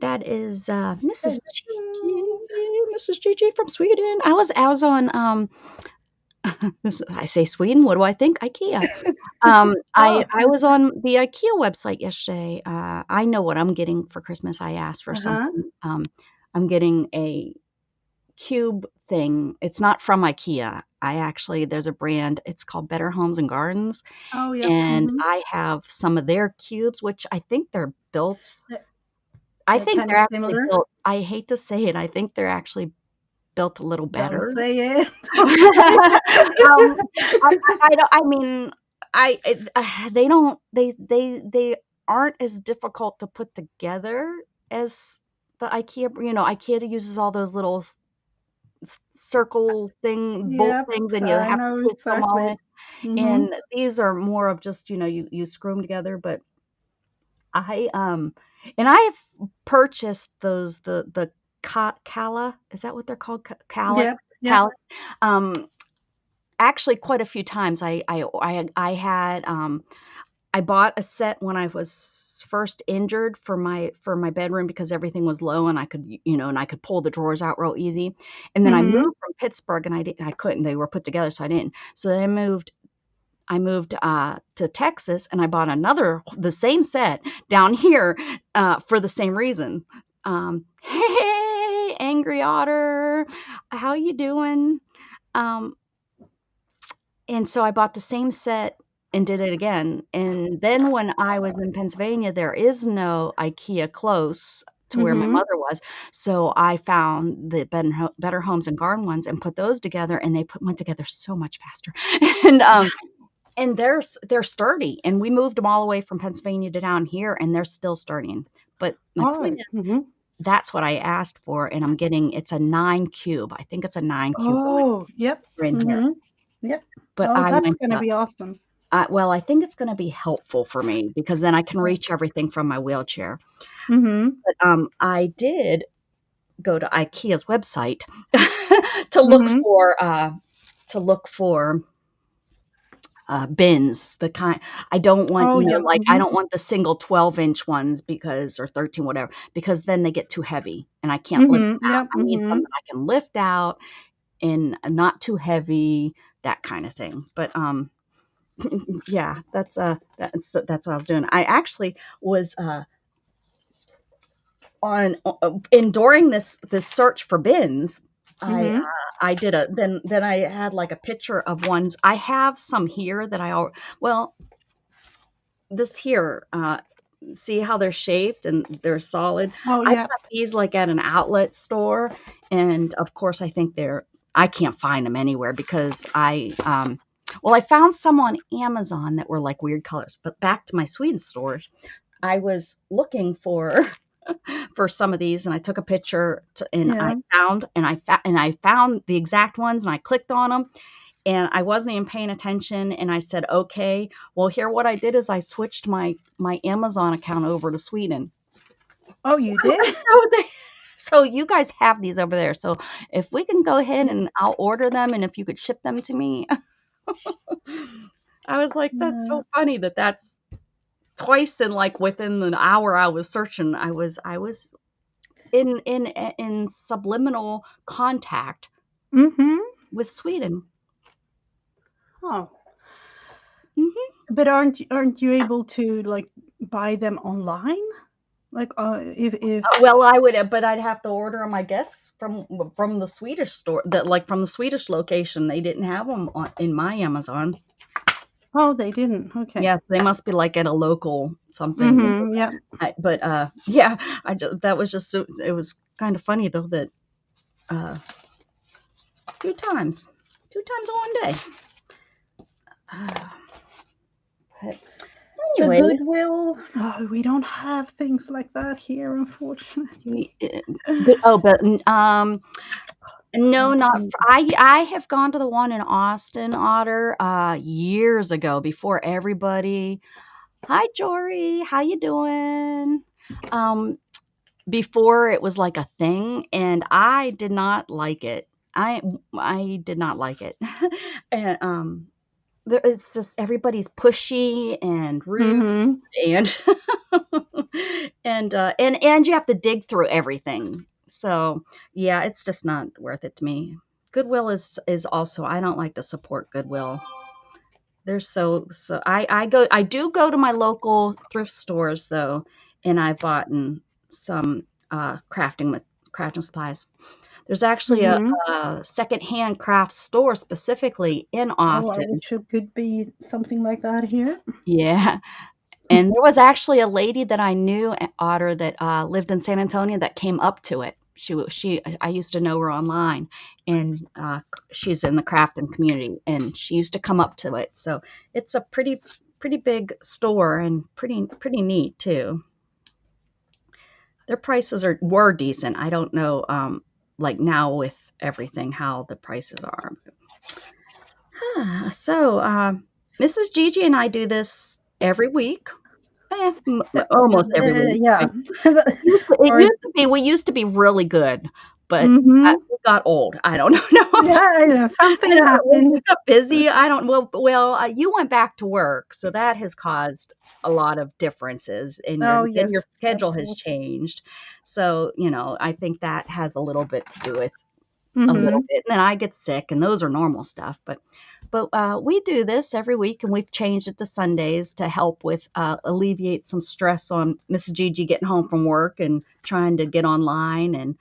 That is Mrs. Gigi, Hello. Mrs. Gigi from Sweden. I was on I say Sweden. What do I think? IKEA. Oh, I was on the IKEA website yesterday. I know what I'm getting for Christmas. I asked for uh-huh. something. I'm getting a cube thing. It's not from IKEA. There's a brand. It's called Better Homes and Gardens, Oh, yep. and Mm-hmm. I have some of their cubes, which I think they're built. I They're think kind they're of actually similar. built. I hate to say it. I think they're actually built a little Don't better. say it. Don't say I don't. I mean, they don't. They aren't as difficult to put together as the IKEA. IKEA uses all those little circle bolt Yep, thhave and you I have to know twist them all exactly. in. Mm-hmm. And these are more of just you screw them together. But I and I have purchased those the Cala, is that what they're called? Calic, Yep, yep. Calic. Um, Actually, quite a few times. I had I bought a set when I was first injured for my bedroom because everything was low and I could pull the drawers out real easy. And then I Mm-hmm. moved from Pittsburgh and I couldn't. They were put together, so I didn't. So then I moved to Texas and I bought the same set down here for the same reason. Hey, Angry Otter, how you doing? Um, and so I bought the same set and did it again. And then when I was in Pennsylvania, there is no IKEA close to where my Mm-hmm. mother was. So I found the Better Homes and Garden ones and put those together, and went together so much faster. And they're sturdy. And we moved them all the way from Pennsylvania to down here, and they're still sturdy. But my All point right. is, Mm-hmm. that's what I asked for, and it's a 9 cube. I think it's a 9 cube one Oh, yep. in here. Mm-hmm. Yep. But Oh, I that's went gonna be awesome. well, I think it's gonna be helpful for me because then I can reach everything from my wheelchair. Mm-hmm. But, I did go to IKEA's website to look Mm-hmm. to look for, bins, the kind I don't want, Oh, yeah. I Mm-hmm. don't want the single 12-inch ones or 13, whatever, because then they get too heavy and I can't lift Mm-hmm. them out. Yep. I need Mm-hmm. something I can lift out and not too heavy, that kinda thing. But, yeah, that's what I was doing. I actually was, on and during this search for bins, Mm-hmm. I did a then I had like a picture of ones. I have some here that well, this here, see how they're shaped and they're solid. Oh, I yeah. got these like at an outlet store, and of course I can't find them anywhere because I found some on Amazon that were like weird colors. But back to my Sweden stores, I was looking for for some of these, and I took a picture and Yeah. I found the exact ones, and I clicked on them, and I wasn't even paying attention, and I said, okay. Well, here what I did is I switched my Amazon account over to Sweden. Oh, So, you did? so you guys have these over there. So if we can go ahead and I'll order them, and if you could ship them to me. I was like, that's Yeah. so funny that's twice in like within an hour I was searching. I was in subliminal contact Mm-hmm. with Sweden. Oh. Mhm. But aren't you able to like buy them online? Like if Well, I would, but I'd have to order them, I guess, from the Swedish store, from the Swedish location. They didn't have them in my Amazon. oh they didn't. Okay. Yes, they must be like at a local something. Mm-hmm. Yeah. But yeah, that was just it was kind of funny though that uh, two times, two times in one day. Uh, but The anyways, Goodwill. Oh, we don't have things like that here, unfortunately. good. Oh, but no, Let's not see. I have gone to the one in Austin, Otter, years ago before everybody. Hi, Jory. How you doing? Um, Before it was like a thing, and I did not like it. I did not like it. And it's just everybody's pushy and rude Mhm. and and you have to dig through everything. So yeah, it's just not worth it to me. Goodwill is also, I don't like to support Goodwill. They're so I do go to my local thrift stores though, and I've bought some crafting supplies. There's actually Mhm. a secondhand craft store specifically in Oh, I Austin. wish it could be something like that here. Yeah. And there was actually a lady that I knew, Otter, that lived in San Antonio that came up to it. She I used to know her online, and she's in the crafting community, and she used to come up to it. So it's a pretty big store and pretty neat too. Their prices were decent. I don't know, like now with everything how the prices are. So Mrs. Gigi and I do this every week. Almost every week. Yeah. It Or used to be we used to be really good, but mhm. we got old. I don't know. No, I'm Yeah, just I know, I something don't know. We happened. got busy. I don't you went back to work, so that has caused a lot of differences in Oh, then yes, your schedule has absolutely. changed. So, I think that has a little bit to do with a little Mhm. bit. And then I get sick, and those are normal stuff. But we do this every week, and we've changed it to Sundays to help with alleviate some stress on Mrs. Gigi getting home from work and trying to get online,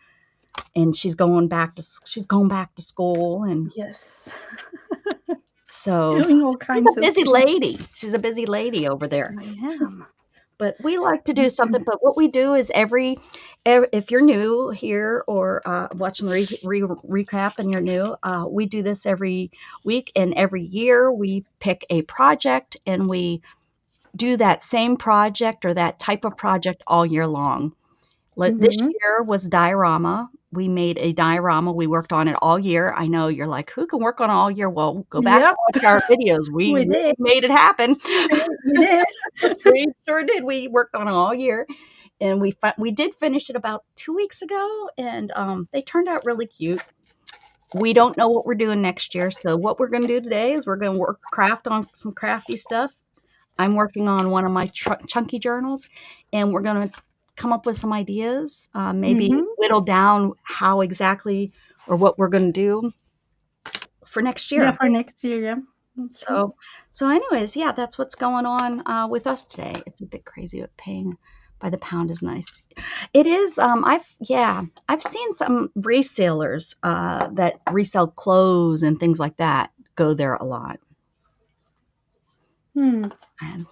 and she's going back to school, and Yes. so Doing all she's kinds a of busy things. lady. She's a busy lady over there. I am. But we like to do something. But what we do is if you're new here or watching the recap and you're new, we do this every week and every year. We pick a project and we do that same project or that type of project all year long. This Mhm. year was diorama. We made a diorama. We worked on it all year. I know you're like, who can work on it all year? Well, go back Yep, and watch our videos. we We did. made it happen. We did. We sure did. We worked on it all year, and we did finish it about 2 weeks ago, and they turned out really cute. We don't know what we're doing next year, so what we're going to do today is we're going to craft on some crafty stuff. I'm working on one of my chunky journals, and we're going to come up with some ideas, maybe Mhm. whittle down how exactly or what we're going to do for next Yeah, year. for next year, yeah. That's true. So, so anyways, yeah, that's what's going on with us today. It's a bit crazy, but paying by the pound is nice. It is. I've seen some resellers that resell clothes and things like that go there a lot. Hmm. And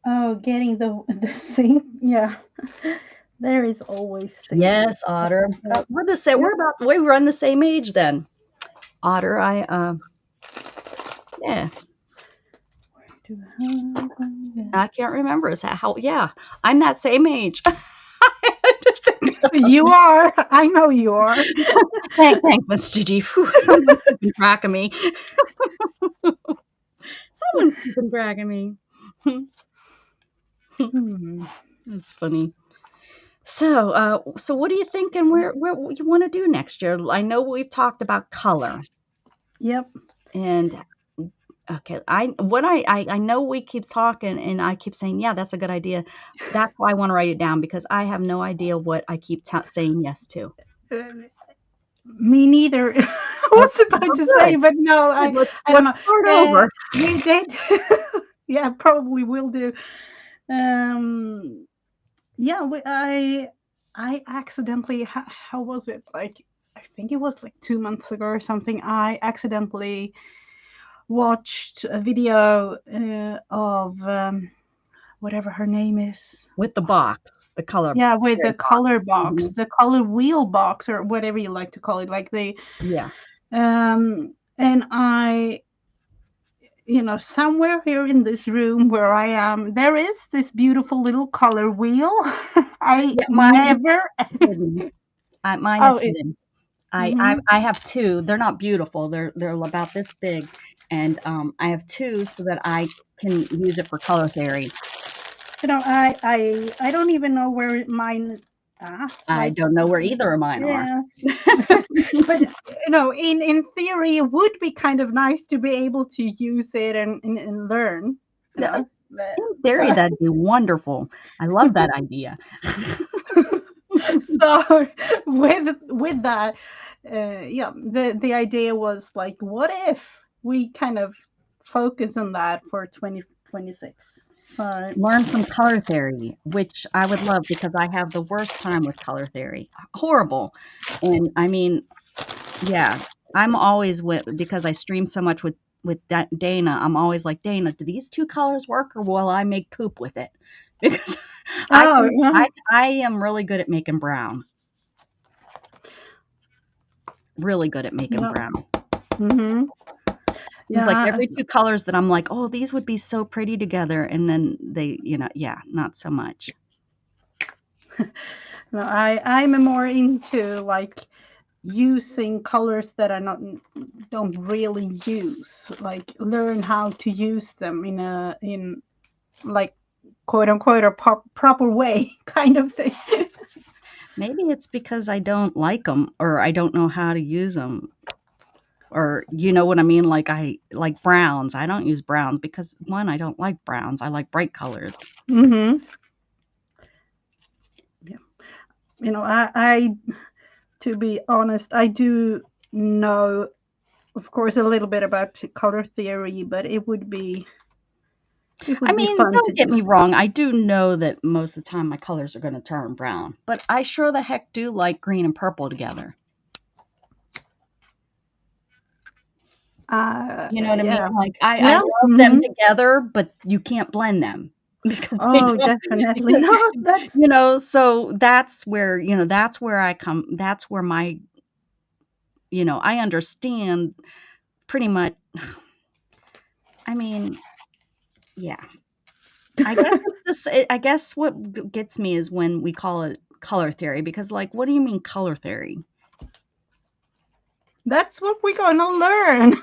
Oh, getting the same. Yeah. There is always things yes, that Otter, that we're the same. yep. We run the same age then. Otter, yeah, Do I have- I can't remember. Is that how? Yeah, I'm that same age. You are. I know you are. Thanks, Miss Gigi. Whew, someone's keeping track of me. Someone's keeping track of me. Hmm. That's funny. So what are you thinking? Where you want to do next year? I know we've talked about color, Yep. and okay, I know we keep talking, and I keep saying, yeah, that's a good idea. That's why I want to write it down because I have no idea what I keep saying yes to. Uh, Me neither. I Okay, was about well, to say, good. but no, Good. I don't Let's know. start over. We did. Yeah, probably will do. Um, yeah, I accidentally, how was it? Like, I think it was like 2 months ago or something. I accidentally watched a video of whatever her name is. With the box, the color Yeah, with the box. color box, Mhm. the color wheel box, or whatever you like to call it. Like the Yeah. and I, somewhere here in this room where I am, there is this beautiful little color wheel. I Yeah, mine is never. hidden. Mine Oh, is hidden. mhm. I have two. They're not beautiful. They're about this big, and I have two so that I can use it for color theory. I don't even know where mine It's I like, don't know where either of mine are. yeah. But in theory, it would be kind of nice to be able to use it and learn. You In know. But- theory, So that'd be wonderful. I love that idea. so with that, yeah, the idea was like, what if we kind of focus on that for 2026? So Learn some color theory, which I would love because I have the worst time with color theory. Horrible. And I mean, yeah, I'm always with because I stream so much with Dana. I'm always like, Dana, do these two colors work, or will I make poop with it? Because oh yeah. I am really good at making brown. Really good at making No. brown. Mm-hmm. It's like Yeah. every two colors that I'm like, oh, these would be so pretty together, and then they, yeah, not so much. No, I'm more into like using colors that I not don't really use. Like learn how to use them in like quote unquote a proper way kind of thing. Maybe it's because I don't like them or I don't know how to use them. Or you know what I mean? Like I like browns. I don't use browns because one, I don't like browns. I like bright colors. Mm-hmm. Yeah. I to be honest, I do know, of course, a little bit about color theory, but it I would be mean, fun to don't get just me wrong. I do know that most of the time my colors are going to turn brown, but I sure the heck do like green and purple together. You know what I mean? yeah. Like I Yeah. love them Mm-hmm. together, but you can't blend them because they Oh, don't. definitely not. That's So that's where, that's where I come. That's where my, I understand pretty much. I mean, yeah. I guess it's just. I guess what gets me is when we call it color theory because, like, what do you mean color theory? that's what we're gonna learn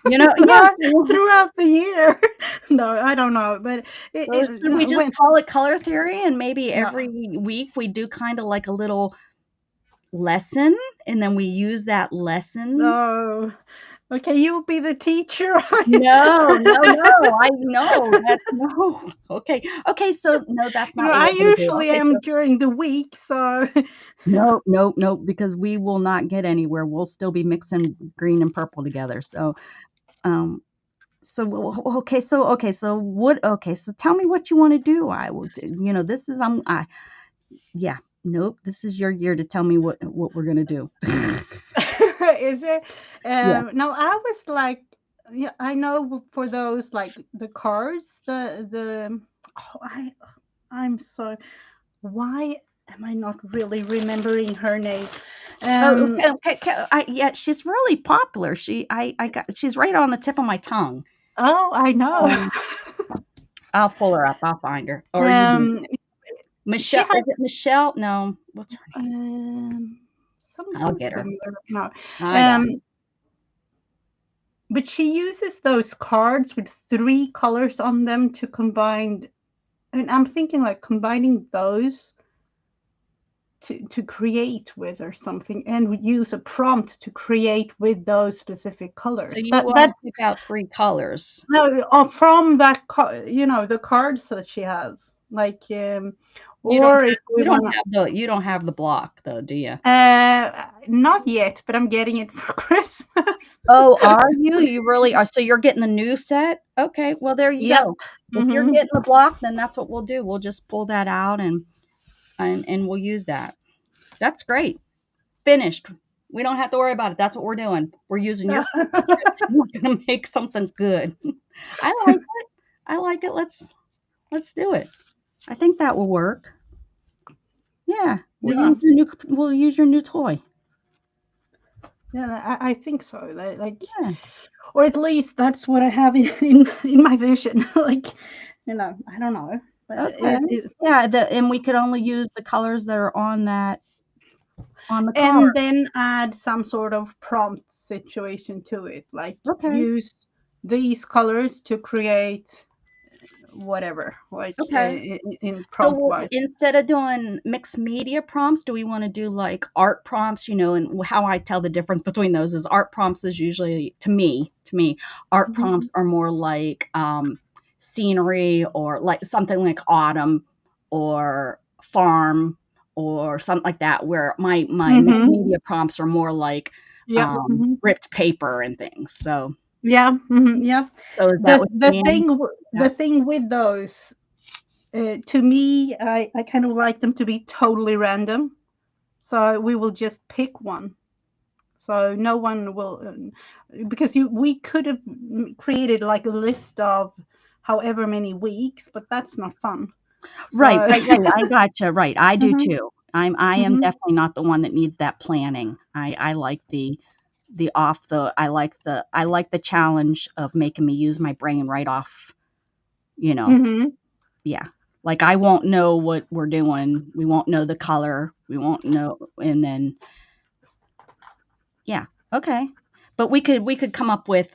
Yeah. throughout the year. No, I don't know, but So should we just when call it color theory and maybe no, every week we do kind of like a little lesson and then we use that lesson. no. Okay, you'll be the teacher. No, no, no. I know that's no. Okay. Okay, so no, that's not what I we're gonna do. usually Okay, so am during the week, so no, no, no, because we will not get anywhere. We'll still be mixing green and purple together. Um, so tell me what you want to do. I will do. This is yeah. Nope. This is your year to tell me what we're gonna do. is it? Yeah. No, I was like, yeah, I know for those like the cards, the oh, I'm so why am I not really remembering her name? Oh, Um, okay, okay, okay. Yeah, she's really popular. She's right on the tip of my tongue. oh, I know. Um, I'll pull her up. I'll find her. Or you do um, it. she Michelle. has Is it Michelle? No. What's her name? um, I'll something get her. similar. No, I got her. um, but she uses those cards with three colors on them to combine. And I'm thinking like combining those to create with or something, and use a prompt to create with those specific So colors. you That want to that's pick out three colors. no, from that the cards that she has like You don't or if have we want to you don't have the block though, do you? not yet, but I'm getting it for Christmas. Oh, are you? You really are. So you're getting the new set? Okay, well there you Yep. go. If you're Mm-hmm. getting the block, then that's what we'll do. We'll just pull that out and we'll use that. That's great. Finished. We don't have to worry about it. That's what we're doing. We're using your we're gonna make something good. I like it. I like it. Let's do it. I think that will work. Yeah. Yeah. We'll use your new toy. Yeah, I think so. Like, Yeah. or at least that's what I have in my vision. Like, I don't know, but Okay. Yeah, and we could only use the colors that are on the card. and then add some sort of prompt situation to it, like Okay. use these colors to create whatever, like Okay. in prompt So wise. instead of doing mixed media prompts, do we want to do like art prompts? And how I tell the difference between those is art prompts is usually to me, art Mhm. prompts are more like scenery or like something like autumn or farm or something like that. Where my mixed Mhm. media prompts are more like Yep. Mhm. ripped paper and things. Yeah. Mhm. Yeah. So is that The what you the mean? thing the Yeah. thing with those, to me, I kind of like them to be totally random. So we will just pick one. So no one will, because we could have created like a list of however many weeks, but that's not fun. Right, So, right, right. I gotcha. Right, I do mhm, too. I am mhm, definitely not the one that needs that planning. I like the off the I like the challenge of making me use my brain right off, you know. mhm, Yeah. Like I won't know what we're doing. We won't know the color. We won't know and then yeah. Okay. But we could come up with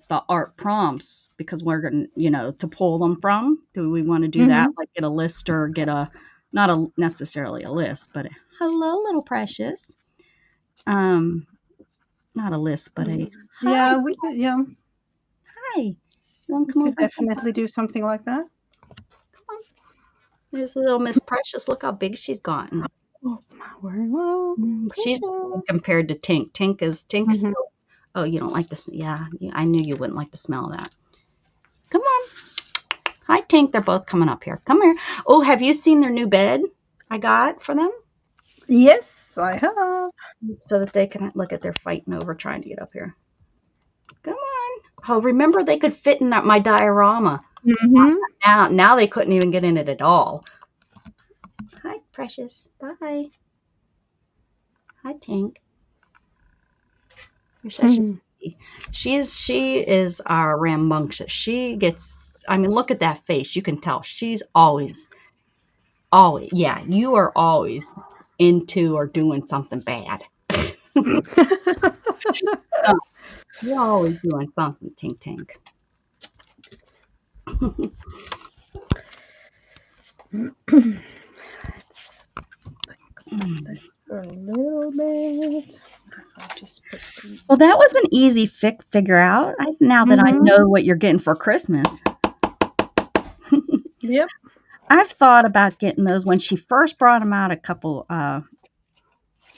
the art prompts because we're going to pull them from. Do we want to do that? mhm. Like get a list or get not a necessarily a list, but hello, little precious. Um, Not a list, but a hi, Yeah, we could. Yeah, hi. You want we to come over could and say hi? definitely do something like that. Come on. There's little Miss Precious. Look how big she's gotten. Oh my word! Well, She's precious. compared to Tink. Tink Mhm. still. Oh, you don't like this? Yeah, I knew you wouldn't like the smell of that. Come on. Hi, Tink. They're both coming up here. Come here. Oh, have you seen their new bed I got for them? Yes, I have. So that they can look at their fighting over trying to get up here. Come on. Oh, remember they could fit in my diorama. Mhm. Now they couldn't even get in it at all. Hi, Precious. Bye. Hi, Tink. You're such a Mhm. baby. She is rambunctious. She gets. I mean, look at that face. You can tell she's always. Yeah, you are always into or doing something bad. Oh, you're always doing something, Tink Tink. Let's think about this for a little bit. I'll just put Well, that these. was an easy figure out. Now that I Mhm. know what you're getting for Christmas, Yep. I've thought about getting those when she first brought them out a couple,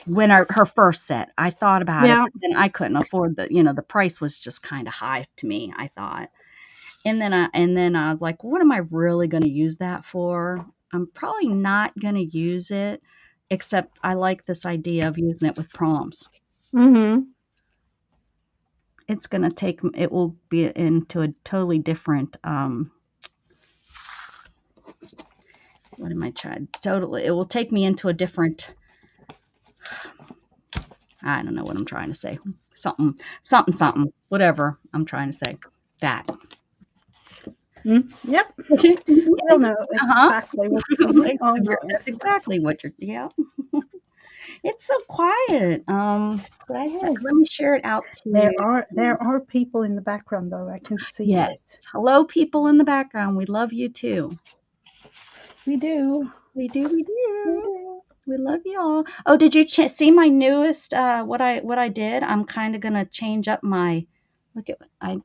when her first set. I thought about it, Yeah. but then I couldn't afford the price was just kind of high to me, I thought. And then I was like, what am I really going to use that for? I'm probably not going to use it, except I like this idea of using it with prompts. Mhm. It will be into a totally different, what am I trying? Totally, it will take me into a different, I don't know what I'm trying to say. Something, something, something, whatever I'm trying to say. That. Mm. Yep. We'll know Uh-huh. exactly what's coming. Oh no, That's it's exactly what you're, yeah. It's so quiet. Let yes. me share it out There to, are there are people in the background though. I can see yes. it. Hello, people in the background. We love you too. We do. We do, we We do. do. We love y'all. Oh, did you see my newest what I did? I'm kind of gonna change up my look at I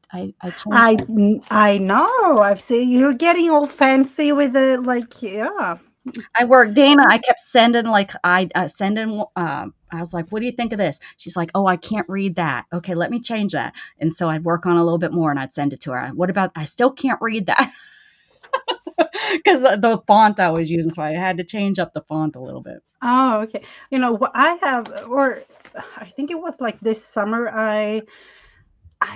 changed I know. I've seen you're getting all fancy with the like. Yeah. I worked Dana. I kept sending like I sending. I was like, "What do you think of this?" She's like, "Oh, I can't read that. Okay, let me change that." And so I'd work on a little bit more, and I'd send it to her. What about? I still can't read that because the font I was using, so I had to change up the font a little bit. Oh, okay. You know what I have, or I think it was like this summer. I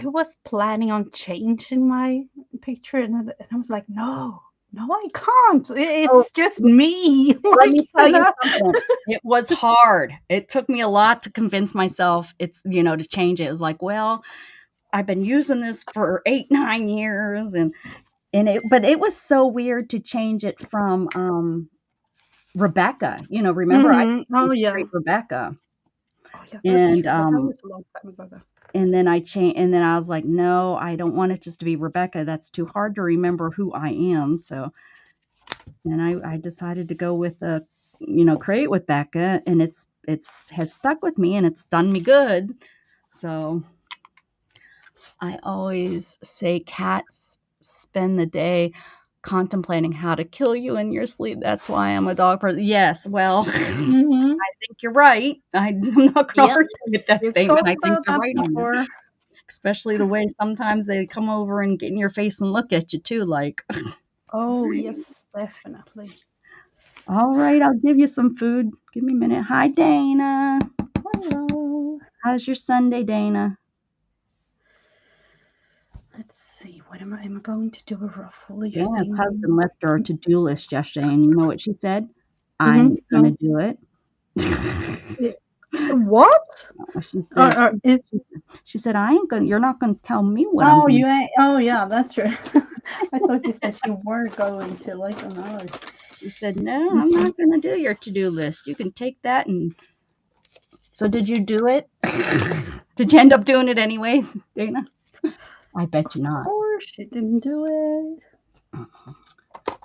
was planning on changing my picture, and I was like, no, no, I can't. Oh, It's just me. let Like, me tell you something. It was hard. It took me a lot to convince myself to change it. It was like, well, I've been using this for 8, 9 years, but it was so weird to change it from Rebecca. Remember I Oh used yeah. straight Rebecca. Oh yeah, that's And true. But that was a long time ago though. And then and then I was like, no, I don't want it just to be Rebecca. That's too hard to remember who I am. So and I decided to go with create with Becca, and it's has stuck with me and it's done me good. So I always say cats spend the day contemplating how to kill you in your sleep. That's why I'm a dog person. Yes, well, Mm-hmm. I think you're right. I'm not going to Yep. argue with that We've statement. talked I think about you're that right on that. before. Especially the way sometimes they come over and get in your face and look at you too, like. Oh, yes, definitely. All right, I'll give you some food. Give me a minute. Hi, Dana. Hello. How's your Sunday, Dana? Let's see. What am I going to do? A roughly Dana's thing. husband left her a to-do list yesterday, and you know what she said? I Mm-hmm. ain't gonna do it. What? She said, It, she said, I ain't gonna, you're not gonna tell me what I'm oh, gonna you do. ain't. Oh, yeah, that's true. I thought you said you were going to. Like, oh no. She said, no, I'm not gonna do your to-do list. You can take that and. So did you do it? Did you end up doing it anyways, Dana? I bet you Of not. course, she didn't do it.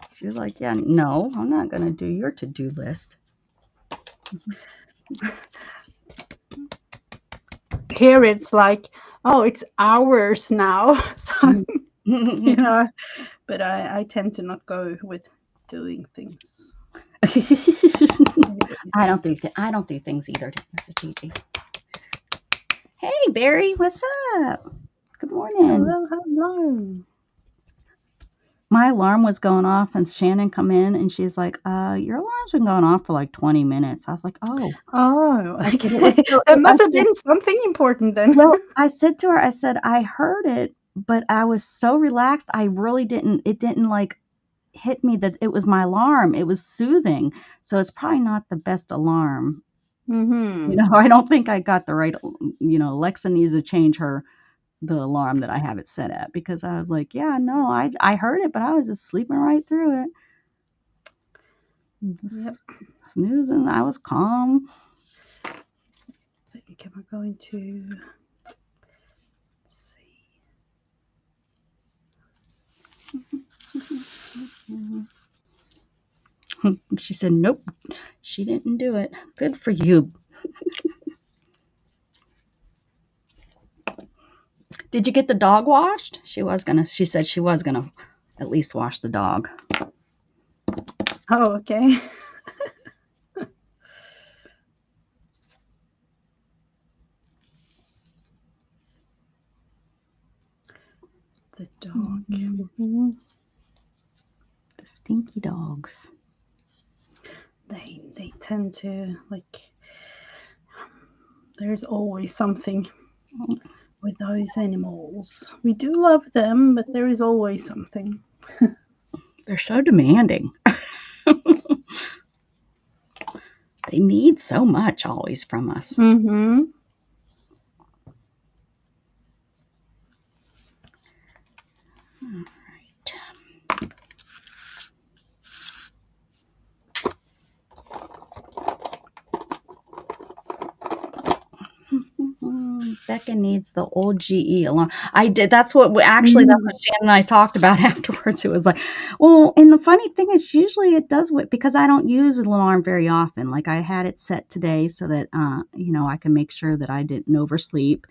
She was like, yeah, no, I'm not gonna do your to-do list. Here it's like, oh, it's hours now. So, you know, but I tend to not go with doing things. I don't do things either, Mrs. Gigi. Hey, Barry, what's up? Good morning. Hello, hello. My alarm was going off, and Shannon come in, and she's like, your alarm's been going off for like 20 minutes. I was like, oh. Oh, I said, okay. It I must have said, been something important then. well, I said to her, I said, I heard it, but I was so relaxed, I really it didn't like hit me that it was my alarm. It was soothing. So it's probably not the best alarm. Mm-hmm. I don't think I got the right, Alexa needs to change the alarm that I have it set at, because I was like, yeah, no, I heard it, but I was just sleeping right through it. Yep. Snoozing. I was calm. I think am I going to see. She said, nope, she didn't do it. Good for you. Did you get the dog washed? She said she was gonna at least wash the dog. Oh, okay. The dog. Mm-hmm. The stinky dogs. They tend to like. There's always something with those animals. We do love them, but there is always something. They're so demanding. They need so much always from us. Mm-hmm. All right. Becca needs the old GE alarm. I did. That's what that's what Shannon and I talked about afterwards. It was like, well, and the funny thing is, usually it does because I don't use an alarm very often. Like I had it set today so that I can make sure that I didn't oversleep.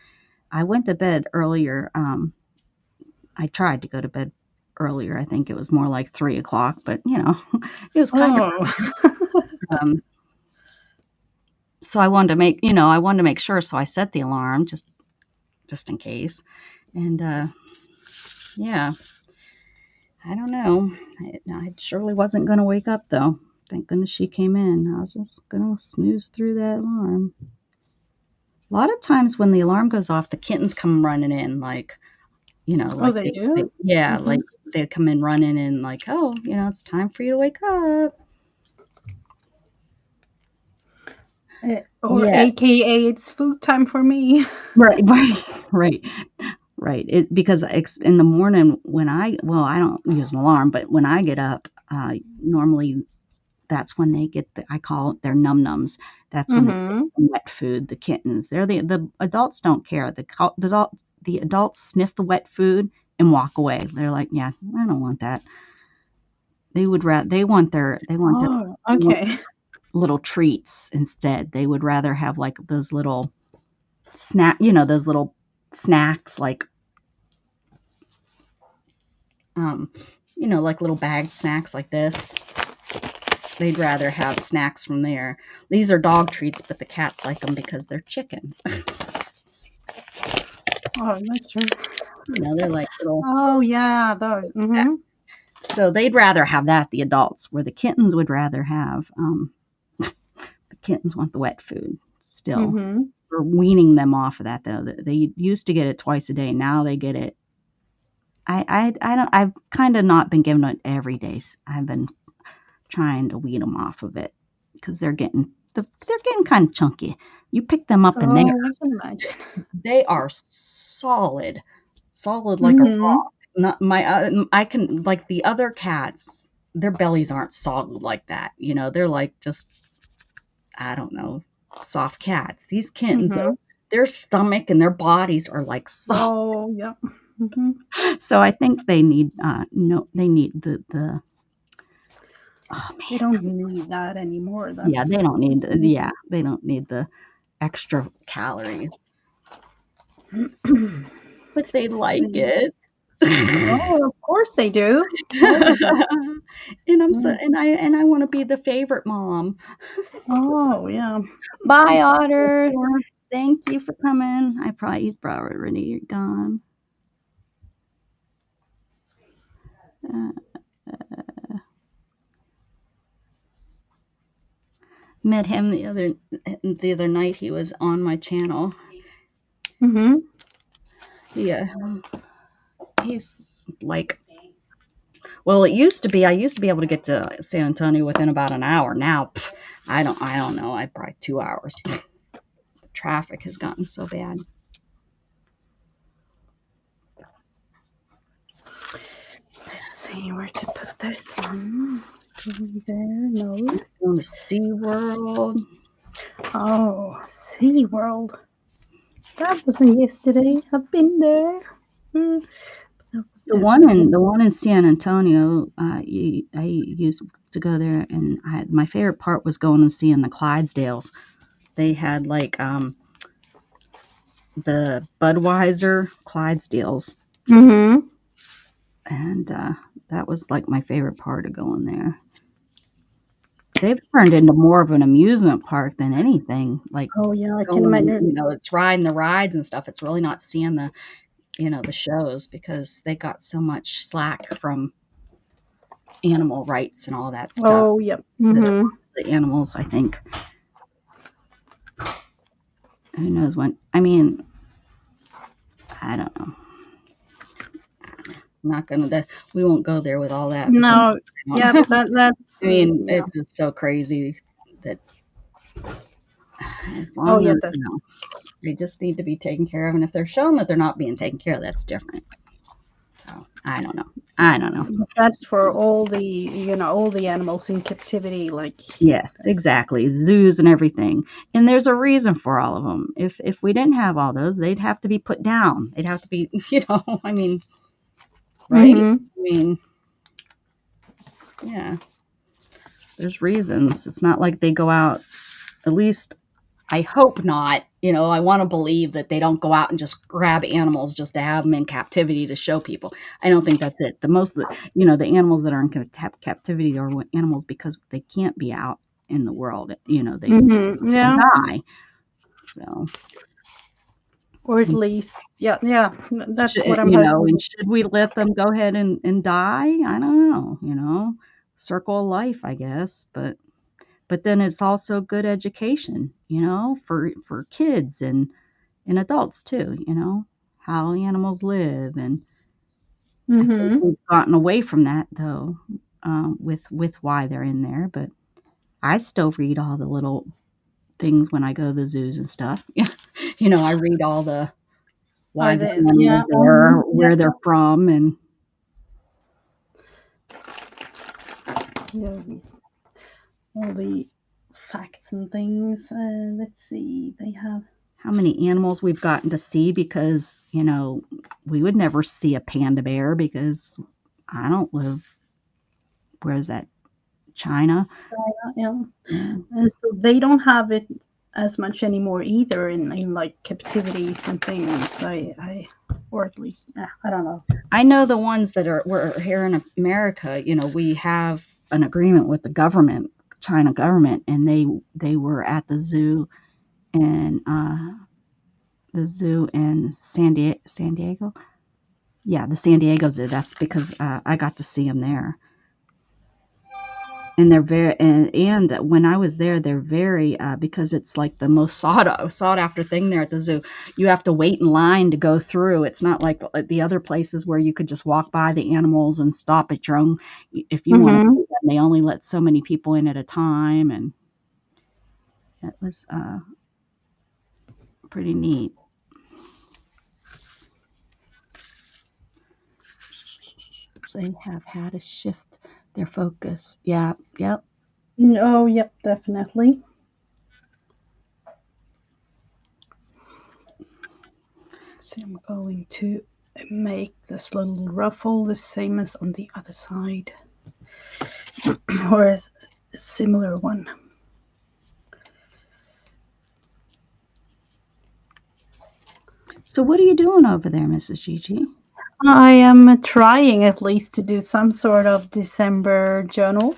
I went to bed earlier. I tried to go to bed earlier. I think it was more like 3 o'clock, but it was kind of. Oh. Um, so I wanted to make sure. So I set the alarm just in case. And yeah, I don't know. I surely wasn't going to wake up though. Thank goodness she came in. I was just going to snooze through that alarm. A lot of times when the alarm goes off, the kittens come running in, like, Oh, like they do? yeah, Mm-hmm. like they come in running and like, oh, it's time for you to wake up. Or Yeah, AKA, it's food time for me. right, right, right. Because in the morning when I don't use an alarm, but when I get up, normally that's when they get I call it their num-nums. That's when they get Mm-hmm. some wet food, the kittens. The adults don't care. The adults sniff the wet food and walk away. They're like, "Yeah, I don't want that." They want their Oh, they want okay. little treats instead. They would rather have, like, those little those little snacks, like, um, like little bag snacks like this. They'd rather have snacks from there. These are dog treats, but the cats like them because they're chicken. Oh, that's true. They're like little. Oh, yeah, those. Mm-hmm. So they'd rather have that, the adults, where the kittens would rather have, the kittens want the wet food still. Mm-hmm. We're weaning them off of that, though. They used to get it twice a day. Now they get it. I don't. I've kind of not been giving it every day. I've been trying to wean them off of it because they're getting kind of chunky. You pick them up and Oh, I can imagine. they are solid like a Mm-hmm. rock. Not my I can like the other cats. Their bellies aren't solid like that. They're like just I don't know, soft cats. These kittens, Mm-hmm. their stomach and their bodies are like soft. Oh, yeah. Mm-hmm. So I think they need no, they need the oh They man, don't need that anymore. yeah, That's. they don't need the extra calories, but they like See. it. Oh, of course they do. Oh, yeah. Mm. And I want to be the favorite mom. Oh, yeah. Bye, For Otter. sure. Thank you for coming. He's probably already gone. Uh, met him the other night. He was on my channel. Mm-hmm. Yeah, he's like, well, it used to be. I used to be able to get to San Antonio within about an hour. Now, I don't know. I probably 2 hours. The traffic has gotten so bad. Let's see where to put this one. There, no. Going to SeaWorld. Oh, SeaWorld. That wasn't yesterday. I've been there. Mm, that was The one in definitely. the one in San Antonio, I used to go there, and my favorite part was going and seeing the Clydesdales. They had like the Budweiser Clydesdales, Mm-hmm. and that was like my favorite part of going there. They've turned into more of an amusement park than anything. Like Oh, yeah, I can going, imagine. it's riding the rides and stuff. It's really not seeing the shows because they got so much slack from animal rights and all that stuff. Oh, yeah. The, Mm-hmm. the animals, I think. Who knows when? I mean, I don't know. I'm not gonna. We won't go there with all that because No, yeah, that's I mean, yeah. it's just so crazy that as Oh, long yeah, as they just need to be taken care of, and if they're shown that they're not being taken care of, that's different. So I don't know. I don't know. that's for all the animals in captivity. Like, Yes, exactly. Zoos and everything. And there's a reason for all of them. If we didn't have all those, they'd have to be put down. They'd have to be, I mean, right? mm-hmm. I mean, yeah. There's reasons. It's not like they go out, at least I hope not. I want to believe that they don't go out and just grab animals just to have them in captivity to show people. I don't think that's it. The animals that are in captivity are animals because they can't be out in the world. They Mm-hmm. Yeah, die. So, or at least, yeah, yeah. That's what I'm and hoping. should we let them go ahead and die? I don't know. Circle of life, I guess. But then it's also good education, for kids and adults too, how animals live. And I think Mm-hmm. we've gotten away from that though, with why they're in there. But I still read all the little things when I go to the zoos and stuff. I read all the why Are this they? Yeah. animal's there, Yeah. where they're from, and Yeah. all the facts and things. Let's see. They have. how many animals we've gotten to see because, we would never see a panda bear because I don't live, where is that? China? Yeah. Yeah. And so they don't have it as much anymore either in like captivities and things. Or at least, I don't know. I know the ones that were here in America, we have an agreement with the government, China government, and they were at the zoo in San Diego. Yeah, the San Diego Zoo. That's because I got to see them there. And they're very and when I was there, they're very because it's like the most sought after thing there at the zoo. You have to wait in line to go through. It's not like the other places where you could just walk by the animals and stop at your own if you want to Mm-hmm. see them. They only let so many people in at a time, and it was pretty neat. They have had to shift their focus. Yeah, yep. Oh, yep, definitely. Let's see, I'm going to make this little ruffle the same as on the other side, or as a similar one. So what are you doing over there, Mrs. Gigi? I am trying at least to do some sort of December journal.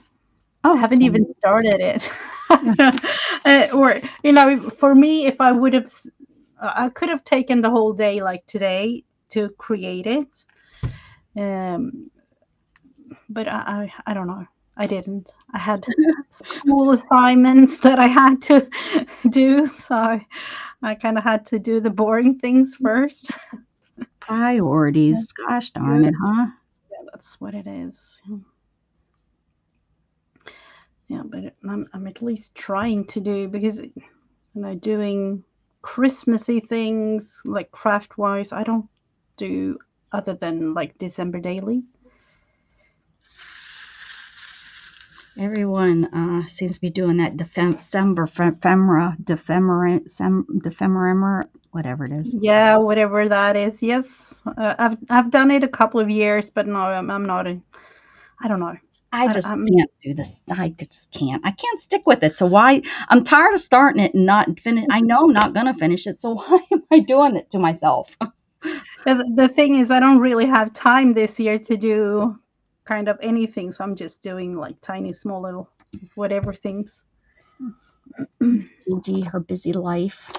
I Oh, haven't okay. even started it. Yeah. Or, for me, if I would have, I could have taken the whole day like today to create it. Um, but I don't know. I didn't. I had school assignments that I had to do, so I kind of had to do the boring things first. Yeah, Priorities. Gosh darn it, huh? that's what it is. Yeah, but I'm at least trying to do because doing Christmassy things like craft wise. I don't do other than like December daily. Everyone seems to be doing that December defemera, whatever it is. Yeah, whatever that is. Yes, I've done it a couple of years, but no, I'm not. I don't know. I I, just I'm can't do this. I just can't. I can't stick with it. So why? I'm tired of starting it and not finish. I know I'm not gonna finish it. So why am I doing it to myself? the thing is, I don't really have time this year to do kind of anything, so I'm just doing like tiny, small, little whatever things. Gigi, her busy life.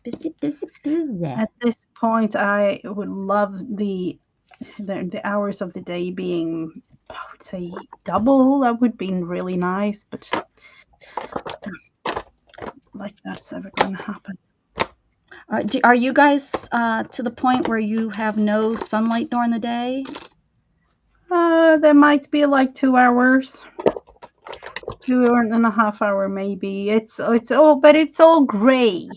Busy, busy, busy. At this point, I would love the hours of the day being, I would say, double. That would be really nice, but like that's ever going to happen. Are you guys to the point where you have no sunlight during the day? There might be like 2 hours, 2.5 hour maybe. It's all, but it's all gray.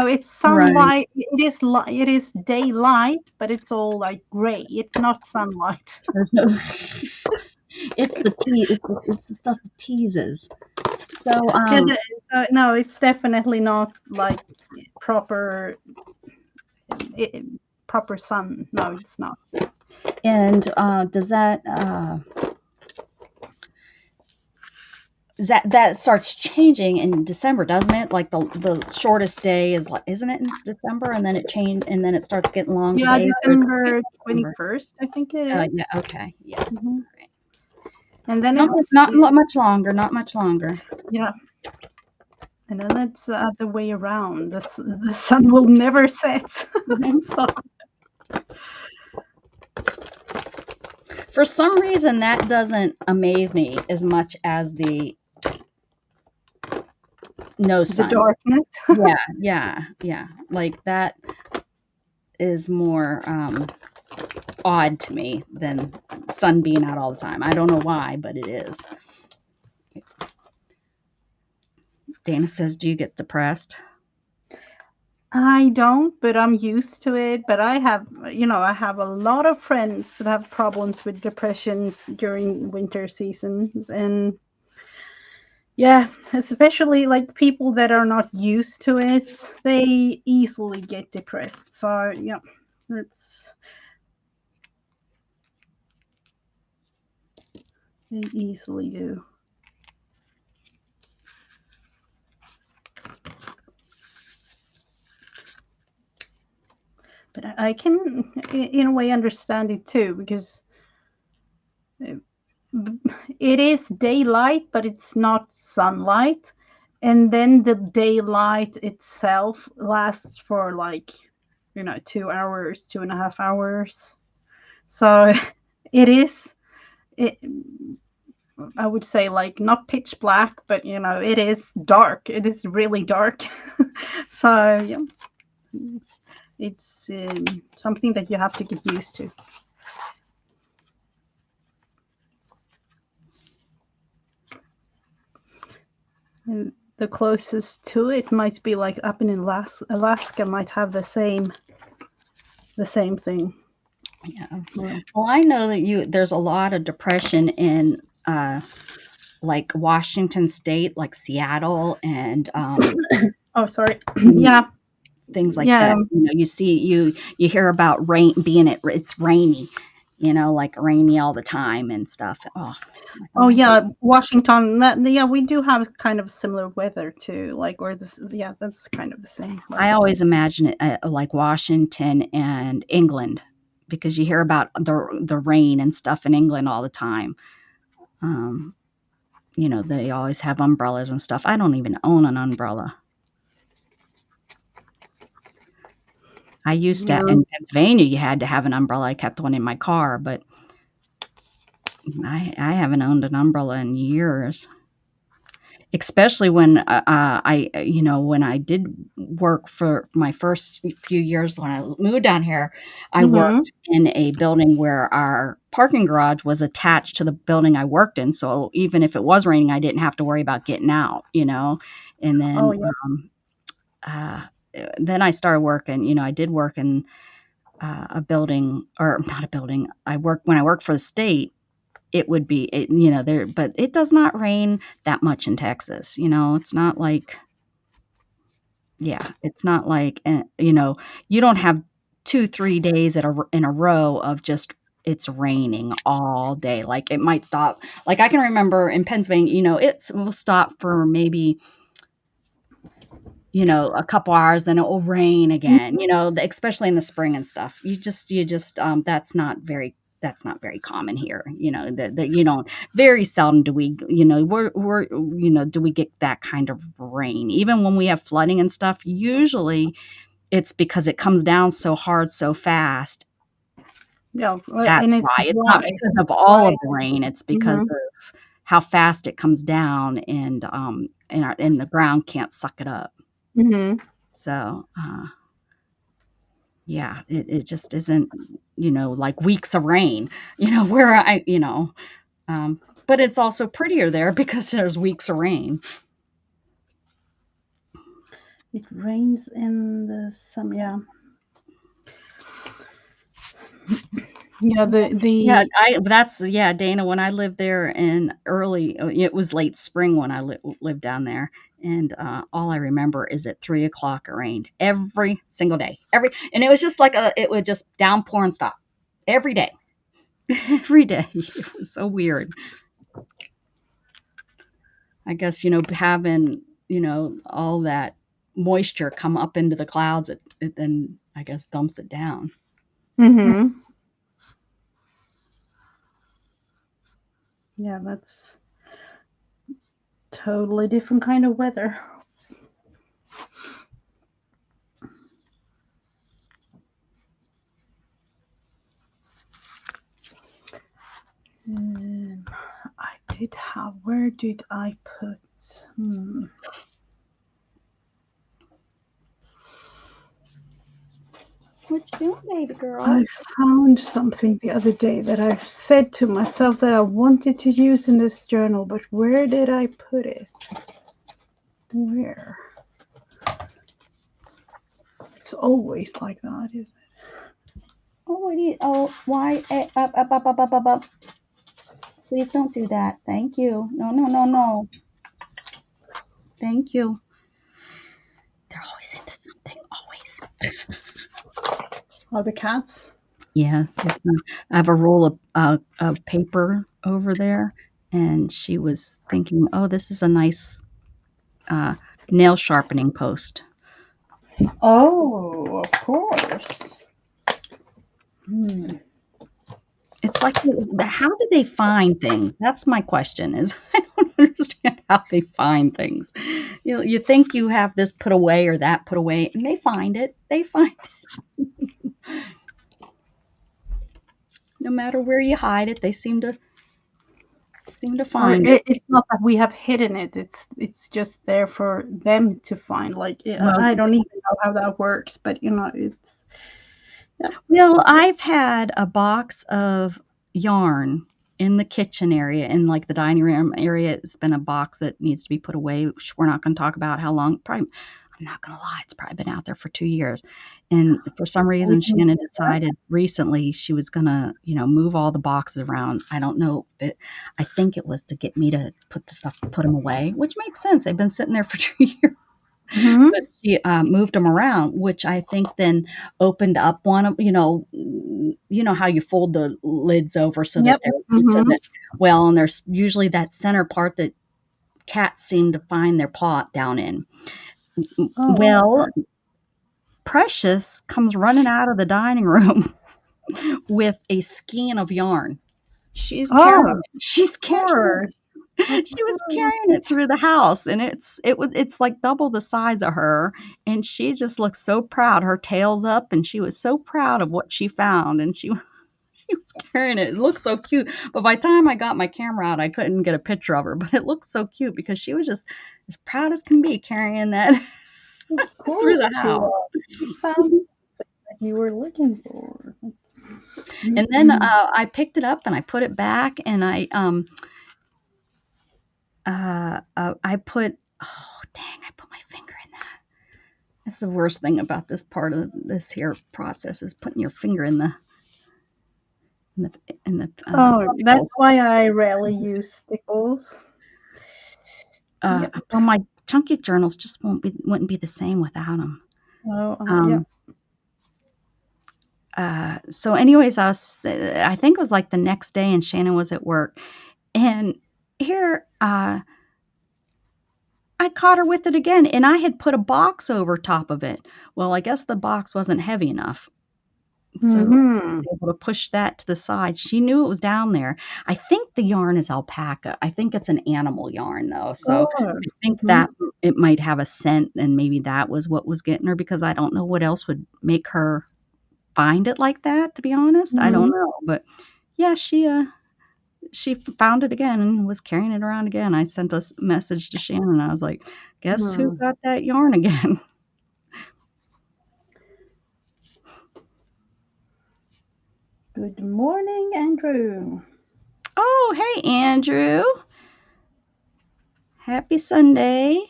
It's Right. sunlight. It is daylight, but it's all like gray. It's not sunlight. There's no. It's the tea. It's the stuff that teases. So, Yeah, no, it's definitely not like proper it, proper sun. No, it's not. and does that starts changing in December, doesn't it? Like the shortest day is like, isn't it in December, and then it change, and then it starts getting longer Yeah, days, or it's December December. 21st, I think it Yeah. is. Okay. Yeah. Hmm. Right. And then Not it's not much longer. Not much longer. yeah, and then it's the other way around. The sun will never set. So For some reason, that doesn't amaze me as much as the no the sun. darkness. Yeah. Yeah. Yeah. Like that is more odd to me than sun being out all the time. I don't know why, but it is. Dana says, "Do you get depressed?" I don't, but I'm used to it. But I have a lot of friends that have problems with depressions during winter season, and Yeah, especially like people that are not used to it, they easily get depressed. So yeah, it's they easily do. But I can, in a way, understand it too because uh, it is daylight, but it's not sunlight. And then the daylight itself lasts for like, 2 hours, 2.5 hours. So it is, it, I would say, like, not pitch black, but it is dark. It is really dark. So, yeah, it's something that you have to get used to. And the closest to it might be like up in Alaska might have the same thing. Yeah. Yeah. Well, I know that there's a lot of depression in like Washington State, like Seattle, and Oh, sorry. mm, Yeah, things like yeah. that. You hear about rain being it's rainy, like rainy all the time and stuff. Oh, I can Oh, imagine. yeah. Washington. Yeah, we do have kind of similar weather too. Like, or this. Yeah, that's kind of the same I weather. always imagine it like Washington and England because you hear about the rain and stuff in England all the time. Um, they always have umbrellas and stuff. I don't even own an umbrella. I used to Yeah. in Pennsylvania, you had to have an umbrella. I kept one in my car, but I haven't owned an umbrella in years. Especially when when I did work for my first few years when I moved down here, I Mm-hmm. worked in a building where our parking garage was attached to the building I worked in. So even if it was raining, I didn't have to worry about getting out. And Oh, then yeah. uh, then I started working. I did work in a building, or not a building. When I worked for the state. It would be, there, but it does not rain that much in Texas. It's not like, yeah, it's not like, you don't have 2, 3 days in a row of just it's raining all day. Like it might stop. Like I can remember in Pennsylvania, it will stop for maybe a couple hours, then it will rain again, especially in the spring and stuff. That's not very common here. That very seldom do we, do we get that kind of rain. Even when we have flooding and stuff, usually it's because it comes down so hard so fast. Yeah, That's and it's why. It's not dry. because of It's all dry. of the rain, it's because Mm-hmm. of how fast it comes down and the ground can't suck it up. Mm-hmm. So, yeah, it just isn't, like weeks of rain, where but it's also prettier there because there's weeks of rain. It rains in the summer. Yeah, yeah. Yeah, The yeah, Dana, when I lived there in it was late spring when I lived down there. And all I remember is at 3 o'clock it rained every single day. And it was just like it would just downpour and stop every day. Every day. It was so weird. I guess, having, all that moisture come up into the clouds, it then, I guess, dumps it down. Mm-hmm. Yeah, that's totally different kind of weather. Um, I did have. Where did I put? Hmm. What you doing, baby girl? I found something the other day that I've said to myself that I wanted to use in this journal, but where did I put it? Where? It's always like that, isn't it? Oh, why? Up, up, up, up, up, up, up. Please don't do that. Thank you. No, no, no, no. Thank you. They're always into something. Always. Are the cats? Yeah. I have a roll of paper over there, and she was thinking, "Oh, this is a nice uh, nail sharpening post." Oh, of course. Hmm. It's like, how do they find things? That's my question. Is I don't understand how they find things. You think you have this put away or that put away, and they find it. They find no matter where you hide it, they seem to Or find it. it's not that we have hidden it. It's just there for them to find. Like Well, I don't even know how that works, but it's yeah. Well, I've had a box of yarn in the kitchen area, in like the dining room area. It's been a box that needs to be put away, which we're not going to talk about how long. Probably, I'm not going to lie, it's probably been out there for 2 years. And for some reason, Shannon decided recently she was going to, move all the boxes around. I don't know, but I think it was to get me to put them away, which makes sense. They've been sitting there for 2 years. Hmm. But she moved them around, which I think then opened up one of how you fold the lids over so that Yep. Hmm. well, and there's usually that center part that cats seem to find their paw down in. Oh, Well, Precious comes running out of the dining room with a skein of yarn. She's carrying oh, of it. She's carrying course, of She was course. carrying it through the house, and it's like double the size of her, and she just looked so proud. Her tail's up, and she was so proud of what she found, and she was carrying it. It looked so cute. But by the time I got my camera out, I couldn't get a picture of her, but it looked so cute because she was just as proud as can be carrying that Of through course the you house. are. You found what you were looking for. And then I picked it up and I put it back, and I put, oh dang, I put my finger in that. That's the worst thing about this part of this here process, is putting your finger in the Oh, that's pickle. why I rarely use stickles. Yep. Well, my chunky journals just wouldn't be the same without them. Oh, yeah. Um, so anyways, I think it was like the next day, and Shannon was at work, and here I caught her with it again, and I had put a box over top of it. Well, I guess the box wasn't heavy enough. So Mm-hmm. able to push that to the side. She knew it was down there. I think the yarn is alpaca. I think it's an animal yarn though. So Oh. I think Hmm. that it might have a scent, and maybe that was what was getting her, because I don't know what else would make her find it like that, to be honest. I don't Hmm. know. But yeah, she found it again and was carrying it around again. I sent a message to Shannon. I was like, "Guess who Hmm. got that yarn again?" Good morning, Andrew. Oh, hey Andrew. Happy Sunday.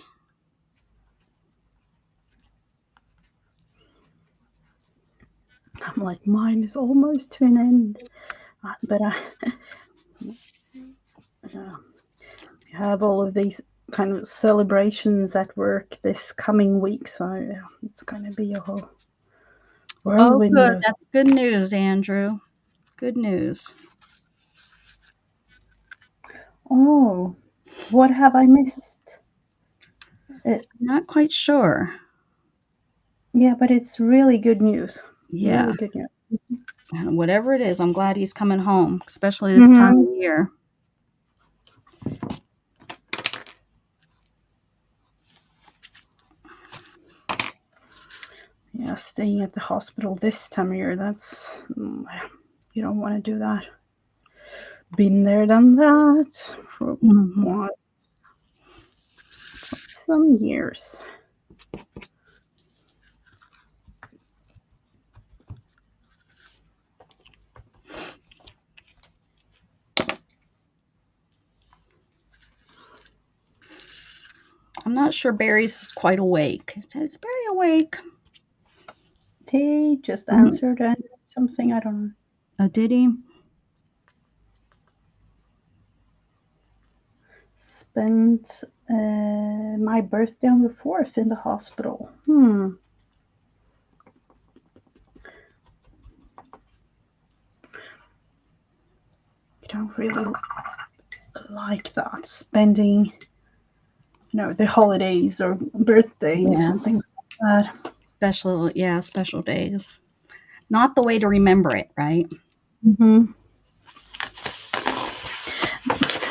I'm like, mine is almost to an end, but I have all of these kind of celebrations at work this coming week, so it's going to be a whole Oh, whirlwind good. of. That's good news, Andrew. Good news. Oh, what have I missed? It, Not quite sure. yeah, but it's really good news. Yeah. Really good news. Whatever it is, I'm glad he's coming home, especially this time Hmm. of year. Yeah, staying at the hospital this time of year, that's, you don't want to do that. Been there, done that for Mhm. what, some years. I'm not sure Barry's quite awake. He says, Barry awake? He just Mhm. answered something, I don't know. Oh, did he? Spent My birthday on the 4th in the hospital. I don't really like that. Spending, the holidays or birthdays Yeah, and things like that. special days. Not the way to remember it, right? hmm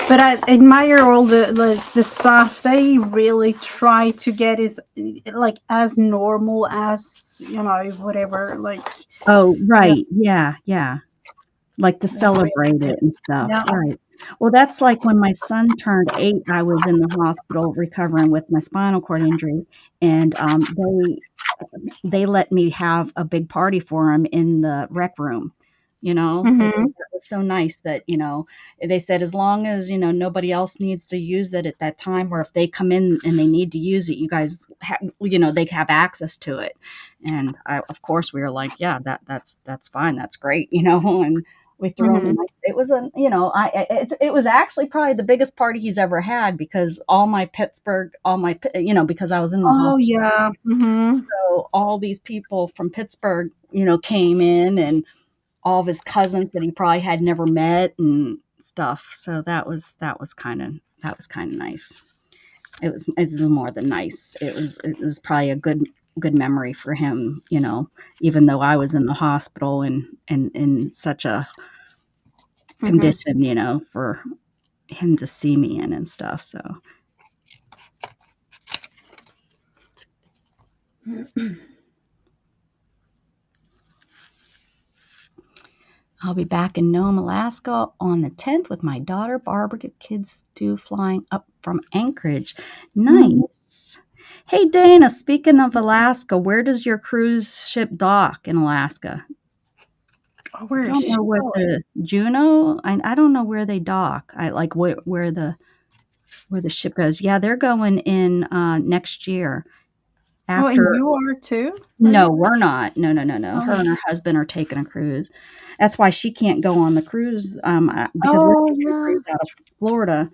But I admire all the staff. They really try to get as normal as whatever. Oh, Yeah, right. Yeah, yeah. Like to they really celebrate do. it and stuff, Yeah. right. Well, that's like when my son turned 8, I was in the hospital recovering with my spinal cord injury, and, they let me have a big party for him in the rec room, hmm that was so nice that, they said as long as, nobody else needs to use it at that time, or if they come in and they need to use it, you guys they have access to it. And of course, we were like, yeah, that's fine, that's great, and we threw him a hmm nice it was a it was actually probably the biggest party he's ever had because because I was in the Oh hospital, yeah. so all these people from Pittsburgh, came in, and all of his cousins that he probably had never met and stuff. So that was kind of nice. It was more than nice. It was probably a good memory for him, even though I was in the hospital and in such a hmm condition, for him to see me in and stuff. So I'll be back in Nome, Alaska on the 10th with my daughter Barbara. Kids do flying up from Anchorage. hmm Nice. Hey Dana, speaking of Alaska, where does your cruise ship dock in Alaska? Oh, I where is don't she know where going? the Juneau. I don't know where they dock. I like where the ship goes. Yeah, they're going in next year Oh, and after. you are too, are No, you? we're not. No, no, no, no. Her Oh, and her husband are taking a cruise. That's why she can't go on the cruise, because we're oh taking a yeah. cruise out of Florida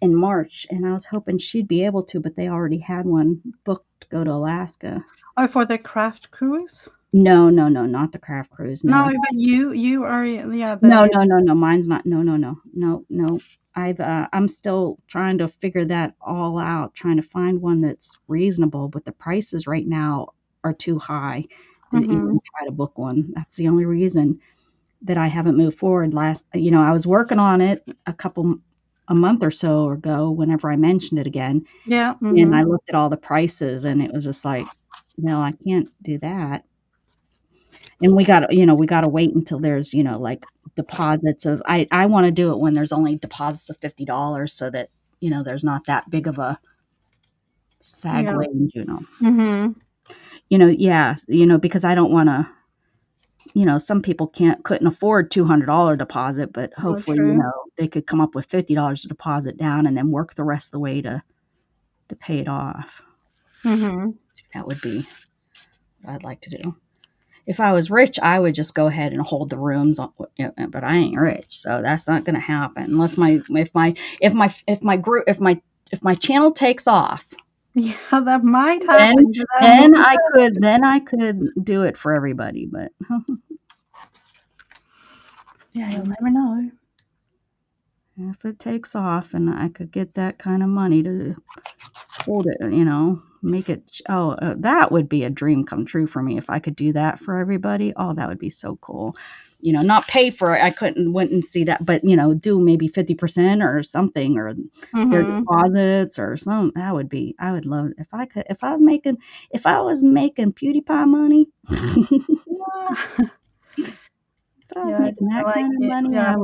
in March, and I was hoping she'd be able to, but they already had one booked to go to Alaska. Oh, for the craft cruise. No, no, no, not the craft cruise. No, No, but you are, yeah, no, the no, no, no. Mine's not. No, no, no, no, no. I'm still trying to figure that all out, trying to find one that's reasonable, but the prices right now are too high to hmm even try to book one. That's the only reason that I haven't moved forward. I was working on it a month or so ago whenever I mentioned it again, yeah, and I looked at all the prices and it was just like, no, I can't do that. And we got to wait until there's, like deposits of I want to do it when there's only deposits of $50 so that, there's not that big of a sag yeah. range. hmm Yeah, because I don't want to. Some people couldn't afford $200 deposit, but Oh, hopefully, true. they could come up with $50 to deposit down and then work the rest of the way to pay it off. hmm That would be what I'd like to do. If I was rich, I would just go ahead and hold the rooms, but I ain't rich, so that's not going to happen unless if my channel takes off. Yeah, that might Then happen. But then I could do it for everybody, but yeah, you'll never know. if it takes off and I could get that kind of money to hold it, make it. Oh, that would be a dream come true for me if I could do that for everybody. Oh, that would be so cool. Not pay for it. I wouldn't see that, but do maybe 50% or something, or their hmm deposits or some. That would be. I would love it if I could. If I was making PewDiePie money. Yeah, If I was yeah, making I that like kind of it. money, Yeah,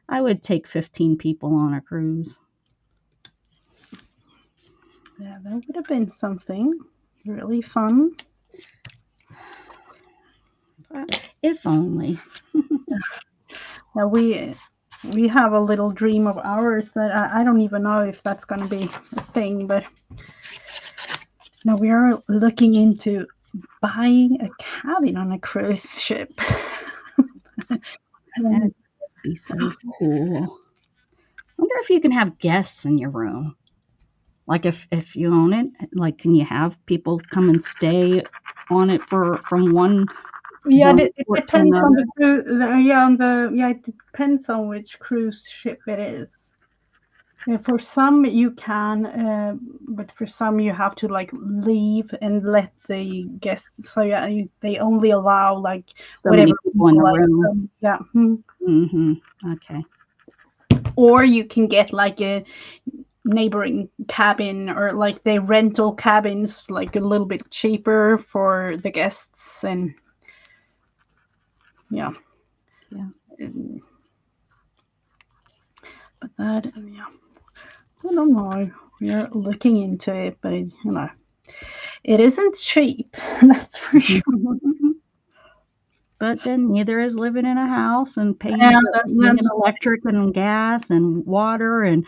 I would take 15 people on a cruise. yeah, that would have been something really fun. If only. Now we have a little dream of ours that I don't even know if that's going to be a thing, but now we are looking into buying a cabin on a cruise ship. That And would be so cool. Wonder if you can have guests in your room. Like if you own it, like can you have people come and stay on it for from Yeah, one it port to depends on another? the cruise. Yeah, on the yeah, it depends on which cruise ship it is. Yeah, for some you can, but for some you have to like leave and let the guests. So yeah, they only allow like So whatever many people in people the like. room. Yeah, Okay. or you can get like a neighboring cabin, or like they rental cabins like a little bit cheaper for the guests, and yeah. Yeah. And, but that, yeah, I don't know. We're looking into it, but it isn't cheap. That's for sure. But then neither is living in a house and Yeah, paying that's electric and gas and water and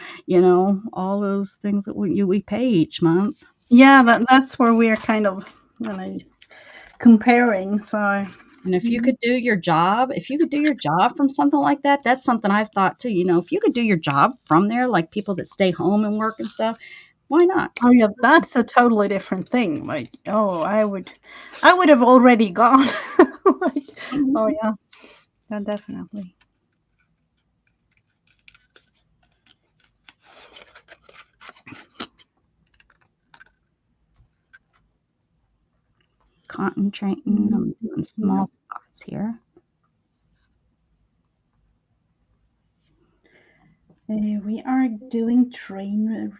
all those things that we pay each month. yeah, that's where we're kind of, comparing. So And if you could do your job from something like that, that's something I've thought too. If you could do your job from there, like people that stay home and work and stuff, why not? oh yeah, that's a totally different thing. Like, oh, I would have already gone. Like, oh yeah, yeah, definitely. Concentrating, Mhm. I'm doing Yeah. small spots here. We are doing train ride.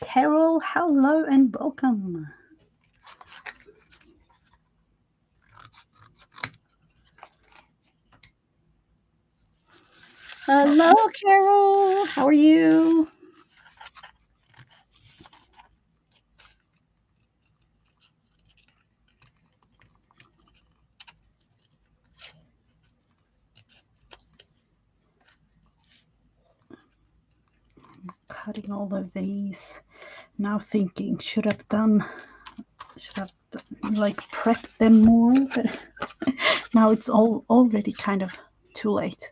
Carol, hello and welcome. Hello, Carol. How are you? Cutting all of these. Now thinking, should have done, like prepped them more, but now it's all already kind of too late.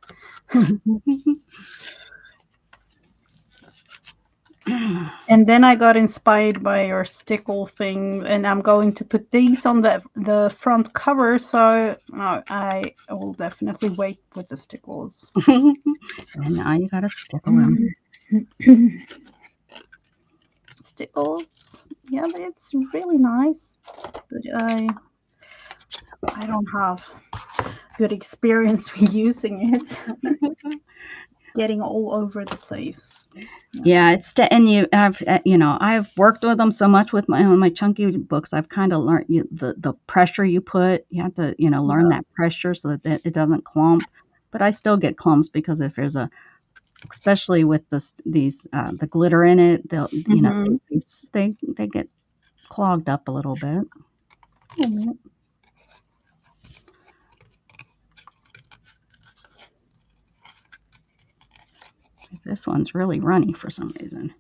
And then I got inspired by your stickle thing, and I'm going to put these on the front cover. So no, I will definitely wait with the stickles. And now you got to stickle them. Stickles, yeah, it's really nice, but I don't have good experience with using it. Getting all over the place. Yeah. Yeah, and I've worked with them so much with my chunky books. I've kind of learned the pressure you put. You have to learn that pressure so that it doesn't clump. But I still get clumps because if there's especially with the glitter in it, they'll Mhm. they get clogged up a little bit. Oh, this one's really runny for some reason.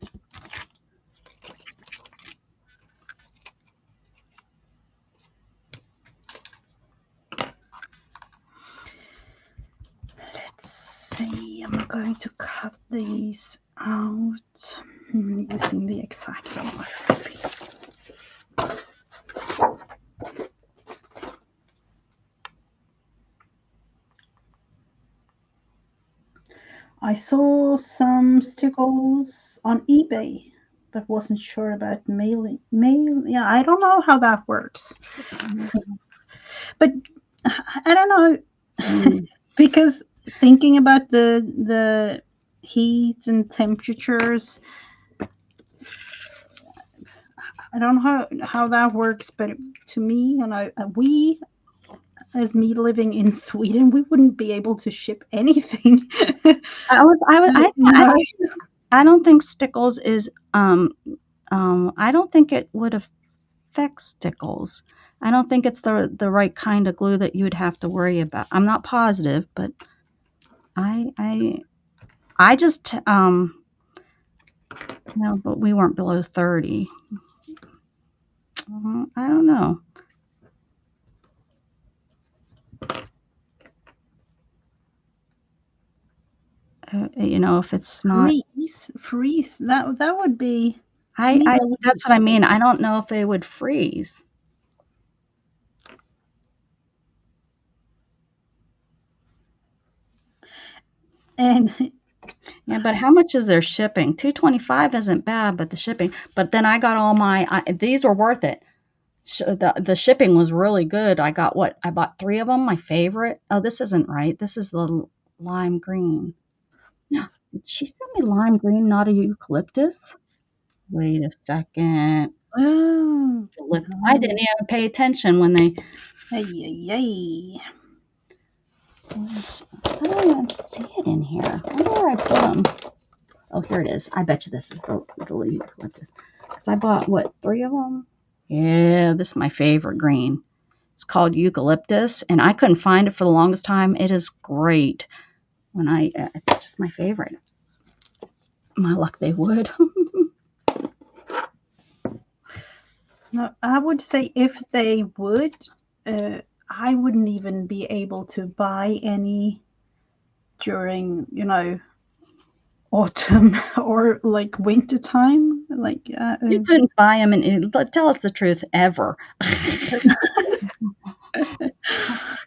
Let's see. I'm going to cut these out using the X-Acto. I saw some stickles on eBay, but wasn't sure about mailing. Yeah, I don't know how that works, but I don't know. Mm. Because thinking about the heat and temperatures, I don't know how that works, but to me, we, as me living in Sweden, we wouldn't be able to ship anything. I No. I don't think Stickles is I don't think it would affect Stickles. I don't think it's the right kind of glue that you would have to worry about. I'm not positive, but I I I just no, but we weren't below 30. I don't know. if it's not. Freeze. That would be, to me, that would be That's what I mean. strange. I don't know if they would freeze. And Yeah, but how much is their shipping? 225 isn't bad, but the shipping. But then I got all these were worth it. The shipping was really good. I bought 3 of them, my favorite. Oh, this isn't right. This is the lime green. Yeah, did she send me lime green, not a eucalyptus? Wait a second. oh, I didn't even pay attention when they. ay, ay. I don't even see it in here. I wonder where I put them. Oh, here it is. I bet you this is the eucalyptus. Because I bought, 3 of them? Yeah, this is my favorite green. It's called eucalyptus, and I couldn't find it for the longest time. It is great. It's just my favorite. My luck, they would. No, I would say if they would, I wouldn't even be able to buy any during, autumn or like winter time. Like, You couldn't buy them, and tell us the truth, ever.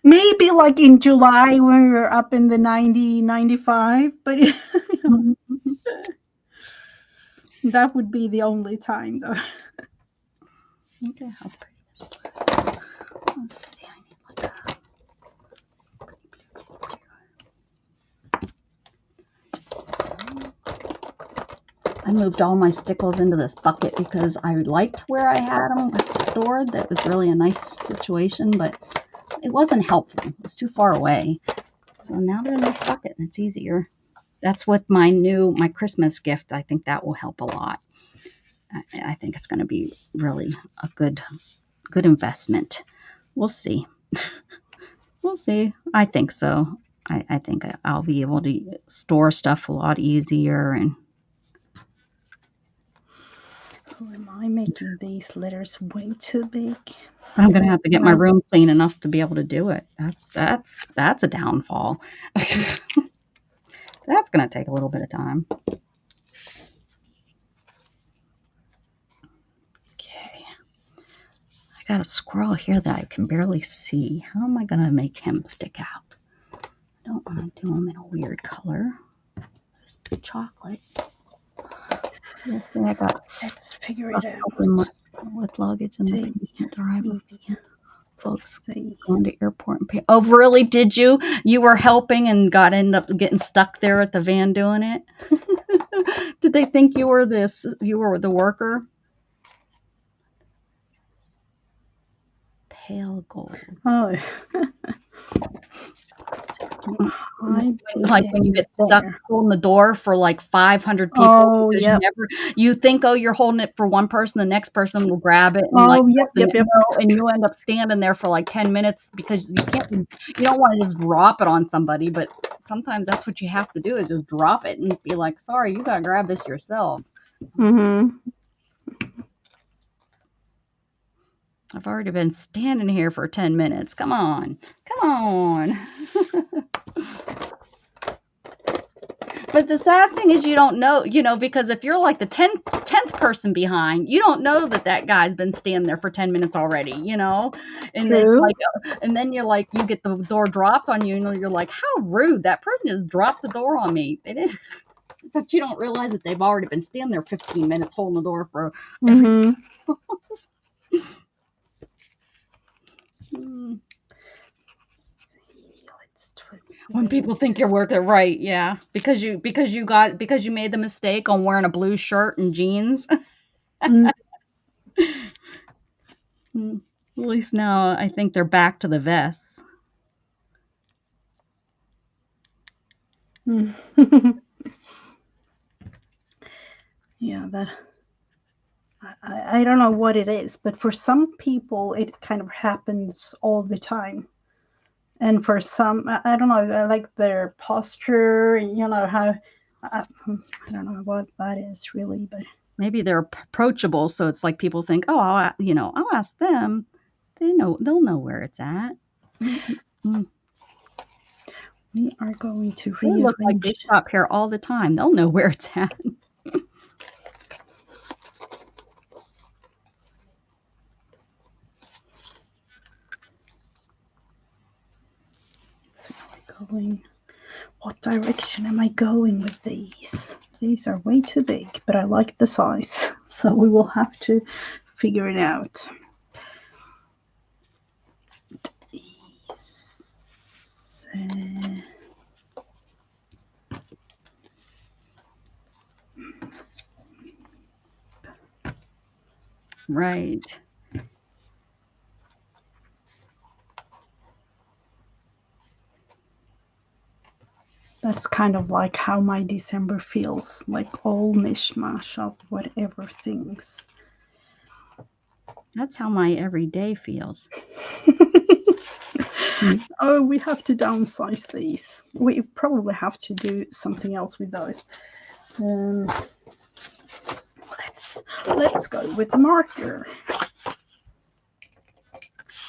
maybe like in July when we're up in the 90, 95, but that would be the only time though. Okay, how pretty is it? Let's see. I need like I moved all my stickles into this bucket because I liked where I had them stored. That was really a nice situation, but it wasn't helpful. It was too far away. So now they're in this bucket and it's easier. That's with my Christmas gift. I think that will help a lot. I think it's going to be really a good investment. We'll see. We'll see. I think so. I think I'll be able to store stuff a lot easier. And Oh, am I making these letters way too big? I'm going to have to get my Well, room clean enough to be able to do it. That's a downfall. That's going to take a little bit of time. Okay. I got a squirrel here that I can barely see. How am I going to make him stick out? I don't want to do him in a weird color. This big chocolate. I got let's figure it out. with luggage and the driver. Folks See. going to airport and pay. Oh, really? Did you? You were helping and ended up getting stuck there at the van doing it? Did they think you were the worker? Pale gold. Oh. Like when you get stuck holding the door for like 500 people. Oh, yeah. You think, oh, you're holding it for one person, the next person will grab it, and Oh, yep. and you end up standing there for like 10 minutes because you don't want to just drop it on somebody, but sometimes that's what you have to do is just drop it and be like, sorry, you gotta grab this yourself. Mm-hmm. I've already been standing here for 10 minutes. Come on. But the sad thing is you don't know, because if you're like the 10th person behind, you don't know that guy's been standing there for 10 minutes already, and True. then you're like, you get the door dropped on you, and you're like, how rude. That person just dropped the door on me. They didn't, but you don't realize that they've already been standing there 15 minutes holding the door for Mm-hmm. When people think you're working right, yeah, because you made the mistake on wearing a blue shirt and jeans. Mm. At least now I think they're back to the vests. Yeah, I don't know what it is, but for some people it kind of happens all the time. And for some, I don't know, I like their posture, how, I don't know what that is really, but maybe they're approachable, so it's like people think, oh, I'll ask them. They'll know where it's at. We are going to They look like they rearrange. shop here all the time. They'll know where it's at. So we're going. What direction am I going with these? These are way too big, but I like the size. So we will have to figure it out. Right. That's kind of like how my December feels, like all mishmash of whatever things. That's how my everyday feels. Oh, we have to downsize these. We probably have to do something else with those. Um, let's go with the marker.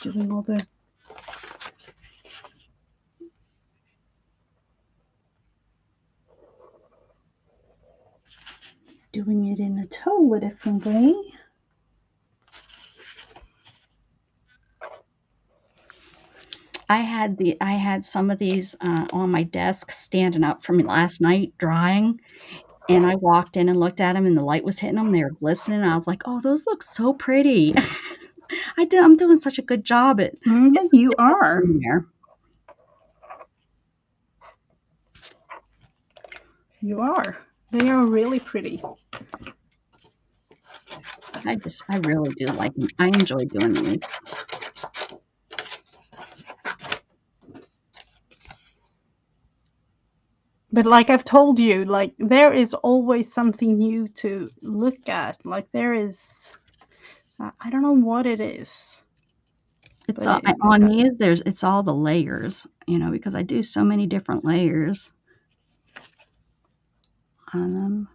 Doing all the doing it in a totally different way. I had some of these on my desk standing up from last night drying, and I walked in and looked at them, and the light was hitting them. They were glistening. And I was like, "Oh, those look so pretty." I'm doing such a good job at Yeah, you are. in there. You are. They are really pretty. I really do like them. I enjoy doing these. But like I've told you, like there is always something new to look at. Like there is, I don't know what it is, It's but all on these. It's all the layers, because I do so many different layers on them.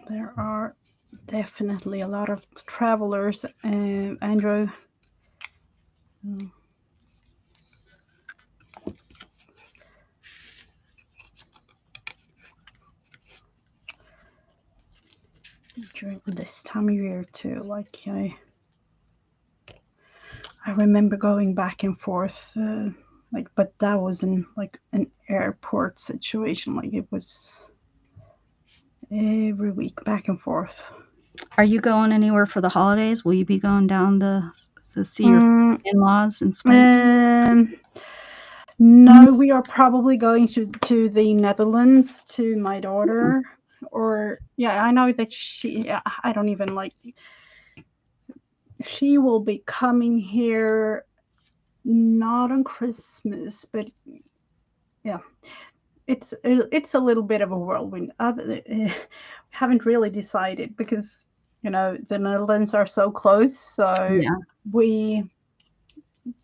there are definitely a lot of travelers. Andrew. During this time of year too, like I remember going back and forth, but that was in like an airport situation. Like it was every week back and forth. Are you going anywhere for the holidays? Will you be going down to see your in-laws in Spain? No, we are probably going to the Netherlands to my daughter. Or yeah, I know that I don't even like. She will be coming here not on Christmas, but yeah, it's a little bit of a whirlwind. Haven't really decided because the Netherlands are so close, so Yeah. we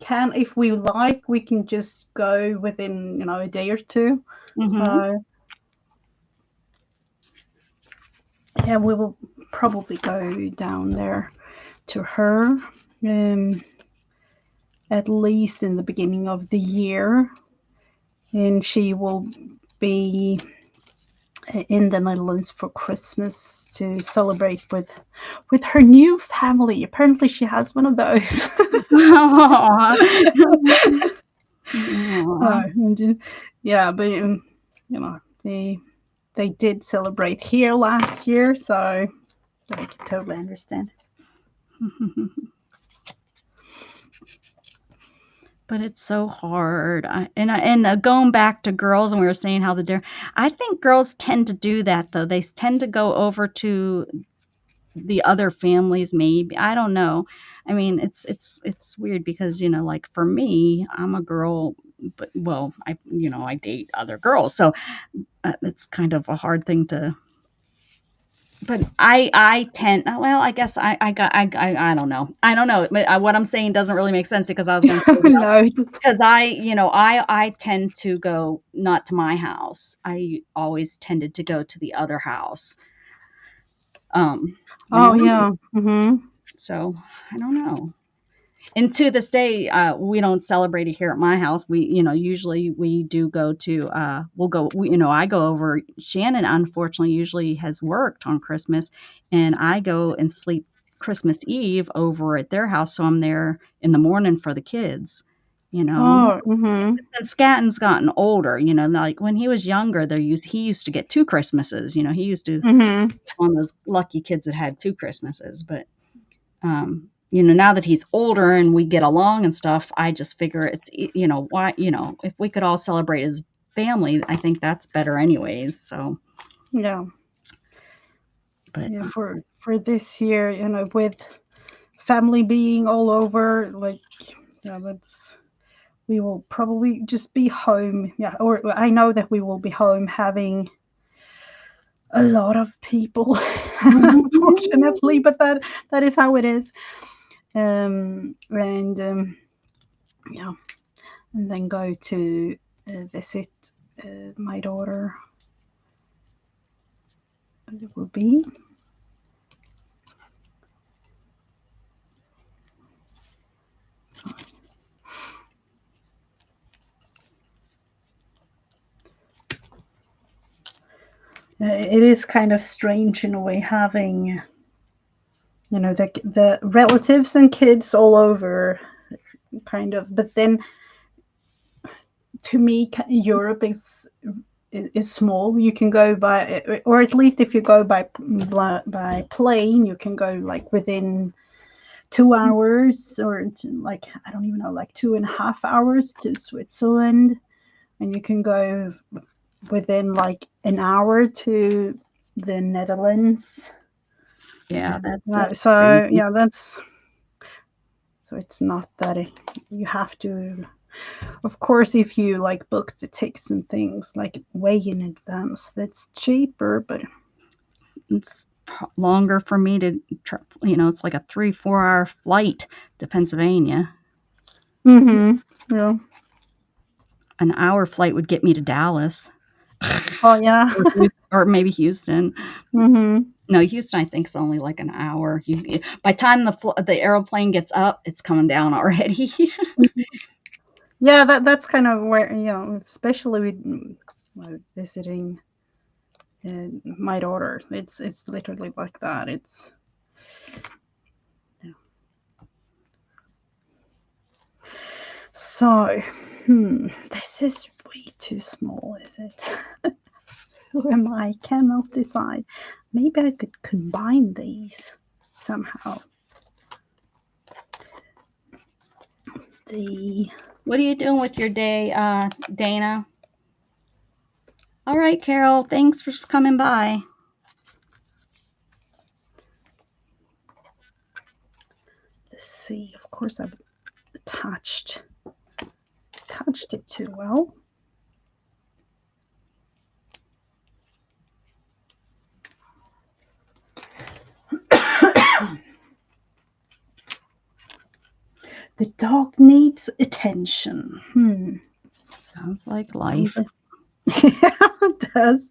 can, if we like, we can just go within a day or two. Mm-hmm. So yeah, we will probably go down there to her, at least in the beginning of the year, and she will be in the Netherlands for Christmas to celebrate with her new family. Apparently, she has one of those. Aw. Aw. Yeah, but they did celebrate here last year, so I can totally understand. But it's so hard. And going back to girls, and we were saying how I think girls tend to do that though. They tend to go over to the other families, maybe. I don't know. I mean, it's weird because like for me, I'm a girl, but well, I date other girls, so it's kind of a hard thing to. But I tend well I guess I got I don't know what I'm saying doesn't really make sense because I was going to say No. because I tend to go not to my house. I always tended to go to the other house. Oh And yeah. Mm-hmm. so I don't know. And to this day, we don't celebrate it here at my house. We, usually we do go to, we'll go, I go over. Shannon, unfortunately, usually has worked on Christmas, and I go and sleep Christmas Eve over at their house. So I'm there in the morning for the kids, you know. Oh. Mm-hmm. And Scatton's gotten older, like when he was younger, he used to get two Christmases, he used to Mm-hmm. one of those lucky kids that had two Christmases. But now that he's older and we get along and stuff, I just figure why, if we could all celebrate as family, I think that's better anyways. So, Yeah. but Yeah. For this year, with family being all over, like, yeah, that's we will probably just be home. Yeah, or I know that we will be home having a lot of people, unfortunately, but that is how it is. And yeah, and then go to visit my daughter. It will be. It is kind of strange in a way having, the relatives and kids all over, kind of. But then, to me, Europe is small. You can go by, or at least if you go by plane, you can go like within 2 hours, or like, I don't even know, like 2.5 hours to Switzerland, and you can go within like an hour to the Netherlands. yeah, that's So crazy. yeah, so it's not that you have to. Of course, if you like book the tickets and things like way in advance, that's cheaper. But It's longer for me to, it's like a 3-4 hour flight to Pennsylvania. mm-hmm. Yeah. An hour flight would get me to Dallas. Oh yeah. Or maybe Houston. Mm-hmm. No, Houston, I think, is only like an hour. By the time the airplane gets up, it's coming down already. Yeah, that's kind of where, especially with visiting my daughter. It's literally like that. It's yeah. So, this is way too small, is it? Who am I? Cannot decide. Maybe I could combine these somehow. The What are you doing with your day, Dana? All right, Carol. Thanks for coming by. Let's see. Of course, I've attached it too well. The dog needs attention. Sounds like life. Yeah, it does.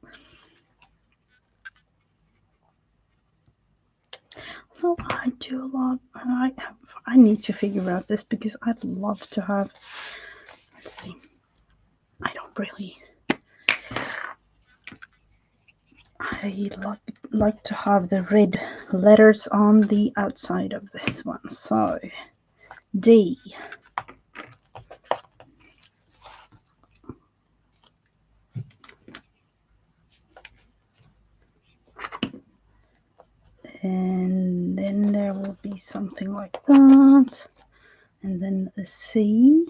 Well, I do a lot. I need to figure out this because I'd love to have. Let's see. I don't really. I like to have the red letters on the outside of this one. So D. And then there will be something like that. And then a C.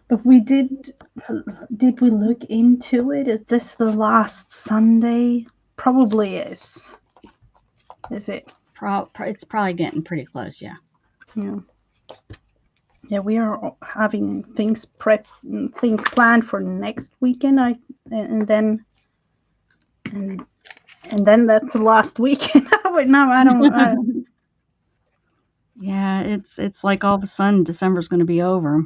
But did we look into it? Is this the last Sunday? Probably is. Is it? It's probably getting pretty close. Yeah. Yeah. Yeah, we are having things planned for next weekend. And then and then that's the last weekend. Wait, no, I don't. Yeah, it's like all of a sudden December's going to be over.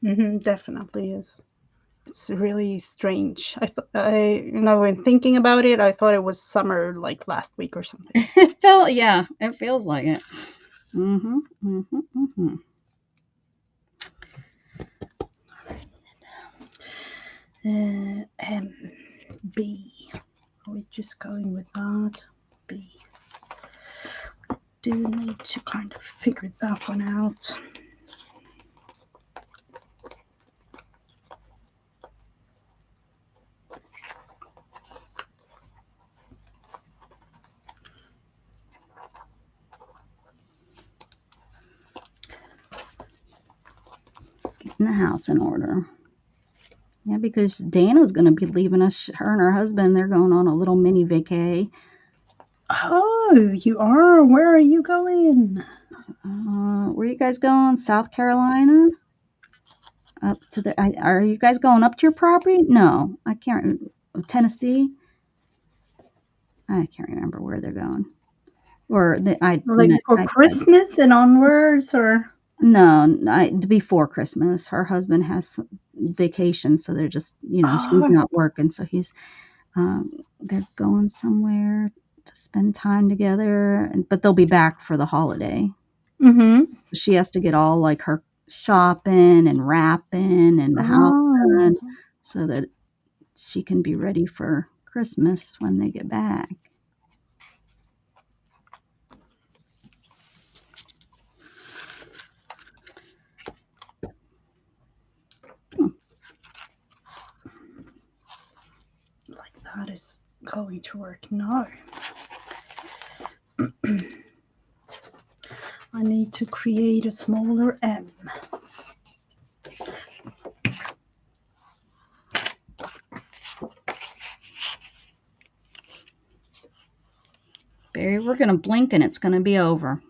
Definitely is. It's really strange. When thinking about it, I thought it was summer like last week or something. Yeah, it feels like it. Mm-hmm, mm-hmm, mm-hmm. M B. Are we just going with that? B. Do need to kind of figure that one out. Getting the house in order. Yeah, because Dana's going to be leaving us. Her and her husband, they're going on a little mini vacay. Oh, you are? Where are you going? Where you guys going? South Carolina? Up to the? Are you guys going up to your property? No, I can't. Tennessee? I can't remember where they're going. Or Like for I Christmas and onwards, or? no, before Christmas. Her husband has vacation, so they're just she's Oh, not working, so they're going somewhere to spend time together, but they'll be back for the holiday. mm-hmm. She has to get all like her shopping and wrapping and the house Oh, done so that she can be ready for Christmas when they get back. like that is going to work. No. I need to create a smaller M. Barry, we're gonna blink and it's gonna be over.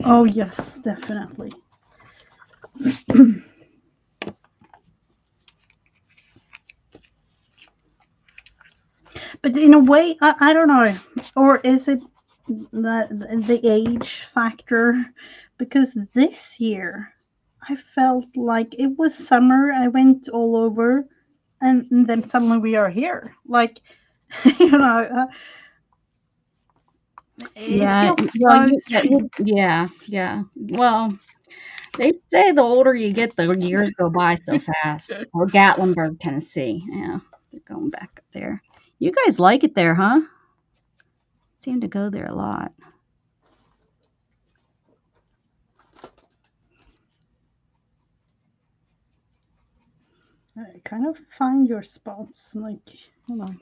Oh, yes, definitely. But in a way, I don't know. Or is it the age factor? Because this year, I felt like it was summer. I went all over, and then suddenly we are here. Like, you know, it Yeah, feels well, so strange. yeah. Well, they say the older you get, the years go by so fast. Or Gatlinburg, Tennessee. Yeah, they're going back up there. You guys like it there, huh? Seem to go there a lot. I kind of find your spots, like, hold on.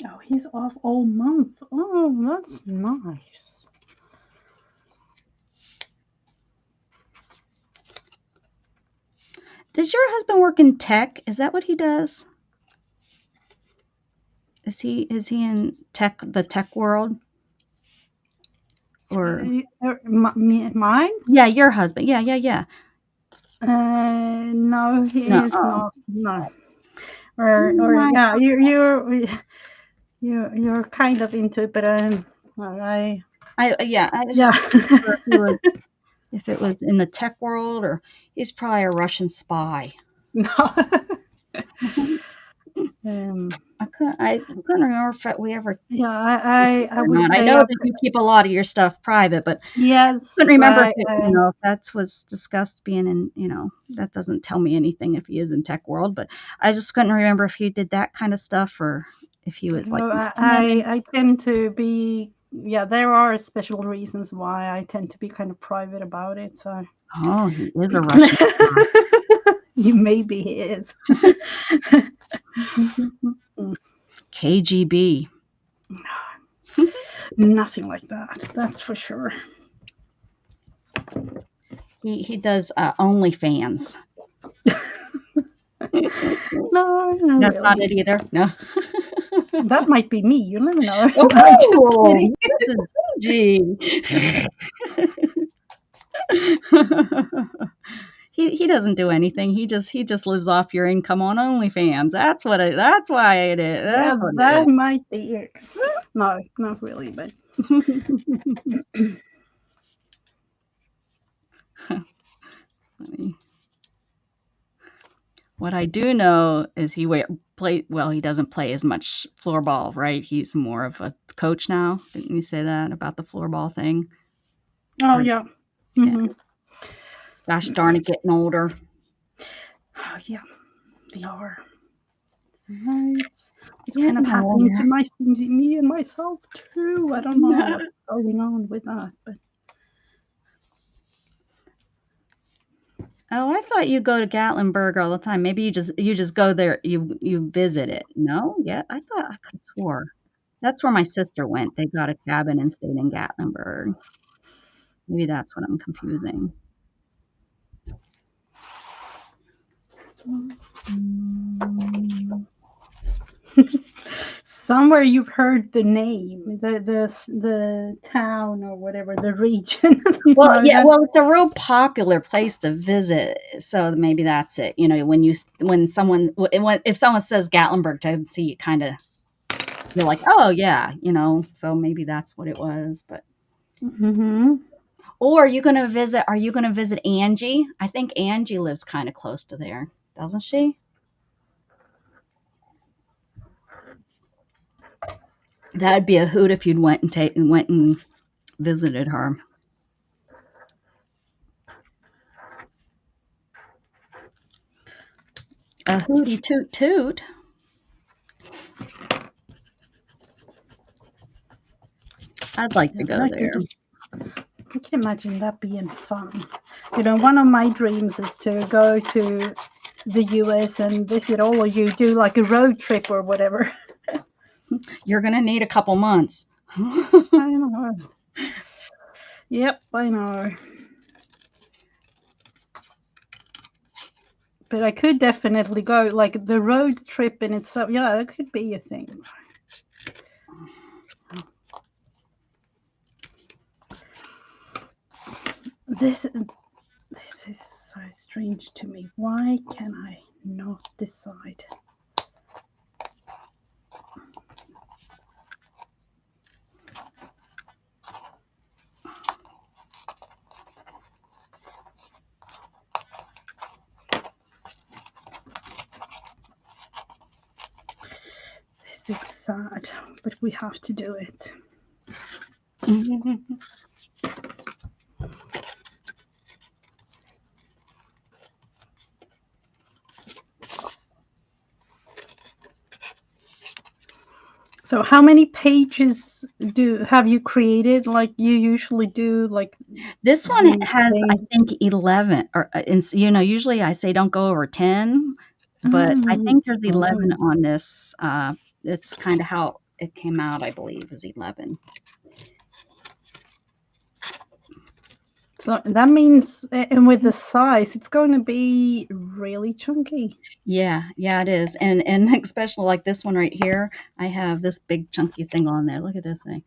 Oh, he's off all month. Oh, that's nice. Does your husband work in tech? Is that what he does? Is he in the tech world? Or Mine? yeah, your husband. Yeah. No, he No. is Oh. not. No, or My, yeah, you're kind of into it, but I yeah, I was yeah. just sure if it was in the tech world or he's probably a Russian spy. No. I couldn't remember if we ever Yeah, I or would not. I say know that you keep a lot of your stuff private, but yes. couldn't remember if if that was discussed being in, that doesn't tell me anything if he is in tech world, but I just couldn't remember if he did that kind of stuff or if he was like, No, I tend to be, yeah, there are special reasons why I tend to be kind of private about it. So oh, he is a Russian spy. maybe he is. KGB. Nothing like that. That's for sure. He does OnlyFans. No, not That's not really. it either. No. That might be me. You never know. I'm just Oh, kidding. this is Gigi. He doesn't do anything. He just lives off your income on OnlyFans. That's why it is. That's Yeah, what that might be it. No, not really, but it is. Funny. What I do know is he doesn't play as much floorball, right? He's more of a coach now. Didn't you say that about the floorball thing? oh Or yeah. yeah, Hmm. gosh darn it, getting older. Oh yeah, they are. Right. It's kind of Getting happening to older. me and myself too. I don't know what's going on with that, but Oh, I thought you go to Gatlinburg all the time. Maybe you just go there, you visit it. No? Yeah, I could have swore. That's where my sister went. They got a cabin and stayed in Gatlinburg. Maybe that's what I'm confusing. Mm, somewhere you've heard the name, the town or whatever, the region. You Well, know yeah, that. well, it's a real popular place to visit, so maybe that's it. If someone says Gatlinburg, Tennessee, you kind of you're like, oh yeah, so maybe that's what it was. But Hmm. or Are you gonna visit Angie? I think Angie lives kind of close to there, doesn't she? That'd be a hoot if you'd went and visited her. A hooty toot toot. I'd like to Yeah, go there. I can imagine that being fun. One of my dreams is to go to the US and visit all of you, do like a road trip or whatever. You're gonna need a couple months. I know. Yep, I know. But I could definitely go, like the road trip in itself. Yeah, that could be a thing. This is so strange to me. Why can I not decide? This is sad, but we have to do it. So how many pages do have you created, like you usually do, like This one these has, I things? think, 11, or usually I say don't go over 10, but I Mm, think there's 11 oh. on this. It's kind of how it came out, I believe, is 11. So that means, and with the size, it's going to be really chunky. Yeah, yeah, it is. And especially like this one right here, I have this big chunky thing on there. Look at this thing.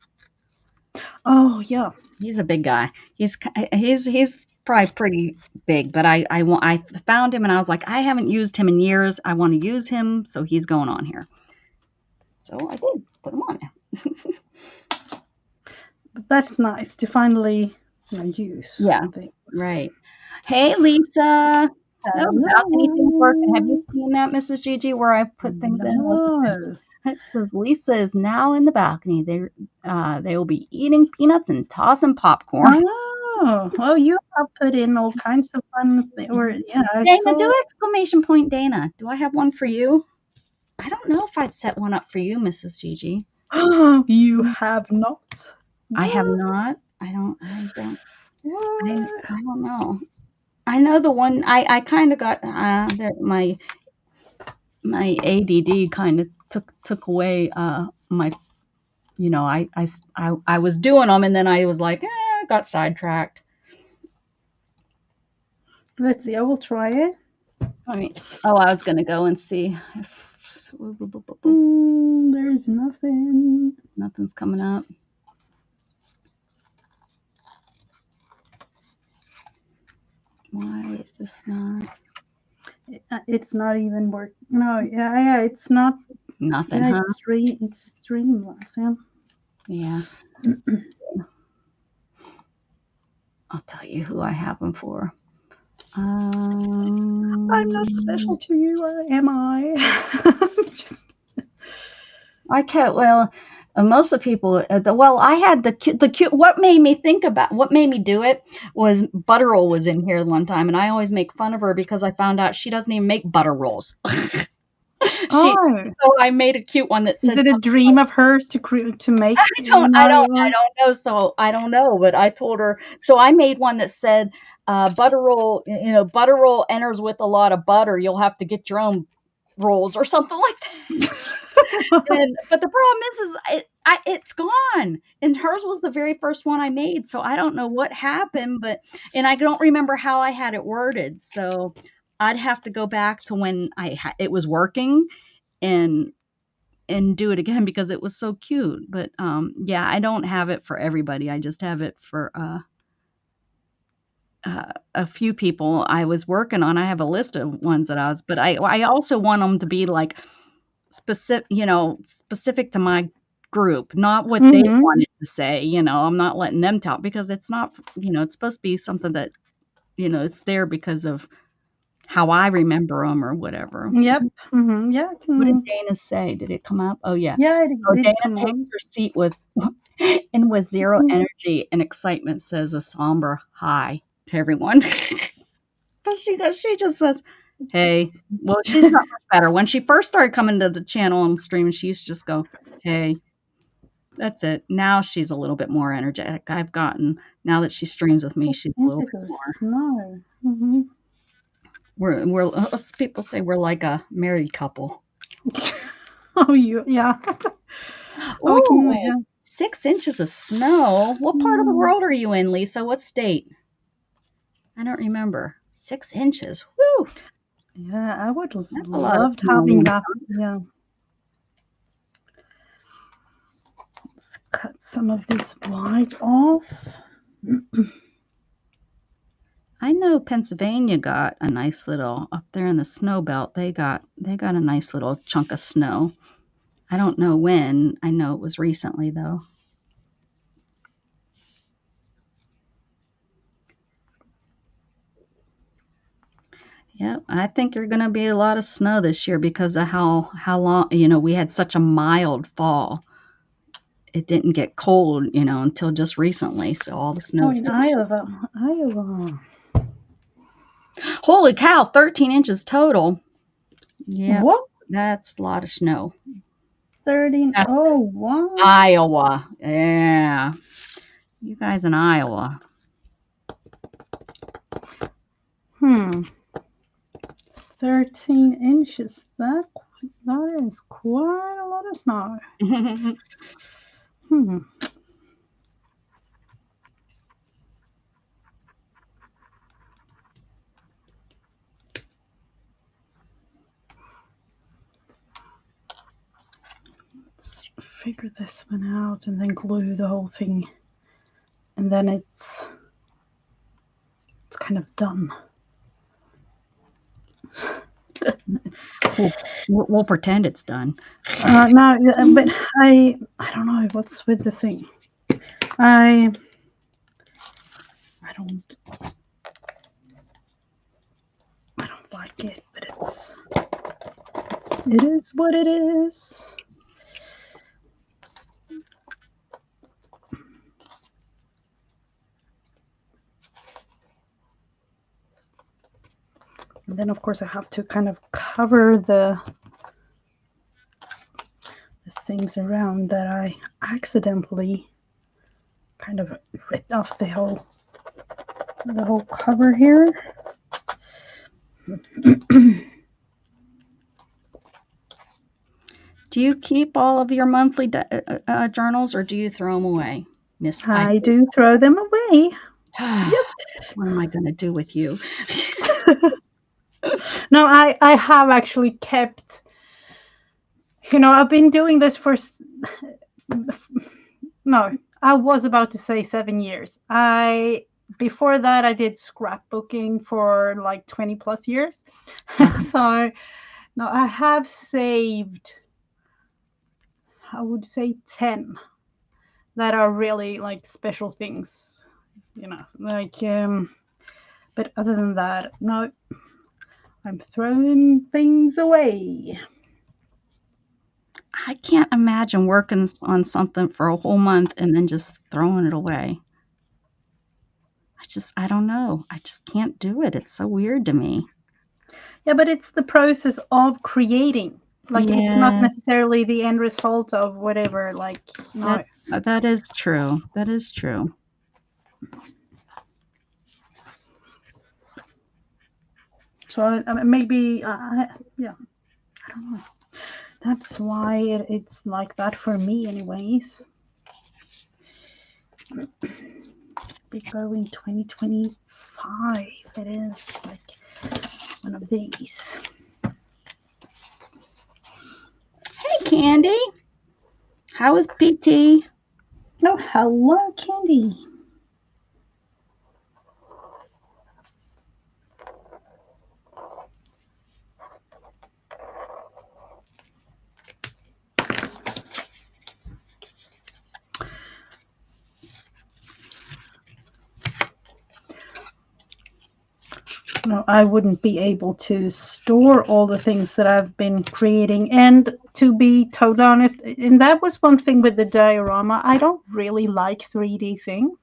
Oh yeah. He's a big guy. He's probably pretty big, but I found him and I was like, I haven't used him in years. I want to use him, so he's going on here. So I did put him on there. But that's nice to finally, use Yeah, things. right. Hey, Lisa. Oh, the balcony thing's working. Have you Hello. seen that, Mrs. Gigi, where I put things in? Look at that. No. It says Lisa is now in the balcony. They will be eating peanuts and tossing popcorn. Oh, you have put in all kinds of fun, or yeah, I Dana, saw. do exclamation point, Dana. Do I have one for you? I don't know if I've set one up for you, Mrs. Gigi. You have not. I have What? not. I What? don't know. I know the one I kind of got that my ADD kind of took away my I was doing them and then I was like, got sidetracked. Let's see. I will try it. I mean, oh, I was gonna go and see if There's nothing. nothing's coming up. Is this not It's not even work. No, yeah, it's not. nothing, Yeah, huh? it's Streamlabs. Yeah. Yeah. I'll tell you who I have them for. I'm not special to you, or am I? Just I can't. Well, most of the people. I had the cute. What made me do it was butter roll was in here one time, and I always make fun of her because I found out she doesn't even make butter rolls. she. oh, So I made a cute one that is said it a something. dream of hers to make? I don't know. So I don't know, but I told her. So I made one that said, butter roll. Butter roll enters with a lot of butter. You'll have to get your own rolls or something like that. But the problem it's gone, and hers was the very first one I made, so I don't know what happened, and I don't remember how I had it worded, so I'd have to go back to when it was working and do it again because it was so cute. But yeah, I don't have it for everybody. I just have it for a few people I was working on. I have a list of ones but I also want them to be like specific to my group, not what they Mm-hmm. wanted to say. I'm not letting them talk because it's not, it's supposed to be something that, it's there because of how I remember them or whatever. Yep. Mm-hmm. Yeah. What did Dana say? Did it come up? Oh, yeah. Yeah, it Oh, did Dana come takes on. her seat and with zero energy and excitement says a somber hi to everyone. She just says, hey. Well, she's not much better. When she first started coming to the channel and streaming, she used to just go, hey. That's it. Now she's a little bit more energetic. Now that she streams with me, she's a little bit Inches of more. snow. Mm-hmm. People say we're like a married couple. Oh, yeah. Oh, Ooh, yeah. 6 inches of snow. What part of the Mm. world are you in, Lisa? What state? I don't remember. 6 inches. Woo! Yeah, I would That's a lot of loved snow. having that. Yeah. Let's cut some of this white off. I know Pennsylvania got a nice little up there in the snow belt. They got a nice little chunk of snow. I don't know when. I know it was recently though. Yeah, I think you're going to be a lot of snow this year because of how long, we had such a mild fall. It didn't get cold, until just recently. So all the Oh, snow's in Iowa. Iowa. Holy cow, 13 inches total. Yeah, What? that's a lot of snow. 13. That's Oh, wow. Iowa. Yeah. You guys in Iowa. 13 inches. That is quite a lot of snow. Hmm. Let's figure this one out and then glue the whole thing. And then it's kind of done. We'll pretend it's done. No, but I don't know what's with the thing. I don't like it, but it is what it is. And then of course I have to kind of cover the things around that I accidentally kind of ripped off the whole cover here. Do you keep all of your monthly journals or do you throw them away, Miss? I do throw them away. Yep. What am I going to do with you? No, I have actually kept, I've been doing this for, no, I was about to say 7 years. I before that, I did scrapbooking for like 20 plus years. Uh-huh. So now I have saved, I would say 10 that are really like special things, like, but other than that, no, I'm throwing things away. I can't imagine working on something for a whole month and then just throwing it away. I don't know. I just can't do it. It's so weird to me. Yeah, but it's the process of creating. Like, it's not Yeah, necessarily the end result of whatever. Like, no. that is true. That is true. So maybe, yeah, I don't know. That's why it's like that for me, anyways. Big Bow in 2025. It is like one of these. Hey, Candy. How is PT? Oh, hello, Candy. No, I wouldn't be able to store all the things that I've been creating. And to be totally honest, and that was one thing with the diorama, I don't really like 3D things.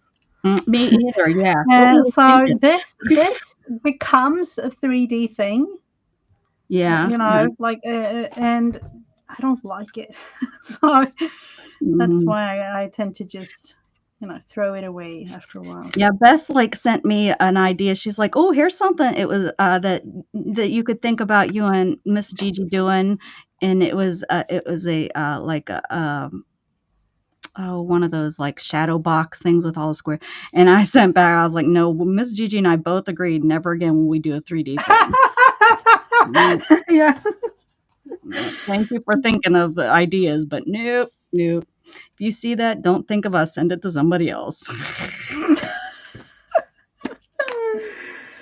Me either. Yeah. What were you So thinking? this becomes a 3D thing, Yeah. Yeah. like, and I don't like it. So that's Mhm. why I tend to just, throw it away after a while. Yeah, Beth like sent me an idea. She's like, "Oh, here's something." It was that you could think about you and Miss Gigi doing, and it was a like a oh, one of those like shadow box things with all the square. And I sent back. I was like, "No, Miss Gigi and I both agreed never again will we do a 3D thing." No, Yeah. no. Thank you for thinking of the ideas, but nope, nope. If you see that, don't think of us. Send it to somebody else.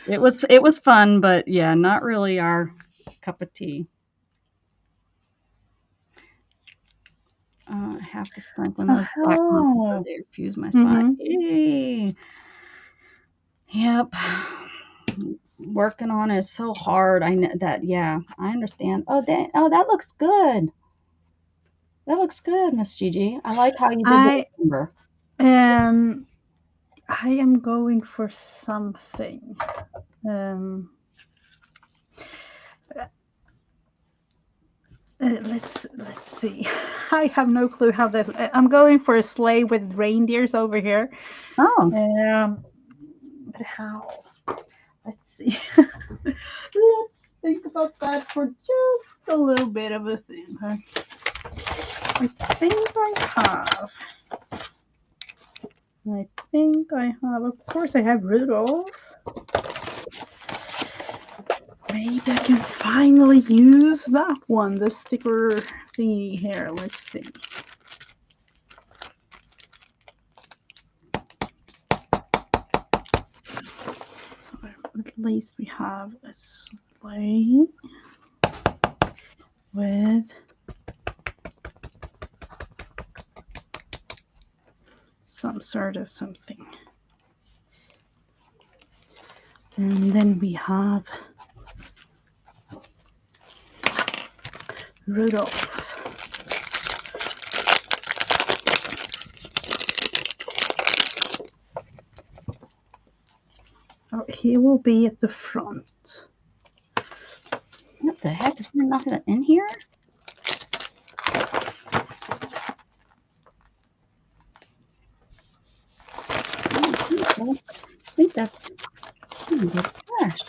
It was fun, but yeah, not really our cup of tea. I have to sprinkle those black markers so Oh. they fuse my spot. Mm-hmm. Yay! Yep. Working on it is so hard. I know that. Yeah, I understand. Oh, that looks good. That looks good, Miss Gigi. I like how you did the I number. um I am going for something. Um, let's see. I have no clue how that. I'm going for a sleigh with reindeers over here. Oh, But how? Let's see. Let's think about that for just a little bit of a thing. Huh? I think I have. I think I have. Of course, I have Rudolph. Maybe I can finally use that one, the sticker thingy here. Let's see. So at least we have a sleigh with some sort of something. And then we have Rudolph. Oh, he will be at the front. what the heck? Is there nothing in here? I don't think so. I think that's the trash.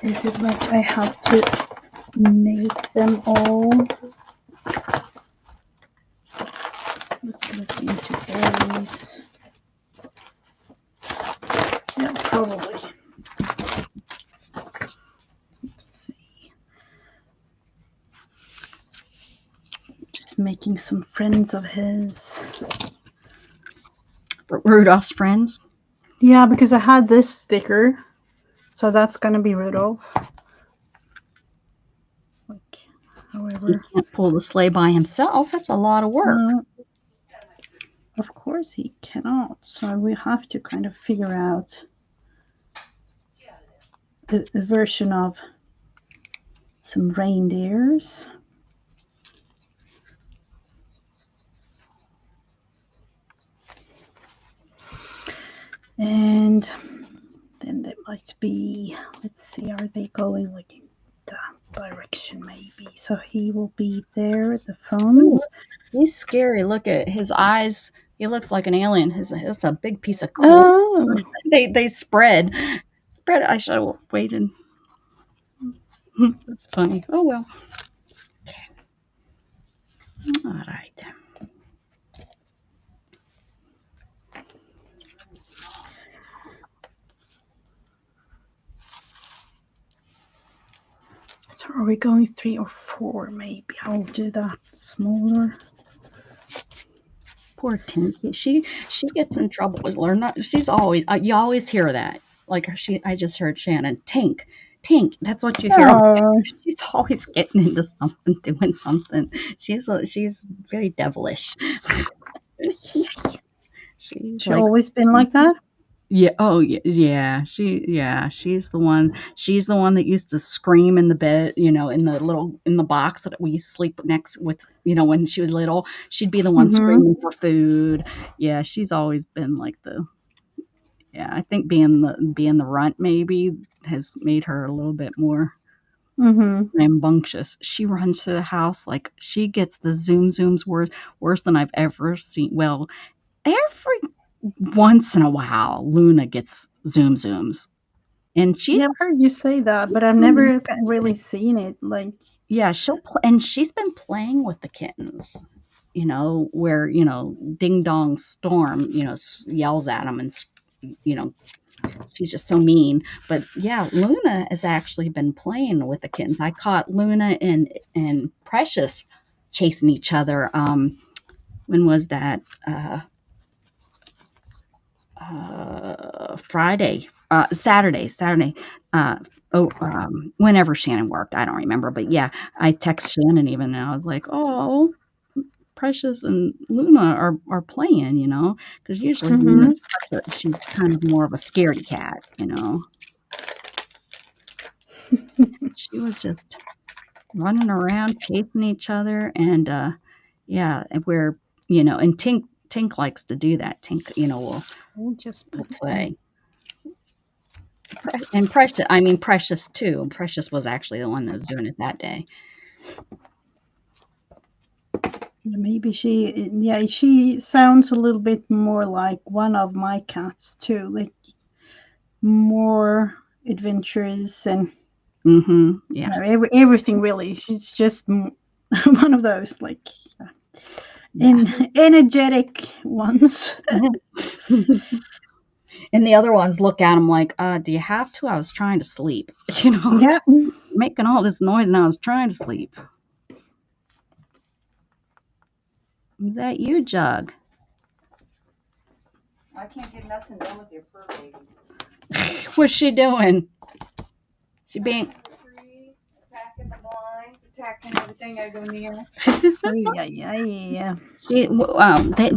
Is it like I have to make them all? Let's look into those. Yeah, probably. Let's see. Just making some friends of his. Rudolph's friends. Yeah, because I had this sticker, so that's gonna be Rudolph. Like, He however, can't pull the sleigh by himself. That's a lot of work. of course he cannot. So we have to kind of figure out a version of some reindeers. And then there might be, let's see, are they going like in that direction maybe? So he will be there at the phones. He's scary. Look at his eyes. He looks like an alien. It's a big piece of coal. Oh, They spread. Spread. I should have waited. That's funny. Oh well. Okay. All right. so are we going 3 or 4? Maybe I'll do that smaller. Poor Tinky. She gets in trouble with her. Not. She's always. You always hear that. Like I just heard Shannon. Tink. Tink. That's what you hear. Oh, She's always getting into something, doing something. She's very devilish. She's she like, always been like that? yeah, oh yeah, she's the one. She's the one that used to scream in the bed, in the box that we used to sleep next with, when she was little. She'd be the one Mm-hmm. screaming for food. Yeah, she's always been like yeah, I think being the runt maybe has made her a little bit more Mm-hmm. rambunctious. She runs to the house like she gets the zoom zooms worse than I've ever seen. Well, every once in a while, Luna gets zoom zooms, and Yeah, I've heard you say that, but I've never really seen it. Like, yeah, and she's been playing with the kittens. Where Ding Dong Storm, yells at them, and she's just so mean. But yeah, Luna has actually been playing with the kittens. I caught Luna and Precious chasing each other. When was that? Friday, Saturday. Whenever Shannon worked, I don't remember, but yeah, I text Shannon even, and I was like, "Oh, Precious and Luna are playing," because usually mm-hmm. she's kind of more of a scaredy cat. She was just running around chasing each other, and yeah, and Tink likes to do that. Tink, We'll just will put it in. play. And Precious, I mean Precious too. Precious was actually the one that was doing it that day. Maybe she sounds a little bit more like one of my cats too, like more adventurous and Mm-hmm. Yeah. everything really. She's just one of those like Yeah. energetic ones. And the other ones look at him like, do you have to? I was trying to sleep. Yeah. Making all this noise and I was trying to sleep. Is that you, Jug? I can't get nothing done with your fur baby. What's she doing? She being Attacking the blinds, attacking everything I go near. Yeah.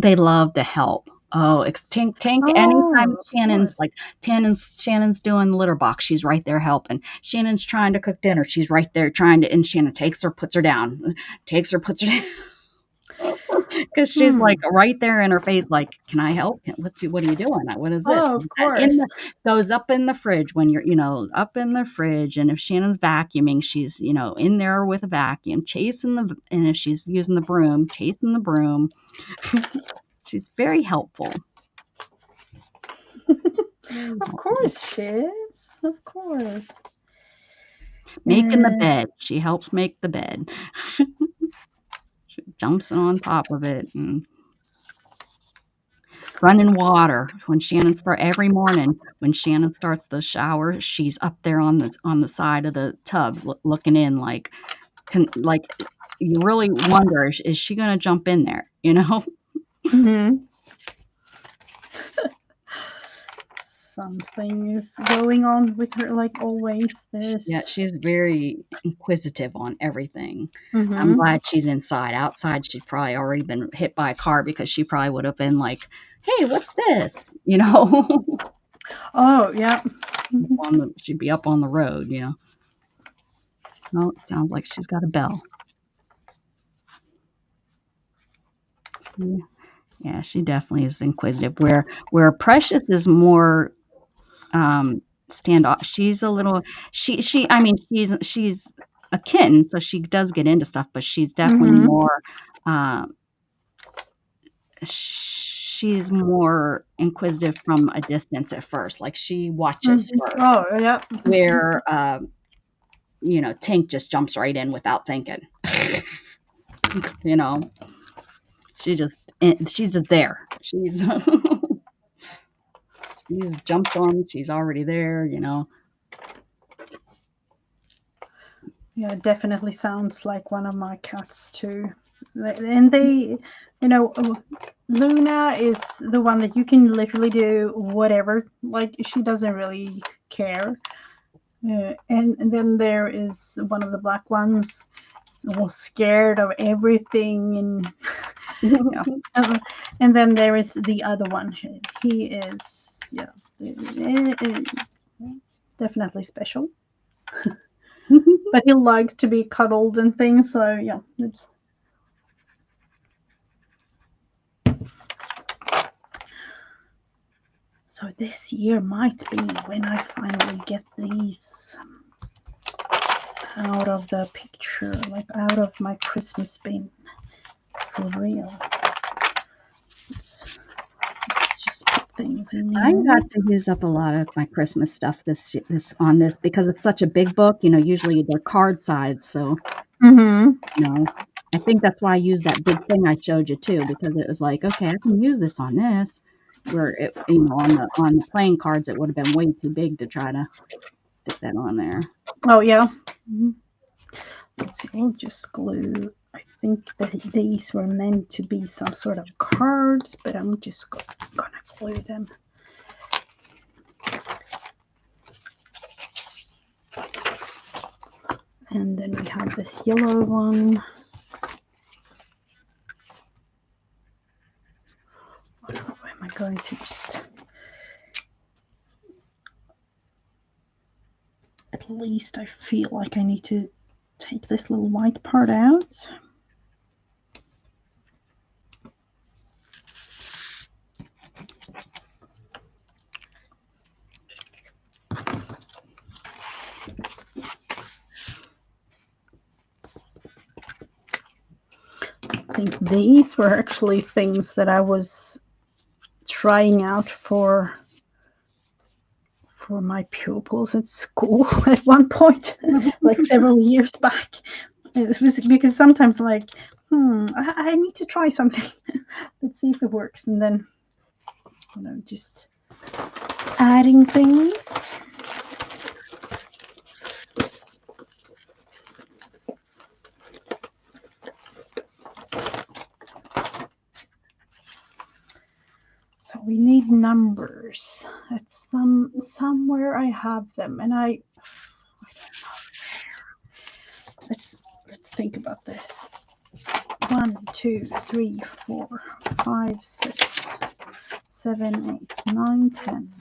they love to help. Oh, Tink. Anytime Oh, of course. Shannon's doing litter box, she's right there helping. Shannon's trying to cook dinner, she's right there trying to. And Shannon takes her, puts her down, puts her down. Because she's like right there in her face, like, "Can I help? What are you doing? What is this?" Oh, of In course. the Goes up in the fridge when you're, up in the fridge. And if Shannon's vacuuming, she's, in there with a vacuum, and if she's using the broom, chasing the broom. She's very helpful. Of course she is. Of course. Making the bed. She helps make the bed. She jumps on top of it. And running water. When Shannon every morning when Shannon starts the shower, she's up there on the side of the tub looking in like you really wonder, is she going to jump in there, you know? Mhm. Something is going on with her, like always. Yeah, There's. she's very inquisitive on everything. I'm Mhm. glad she's inside. Outside, she'd probably already been hit by a car because she probably would have been like, "Hey, what's this?" You know, Oh yeah. Mhm. she'd be up on the road. You know. Oh, it sounds like she's got a bell. Yeah, yeah, she definitely is inquisitive. Where Precious is more standoff. She's a little. She. I mean, she's a kitten, so she does get into stuff, but she's definitely Mhm. more. Uh, she's more inquisitive from a distance at first. Like she watches Mhm. first. Oh yeah. Where Tink just jumps right in without thinking. You know, she's just there. She's jumped on. She's already there. You know. Yeah, definitely sounds like one of my cats too. And they, you know, Luna is the one that you can literally do whatever. Like she doesn't really care. And then there is one of the black ones, all scared of everything, and yeah. And then there is the other one. He is, yeah, definitely special. But he likes to be cuddled and things. So yeah, so this year might be when I finally get these out of the picture, like out of my Christmas bin for real. Let's just put things in I here. got to use up a lot of my Christmas stuff this because it's such a big book. You know, usually they're card size, so Mm-hmm. I think that's why I used that big thing I showed you too, because it was like, okay, I can use this on this. Where on the playing cards, it would have been way too big to try to stick that on there. Oh yeah. Mhm. Let's see. We'll just glue. I think that these were meant to be some sort of cards, but I'm just gonna glue them. And then we have this yellow one. Am I going to just at least I feel like I need to take this little white part out. I think these were actually things that I was trying out for my pupils at school at one point, like several years back. It was because sometimes like, I need to try something. Let's see if it works, and then just adding things. So we need numbers. It's somewhere I have them, and I don't know where. Let's think about this. 1, 2, 3, 4, 5, 6, 7, 8, 9, 10,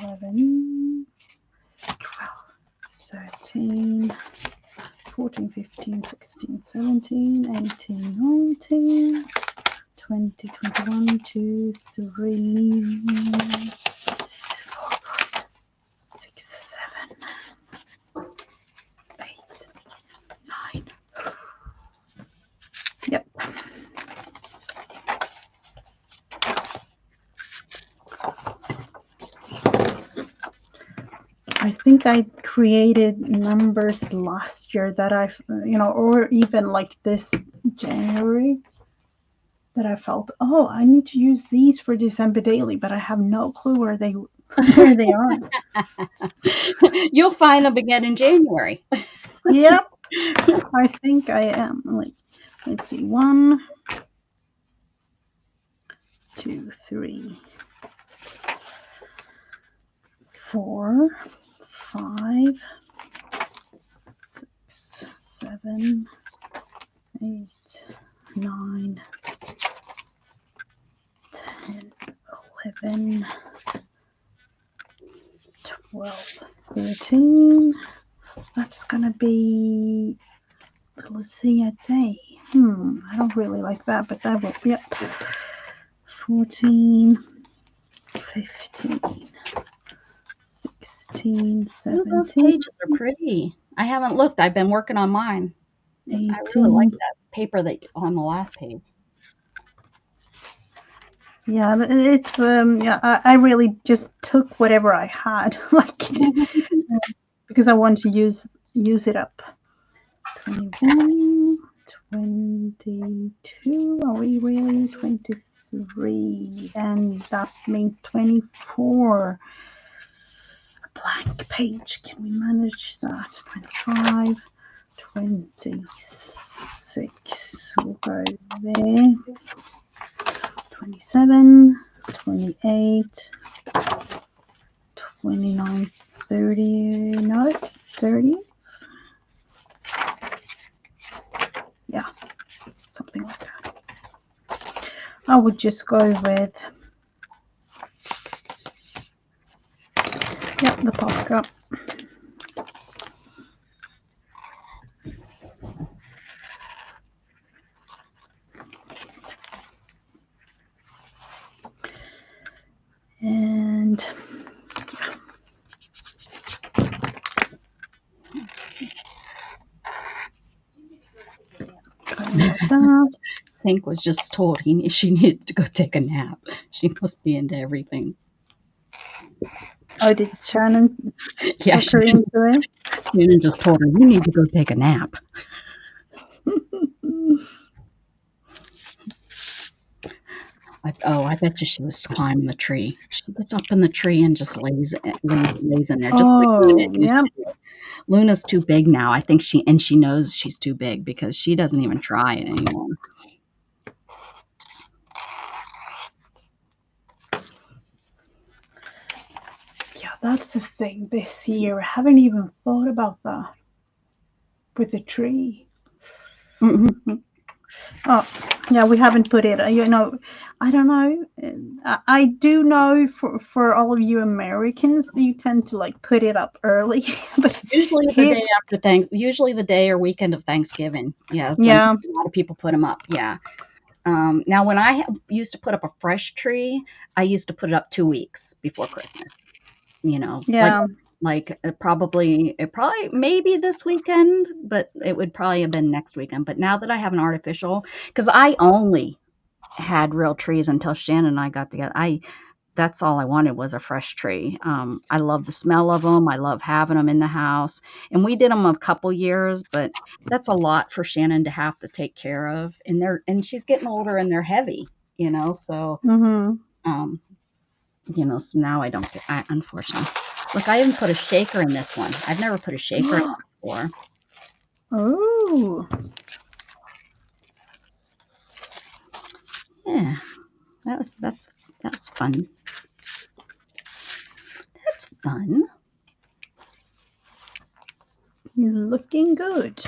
11, 12, 13, 14, 15, 16, 17, 18, 19, 20, 21, 2, 3, 4, 5, 6, 7, 8, 9. Yep. I think I created numbers last year that I've, or even like this January. that I felt, oh, I need to use these for December daily, but I have no clue where they where they are. You'll find them again in January. Yep, I think I am. Like, let's see, 1, 2, 3, 4, 5, 6, 7, 8, 9, 10, 11, 12, 13. That's gonna be, let's see, a day. I don't really like that, but that will be 14, 15, 16, Ooh, those 17, pages are pretty. I haven't looked. I've been working on mine. I really like 18. that paper that on the last page. Yeah, it's yeah, I really just took whatever I had, like, because I want to use it up. 21, 22. Are we really 23? And that means 24. A blank page. Can we manage that? 25, 26. We'll go there. 27, 28, 29, 30. No, 30. Yeah, something like that. I would just go with, the pocket. And like that. Tink was just told she needed to go take a nap. She must be into everything. Oh, did Shannon Yeah, talk her into it? Shannon just told her, you need to go take a nap. I bet you she was climbing the tree. She gets up in the tree and just lays in there, just like Luna Oh, used yeah. to do. Luna's too big now. I think she knows she's too big because she doesn't even try it anymore. Yeah, that's the thing this year. I haven't even thought about that with the tree. Oh, yeah, we haven't put it. I don't know. I do know for all of you Americans, you tend to like put it up early, but Usually the kids, day usually the day or weekend of Thanksgiving. Yeah, when yeah, a lot of people put them up. Yeah. Now, when I used to put up a fresh tree, I used to put it up 2 weeks before Christmas. You know, yeah. like it probably maybe this weekend, but it would probably have been next weekend. But now that I have an artificial, because I only had real trees until Shannon and I got together. That's all I wanted was a fresh tree. I love the smell of them. I love having them in the house. And we did them a couple years, but that's a lot for Shannon to have to take care of. And she's getting older and they're heavy, so Mm-hmm. um, so now I don't get unfortunately. Look, I even put a shaker in this one. I've never put a shaker in before. Oh, Yeah. That's fun. That's fun. you're looking good.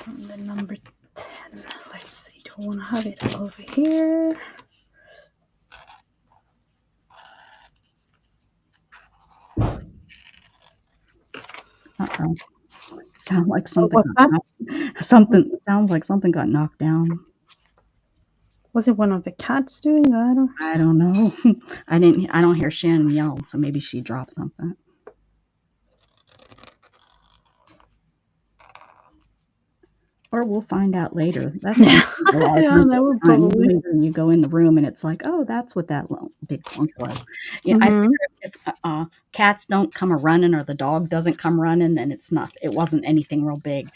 And then number 10. Let's see. Do I want to have it over here? Uh-oh. Sound like Oh, something what's that? sounds like something got knocked down. Was it one of the cats doing that? I don't know. I don't hear Shannon yell, so maybe she dropped something. Or we'll find out later. That's Yeah, a lot of yeah, times that would time. probably. Later you go in the room and it's like, oh, that's what that big clunk was. Yeah, I Mm-hmm. figure if cats don't come a running or the dog doesn't come running, then it wasn't anything real big.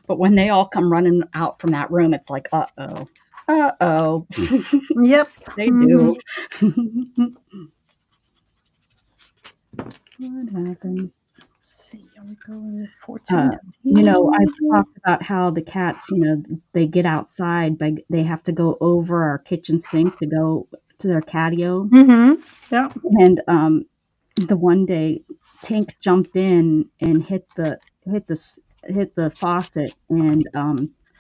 But when they all come running out from that room, it's like, uh-oh. Uh-oh. Yep. They Mm-hmm. do. What happened? See, are we going 14 down I've here? talked about how the cats, they get outside, but they have to go over our kitchen sink to go to their catio. Mm-hmm. Yeah. And the one day, Tank jumped in and hit the faucet and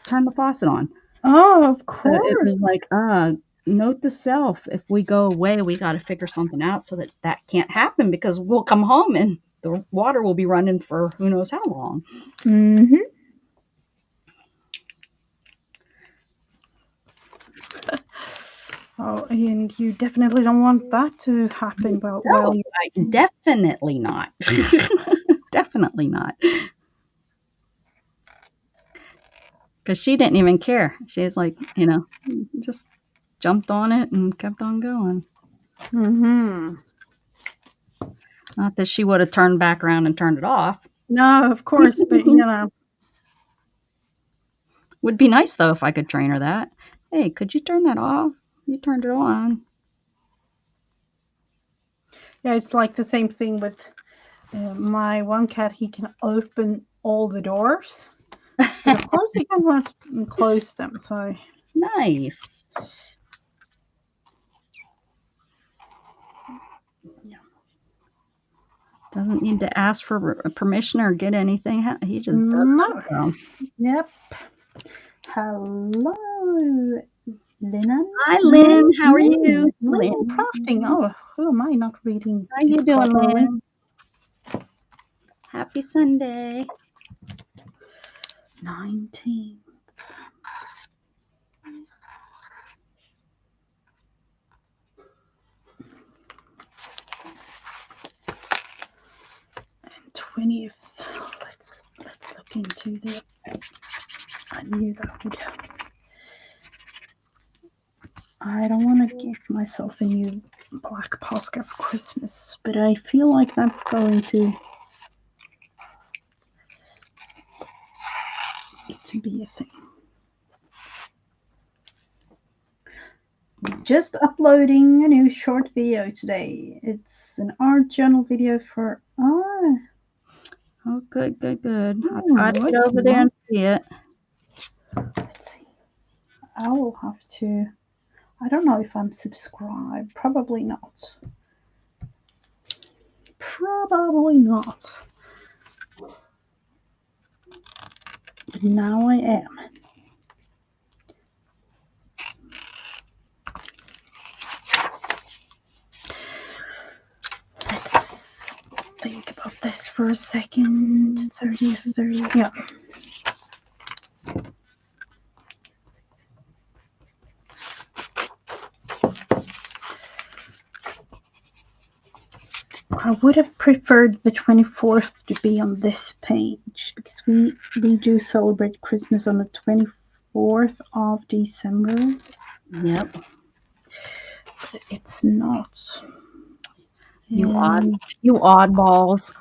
turned the faucet on. Oh, of So it course. was like, note to self: if we go away, we got to figure something out so that can't happen because we'll come home and the water will be running for who knows how long. Mm-hmm. Oh, and you definitely don't want that to happen while No, you. definitely not. Definitely not. Because she didn't even care. She was like, just jumped on it and kept on going. Mm-hmm. Not that she would have turned back around and turned it off. No, of course, but Would be nice though if I could train her that. Hey, could you turn that off? You turned it on. yeah, it's like the same thing with my one cat. He can open all the doors, but of course he cannot close them. So Nice. yeah. Doesn't need to ask for permission or get anything. He just does No. it. So. Yep. Hello, Lennon. Hi, Lynn. How are you? Lynn Lynn. Crafting. Oh, who am I not reading? How you doing, properly? Lynn? Happy Sunday. 19. And 20th. Let's look into that. I knew that would happen. I don't want to give myself a new black Posca for Christmas, but I feel like that's going to be a thing. Just uploading a new short video today. It's an art journal video for Oh, good. I'll try to get it's over there and see it. Let's see. I will have to. I don't know if I'm subscribed. Probably not. Probably not. But now I am. Let's think about this for a second. 30. Yeah. I would have preferred the 24th to be on this page because we do celebrate Christmas on the 24th of December. Yep. But it's not. You oddballs.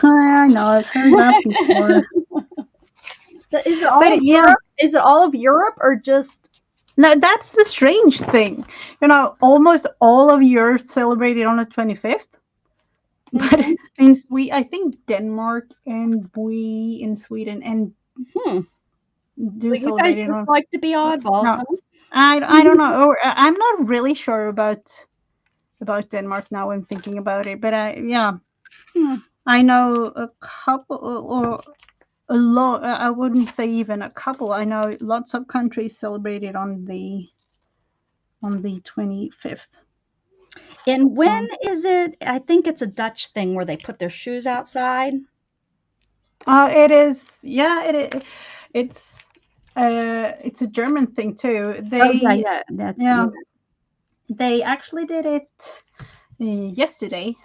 I know, I've heard that before. Is it all of Europe? Is it all of Europe or just? No, that's the strange thing. Almost all of Europe celebrated on the 25th. But I think Denmark and we in Sweden and do So you guys celebrate it on. like to be oddballs, No, huh? I don't know. I'm not really sure about Denmark now. I'm thinking about it, but I know a couple or a lot. I wouldn't say even a couple. I know lots of countries celebrated on the 25th. And when is it? I think it's a Dutch thing where they put their shoes outside. It is. Yeah, it's a German thing too. They actually did it yesterday.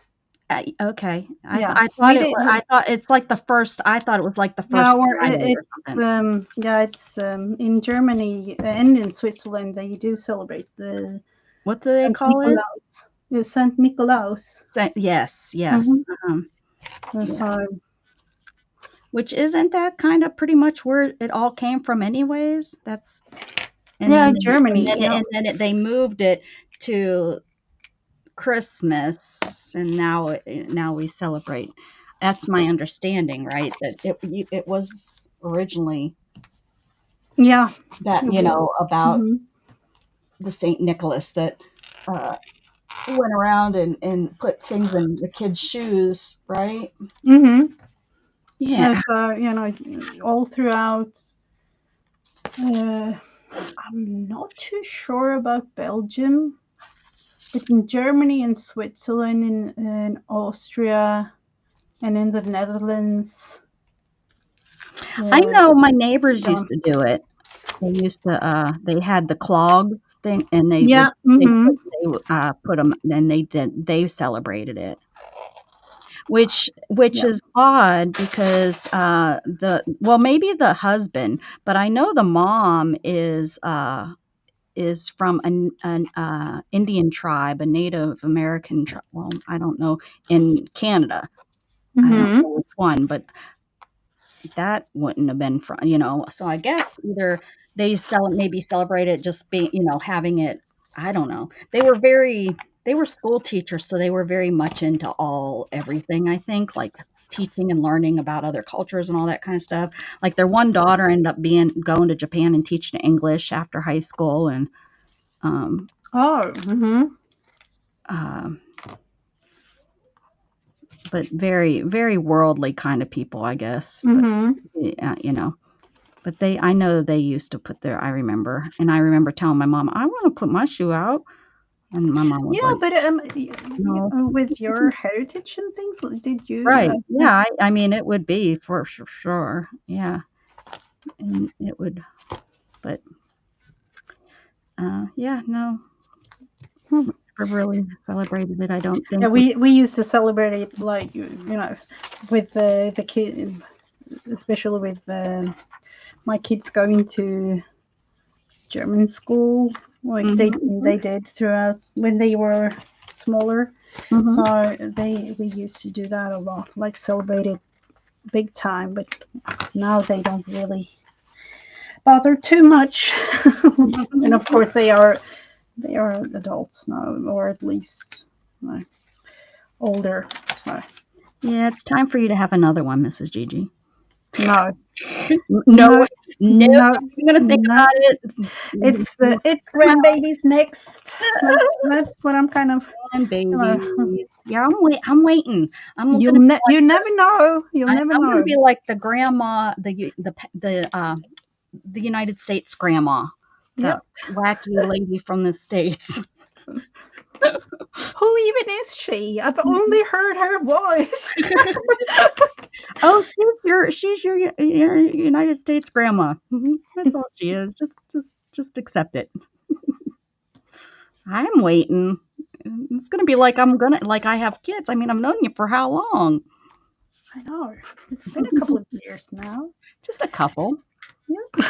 Okay. Yeah, I thought we it did. was. I thought it's like the first. I thought it was like the Yeah, first or Friday or it's something. it's in Germany and in Switzerland they do celebrate the What do they Saint call it? Nicolaus. The Saint Nicolaus. Yes, yes. Mm-hmm. Yeah. So Which isn't that kind of pretty much where it all came from, anyways? That's and yeah, then Germany. Yeah. they moved it to Christmas, and now we celebrate. That's my understanding, right? That it was originally Yeah. that, It was. about Mm-hmm. the Saint Nicholas that uh, went around and put things in the kids' shoes, right? Mm-hmm. Yeah. So all throughout. Uh, I'm not too sure about Belgium, but in Germany and Switzerland, in Austria, and in the Netherlands. I Uh, know my neighbors used um, to do it. They had the clogs thing, and yeah. Mm-hmm. they put them, and they celebrated it, which Yeah. is odd because maybe the husband, but I know the mom is from an Indian tribe, a Native American tribe. Well, I don't know, in Canada. I don't Mm-hmm. know which one, but that wouldn't have been from, so I guess either maybe celebrate it, just being, having it. I don't know. They were school teachers, so they were very much into everything, I think, like teaching and learning about other cultures and all that kind of stuff. Like their one daughter ended up going to Japan and teaching English after high school, and um Oh. Mm-hmm. uh, but very, very worldly kind of people, I guess. But Mm-hmm. yeah, but I know they used to put I remember, and I remember telling my mom, I want to put my shoe out. And my mom was Yeah, like, but no. with your heritage and things, did you? Right. Yeah. I mean, it would be for sure. Yeah. And it would, but yeah, no, Hmm. I really celebrated it. I don't Yeah, think we used to celebrate it like with the kid, especially with my kids going to German school, like Mhm, they did throughout when they were smaller. mhm. So we used to do that a lot, like celebrate it big time. But now they don't really bother too much. And of course they are adults now, or at least older. So Yeah, it's time for you to have another one, Mrs. Gigi. no, No, no, no, no, I'm even gonna think no. about it. It's grandbabies next. That's what I'm kind of. And You know, babies. Yeah, I'm waiting. I'm gonna be like you never know. You'll never I'm gonna know. be like the grandma, the United States grandma, the Yep. wacky lady from the States. Who even is she? I've only heard her voice. Oh, your United States grandma. That's all she is. Just accept it. I'm waiting. It's gonna be like like I have kids. I mean, I've known you for how long? I know. It's been a couple of years now. Just a couple. Yep.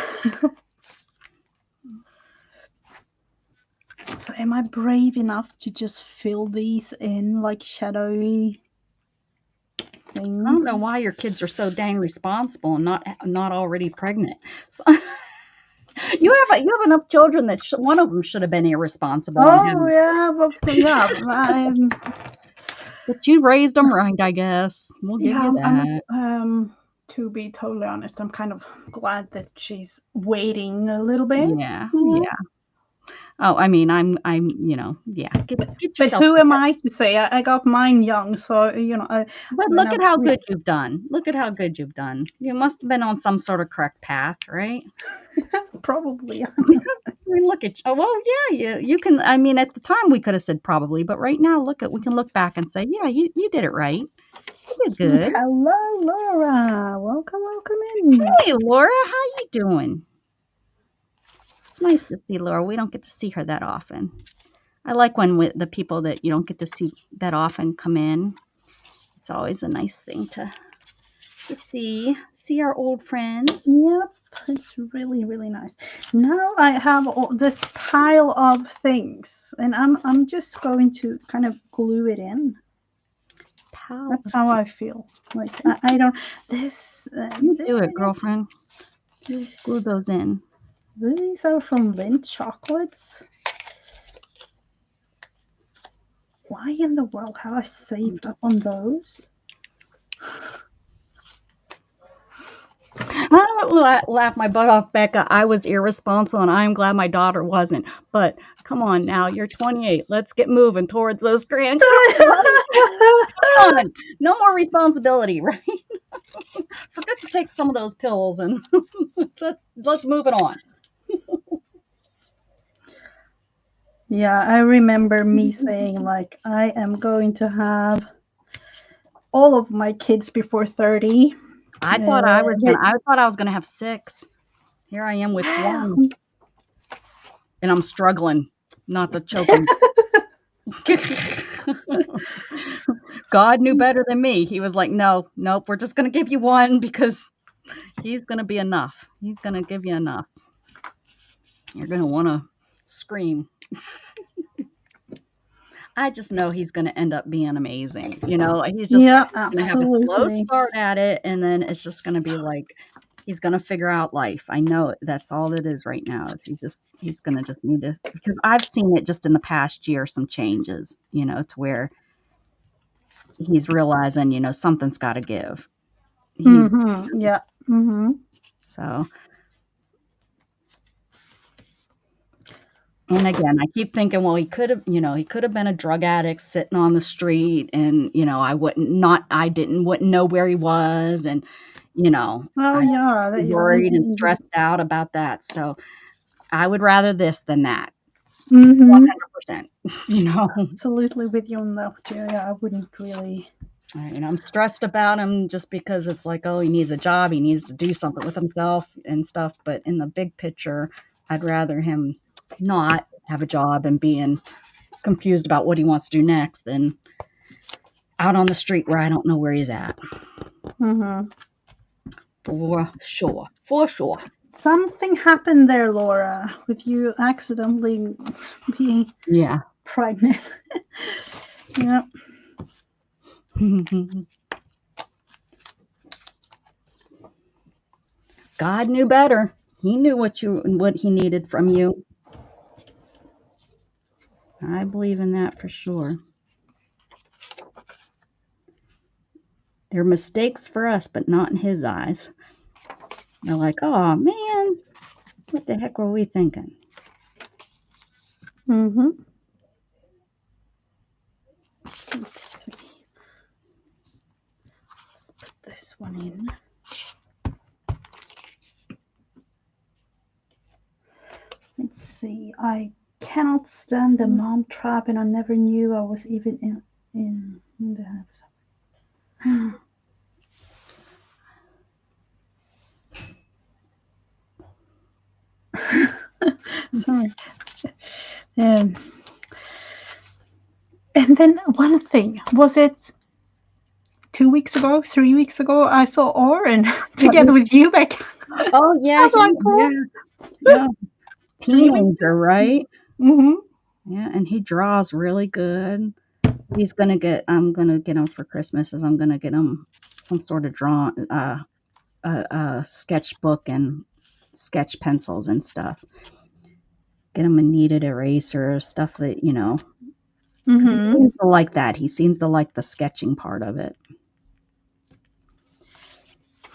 So am I brave enough to just fill these in like shadowy I don't things? know why your kids are so dang responsible and not already pregnant. So, you have enough children that one of them should have been irresponsible and Oh didn't. yeah, yeah. But you raised them right, I guess. We'll give Yeah, you that. to be totally honest, I'm kind of glad that she's waiting a little bit. Yeah, Mhm. yeah. Oh, I mean, yeah. Get But yourself who am together. I to say? I got mine young, so But when look I at how good you've done. Look at how good you've done. You must have been on some sort of correct path, right? probably. I mean, look at you. Oh, well, yeah, you can. I mean, at the time we could have said probably, but right now, we can look back and say, yeah, you did it right. You did good. Hello, Laura. Welcome, welcome in. Hey, Laura, how you doing? It's nice to see Laura. We don't get to see her that often. I like when the people that you don't get to see that often come in. It's always a nice thing to see our old friends. Yep, it's really, really nice. Now I have this pile of things, and I'm just going to kind of glue it in. Pal, That's how I feel. Like I don't. This. you do it, girlfriend. You glue those in. These are from Lindt chocolates. Why in the world have I saved up on those? I laugh my butt off, Becca. I was irresponsible, and I'm glad my daughter wasn't. But come on now, you're 28. Let's get moving towards those grandchildren. Come on, no more responsibility, right? Forget to take some of those pills, and let's move it on. Yeah, I remember me saying like I am going to have all of my kids before 30. I thought I But was gonna have 6. Here I am with 1, and I'm struggling not to choke him. God knew better than me. He was like, "No, nope, we're just gonna give you 1 because he's gonna be enough. He's gonna give you enough. You're gonna want to scream." I just know he's going to end up being amazing. He's just yeah, going to have a slow absolutely. start at it, and then it's just going to be like he's going to figure out life. I know it. That's all it is right now. Is he's going to just need this, because I've seen it just in the past year, some changes. To where he's realizing, something's got to give. Yeah. So. And again, I keep thinking, well, he could have been a drug addict sitting on the street, and wouldn't know where he was, and Oh I yeah. worried and stressed out about that. So I would rather this than that, Mm-hmm. 100%. Absolutely with you on that. Yeah, I wouldn't really. I'm stressed about him just because it's like, oh, he needs a job, he needs to do something with himself and stuff. But in the big picture, I'd rather him not have a job and being confused about what he wants to do next than out on the street where I don't know where he's at. Mm-hmm. For sure. For sure. Something happened there, Laura, with you accidentally being pregnant. Yeah. God knew better. He knew what he needed from you. I believe in that for sure. They're mistakes for us, but not in his eyes. They're like, oh man, what the heck were we thinking? Mm-hmm. Let's see. Let's put this one in. Let's see. I cannot stand the mom trap, and I never knew I was even in the episode. Sorry. And then one thing, was it 2 weeks ago, 3 weeks ago, I saw Oren together with you, Beck. Oh yeah, yeah. Teenager, right? Mm-hmm. Yeah, and he draws really good. I'm gonna get him for Christmas. I'm gonna get him some sort of sketchbook and sketch pencils and stuff. Get him a kneaded eraser, stuff that 'cause he seems to like that. He seems to like the sketching part of it.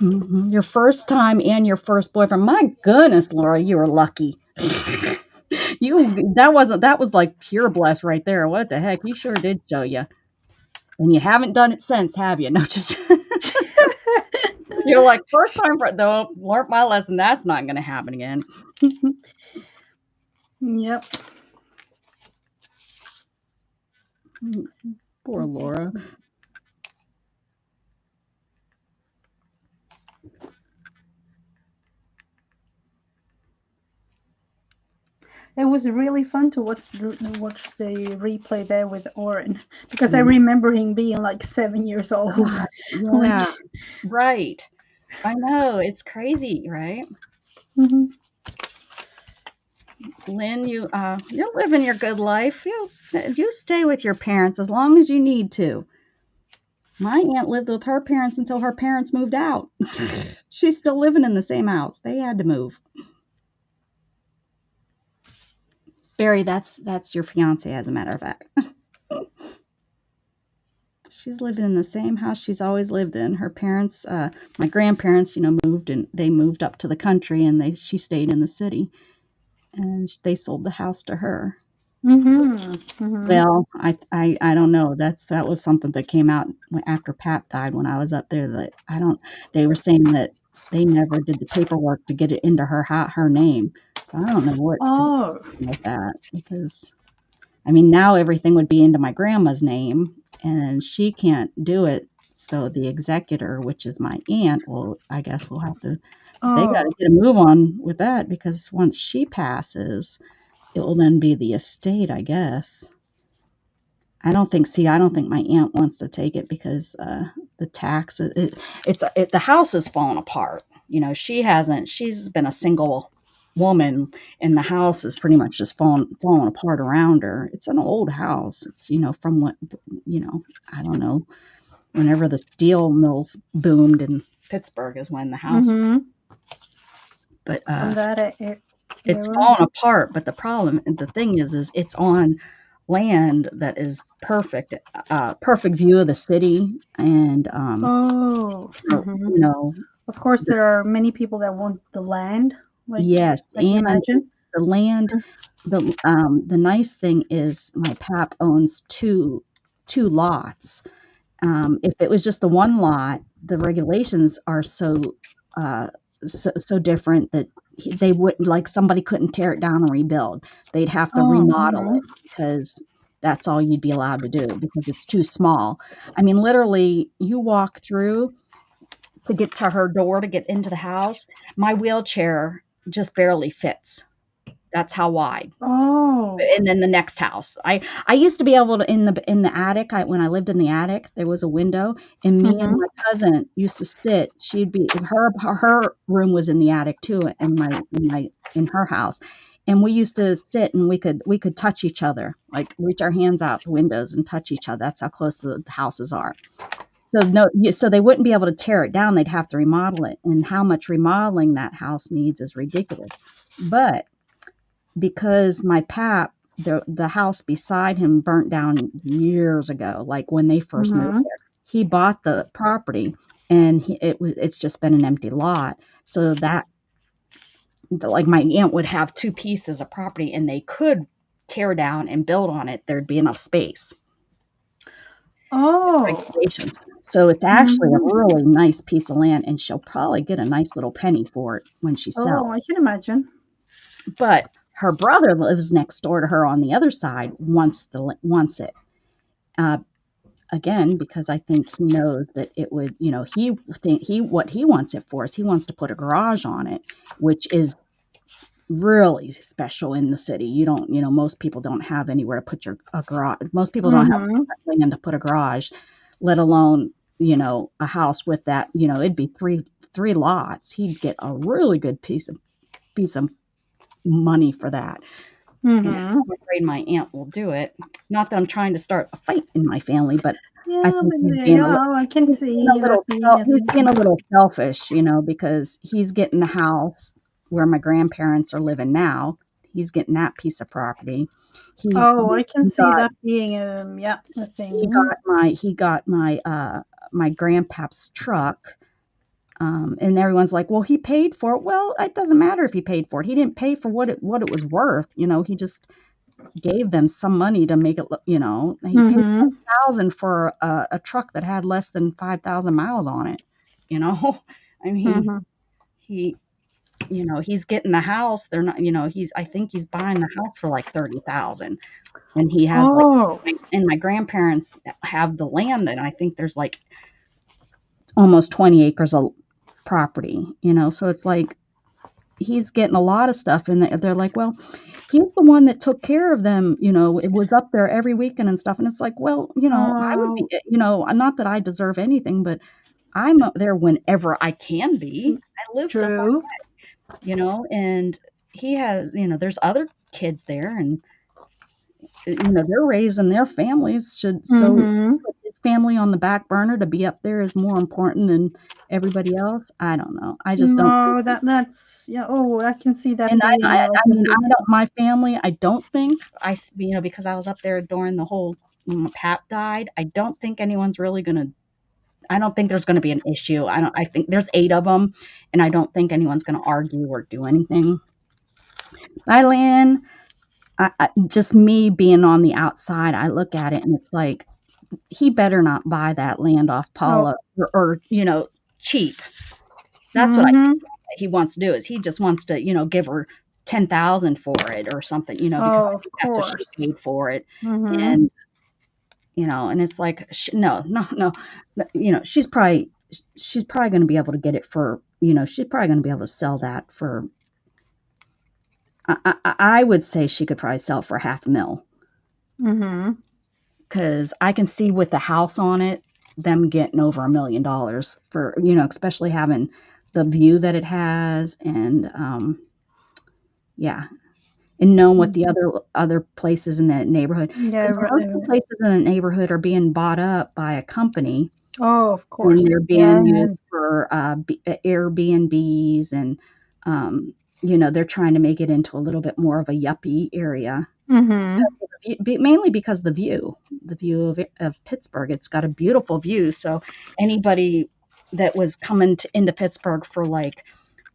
Your first time and your first boyfriend. My goodness, Laura, you were lucky. That was like pure bless right there. What the heck? He sure did show you. And you haven't done it since, have you? No, just you're like, first time though, learned my lesson. That's not going to happen again. Yep. Poor Laura. it was really fun to watch the replay there with Oren, because I Yeah. remember him being like 7 years old. When, Yeah. Right. I know. It's crazy, right? Mhm. Lynn, you're living your good life. You stay with your parents as long as you need to. My aunt lived with her parents until her parents moved out. She's still living in the same house. They had to move. Barry, that's your fiance, as a matter of fact. She's living in the same house she's always lived in. Her parents, my grandparents, moved and they moved up to the country, and she stayed in the city, and they sold the house to her. Mhm. Mhm. Well, I don't know. That was something that came out after Pap died when I was up there. That I don't. They were saying that they never did the paperwork to get it into her name. So I don't know what is Oh. with that, because I mean now everything would be into my grandma's name, and she can't do it. So the executor, which is my aunt, I guess we'll have to. They got to Oh. get a move on with that, because once she passes, it will then be the estate, I guess. I don't think my aunt wants to take it, because the tax, the house is falling apart. She's been a single woman, and the house is pretty much just falling apart around her. It's an old house. It's, from what, I don't know, whenever the steel mills boomed in Pittsburgh is when the house, Mhm. but From that it's era. falling apart. But the thing is it's on land that is perfect, perfect view of the city, and Oh. so, Mhm. you know, Of course, there are many people that want the land, like yes, I can and imagine. the land, the nice thing is my pap owns two lots. If it was just the one lot, the regulations are uh, so different that they wouldn't, like, somebody couldn't tear it down and rebuild. They'd have to Oh. remodel Mhm. it, because that's all you'd be allowed to do, because it's too small. I mean, literally, you walk through to get to her door to get into the house. My wheelchair just barely fits. That's how wide. Oh. And then the next house. I used to be able to, in the attic. When I lived in the attic, there was a window, and me and Mhm. my cousin used to sit. She'd be her room was in the attic too, in her house, and we used to sit, and we could touch each other, like reach our hands out the windows and touch each other. That's how close the houses are. So no, so they wouldn't be able to tear it down. They'd have to remodel it, and how much remodeling that house needs is ridiculous. But because my pap, the house beside him burnt down years ago, like when they first moved Mhm. there. He bought the property, and it's just been an empty lot. So that, like, my aunt would have two pieces of property, and they could tear down and build on it. There'd be enough space. Oh. Regulations. So it's actually a Mhm. really nice piece of land, and she'll probably get a nice little penny for it when she Oh, I sells. can imagine. But her brother lives next door to her on the other side, wants it. Uh, Again, because I think he knows that it would, what he wants it for is he wants to put a garage on it, which is really special in the city. You don't, most people don't have anywhere to put a garage. Most people don't have Mhm. land to put a garage, let alone, a house with that. It'd be three lots. He'd get a really good piece of money for that. And Mhm. I'm afraid my aunt will do it. Not that I'm trying to start a fight in my family, but I Yeah, think but yeah, I can see that being a he's being a thing. little selfish, because he's getting the house where my grandparents are living now. He's getting that piece of property. He Oh, I can he see got that being yeah, a he thing. got my grandpap's truck. And everyone's like, "Well, he paid for it." Well, it doesn't matter if he paid for it. He didn't pay for what it was worth. He just gave them some money to make it look. He paid Mhm. 1,000 for a truck that had less than 5,000 miles on it. You know, I mean, Mhm. he, he's getting the house. They're not, I think he's buying the house for like 30,000, and he has like, Oh. and my grandparents have the land, and I think there's like almost 20 acres of property. So it's like he's getting a lot of stuff, and they're like, well. he's the one that took care of them, it was up there every weekend and stuff, and it's like, well, I would be, Oh, not that I deserve anything, but I'm up there whenever I can be. I live so far, true. and he has, there's other kids there, and they're raising their families. So Mm-hmm. put his family on the back burner to be up there is more important than everybody else. I don't know. I just don't think. No, that's yeah. Oh, I can see that And being like I a mean, big. my family, I don't think because I was up there during the whole when my pap died. I don't think there's gonna be an issue. I think there's 8 of them, and I don't think anyone's gonna argue or do anything. Thailand, just me being on the outside, I look at it and it's like, he better not buy that land off Oh, Paula or cheap. That's what I mm-hmm. he wants to do is he just wants to, give her 10,000 for it or something, because Oh, I of think that's what she course. paid for it. Mm-hmm. And, and it's like, no, no, no, she's probably going to be able to get it for, she's probably going to be able to sell that for, I would say she could probably sell for $500,000 Mm-hmm. because I can see with the house on it, them getting over $1 million for, especially having the view that it has and, yeah, and knowing what the other places in that neighborhood, Yeah. because most of the places in the neighborhood are being bought up by a company, Oh, of and course. they're Yeah. being used for, Airbnbs, and, they're trying to make it into a little bit more of a yuppie area. Mm-hmm. Mainly because the view of Pittsburgh, it's got a beautiful view, so anybody that was coming into Pittsburgh for, like,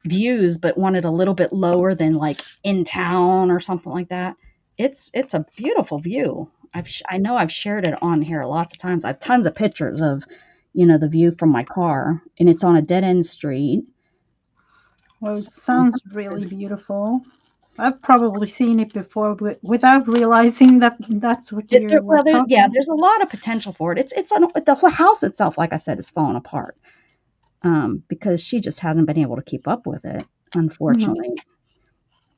views, but wanted a little bit lower than like in town or something like that. It's a beautiful view. I know I've shared it on here lots of times. I have tons of pictures of, the view from my car, and it's on a dead end street. Well, it So, sounds really beautiful. I've probably seen it before, but without realizing that that's what you were well, talking. there's a lot of potential for it. The whole house itself, like I said, is falling apart, because she just hasn't been able to keep up with it, Mm-hmm. unfortunately.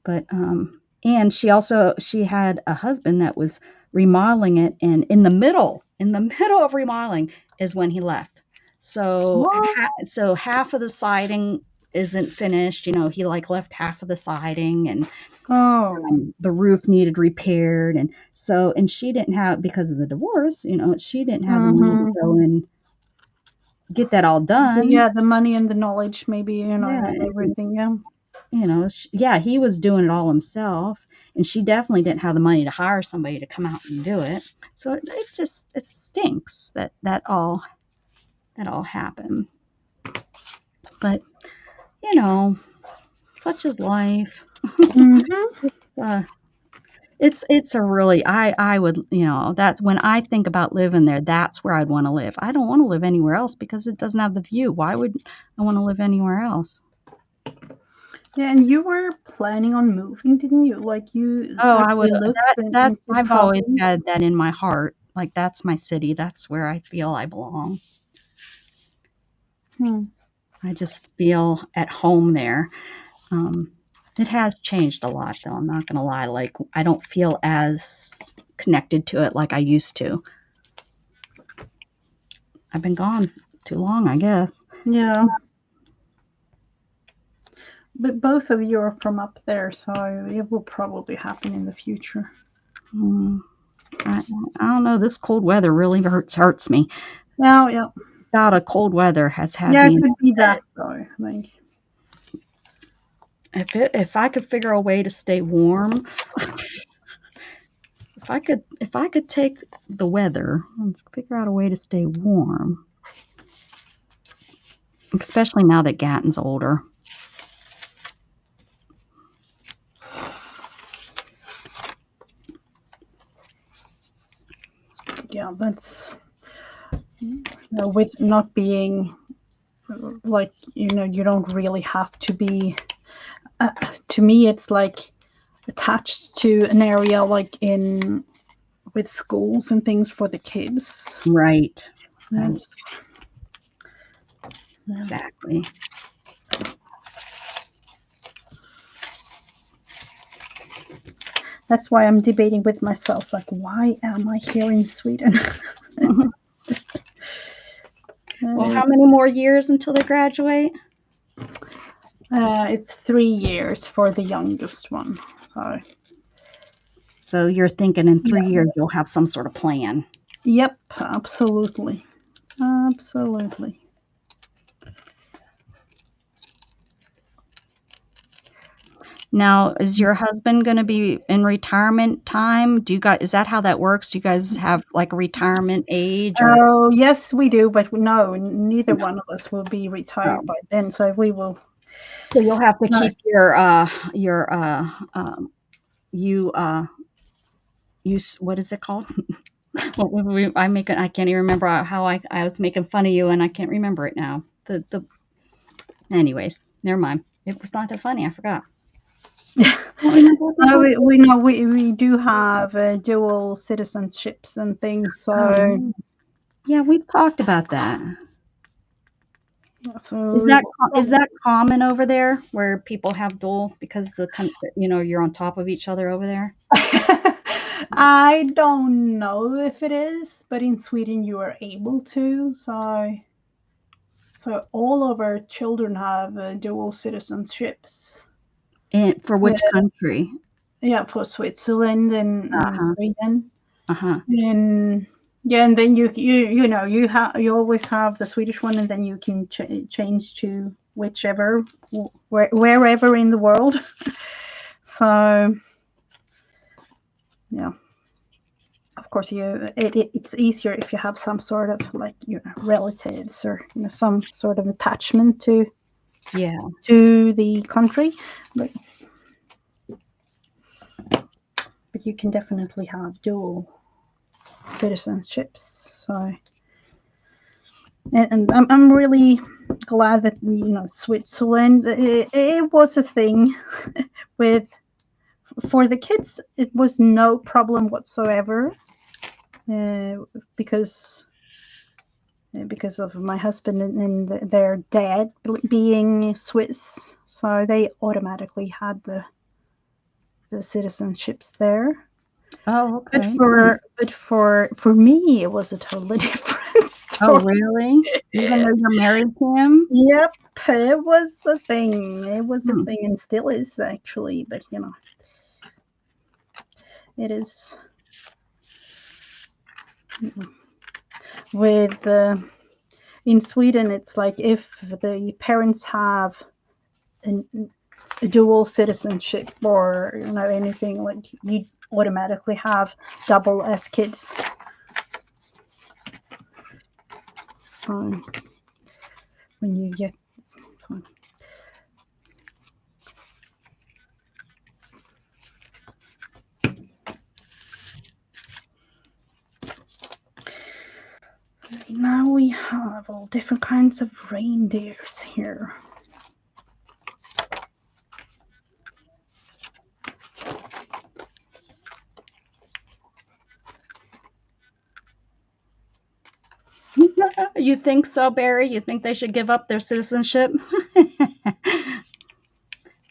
But and she had a husband that was remodeling it, and in the middle of remodeling is when he left. So What? so half of the siding isn't finished. He like left half of the siding, and Oh, the roof needed repaired, and she didn't have, because of the divorce. She didn't have the money to mm-hmm. go and get that all done. Yeah, the money and the knowledge, maybe, Yeah, and everything. Yeah. yeah, he was doing it all himself, and she definitely didn't have the money to hire somebody to come out and do it. So it stinks that all happened. But you know, such is life. Mm-hmm. Uh, it's a really, I would, that's when I think about living there. That's where I'd want to live. I don't want to live anywhere else because it doesn't have the view. Why would I want to live anywhere else? Yeah, and you were planning on moving, didn't you? Like you Oh, I would. actually looked That's into I've always property. had that in my heart. Like, that's my city. That's where I feel I belong. Hmm. I just feel at home there. Um, it has changed a lot, though. I'm not gonna lie. Like, I don't feel as connected to it like I used to. I've been gone too long, I guess. Yeah, but both of you are from up there, so it will probably happen in the future. Mm, I, I don't know. This cold weather really hurts me. Yeah, yeah, Bout of cold weather has had yeah. me It in could be bed. that though. I think. If I could figure a way to stay warm, if I could take the weather, let's figure out a way to stay warm, especially now that Gatton's older. Yeah, that's with not being like you don't really have to be. To me, it's like attached to an area like in with schools and things for the kids. Right. Right. That's yeah. Exactly. That's why I'm debating with myself, like, why am I here in Sweden? Well, how many more years until they graduate? It's 3 years for the youngest one. So, So you're thinking in 3 yeah. years you'll have some sort of plan. Yep, absolutely. Absolutely. Now, is your husband going to be in retirement time? Is that how that works? Do you guys have like a retirement age or? Oh, yes, we do, but no, neither one of us will be Oh, retired by then. So we will. so you'll have to No. keep your you what is it called? I can't even remember how I was making fun of you and I can't remember it now. Anyways, never mind. It was not that funny. I forgot. I don't remember what that was. We know we do have dual citizenships and things. So Oh, yeah, we've talked about that. so Is that common over there where people have dual because you're on top of each other over there? I don't know if it is, but in Sweden you are able to. So all of our children have dual citizenships. And for which country? Yeah, for Switzerland and Uh-huh. Sweden. Uh-huh. And yeah, and then you always have the Swedish one, and then you can change to whichever wherever in the world. So yeah, of course it's easier if you have some sort of like relatives or some sort of attachment to Yeah. the country, but you can definitely have dual citizenships. So and I'm really glad that Switzerland it was a thing with for the kids. It was no problem whatsoever because of my husband and their dad being Swiss, so they automatically had the citizenships there. Oh, But okay. for me, it was a totally different Oh, story. really? Even though you're married to him? Yep, it was a thing. It was a Hmm. thing, and still is actually. But it is with in Sweden. It's like if the parents have an, a dual citizenship or anything, like you automatically have double as kids. So when you get so, see, now we have all different kinds of reindeers here. You think so, Barry? You think they should give up their citizenship? I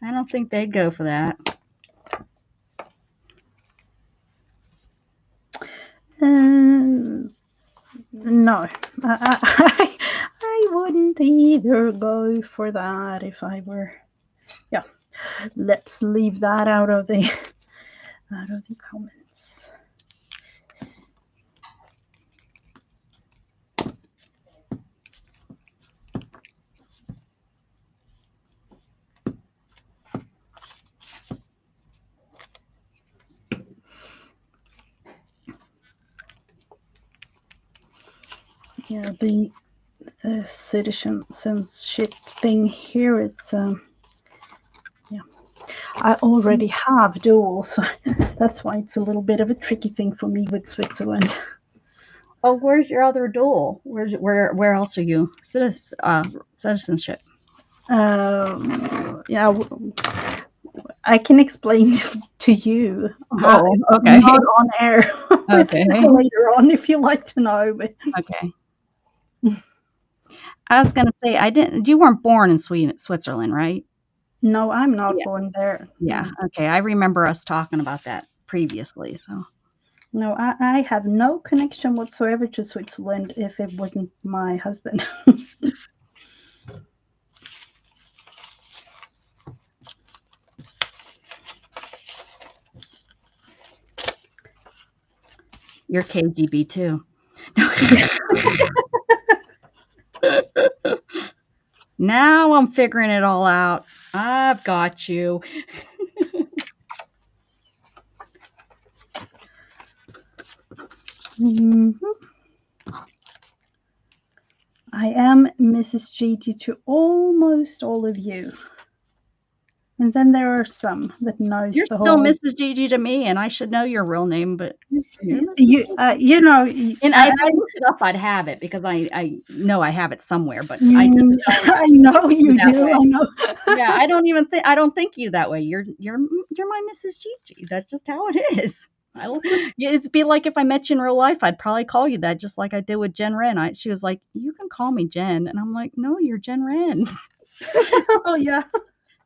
don't think they'd go for that. No, I wouldn't either go for that if I were. Yeah, let's leave that out of the comments. Yeah, the citizenship thing here. It's yeah, I already have dual, so that's why it's a little bit of a tricky thing for me with Switzerland. Oh, where's your other duel? Where else are you? Citizenship. Yeah, I can explain to you. Oh, okay. Not on air with Okay. later on if you like to know. But Okay. I was gonna say you weren't born in Switzerland, right? no, I'm not Yeah. born there. Yeah. No. Okay. I remember us talking about that previously. So No, I have no connection whatsoever to Switzerland if it wasn't my husband. you're KGB too. Now I'm figuring it all out. I've got you. Mhm. I am Mrs. Gigi to almost all of you. And then there are some that knows You're the still whole. Mrs. Gigi to me, and I should know your real name, but you're Mrs. You know, And if I looked it up, I'd have it because I know I have it somewhere, but I just don't I know think you you that do. way. I know. Yeah, I don't think you that way. You're my Mrs. Gigi. That's just how it is. Yeah, it'd be like if I met you in real life, I'd probably call you that, just like I did with Jen Wren. She was like, "You can call me Jen," and I'm like, "No, you're Jen Wren." Oh yeah.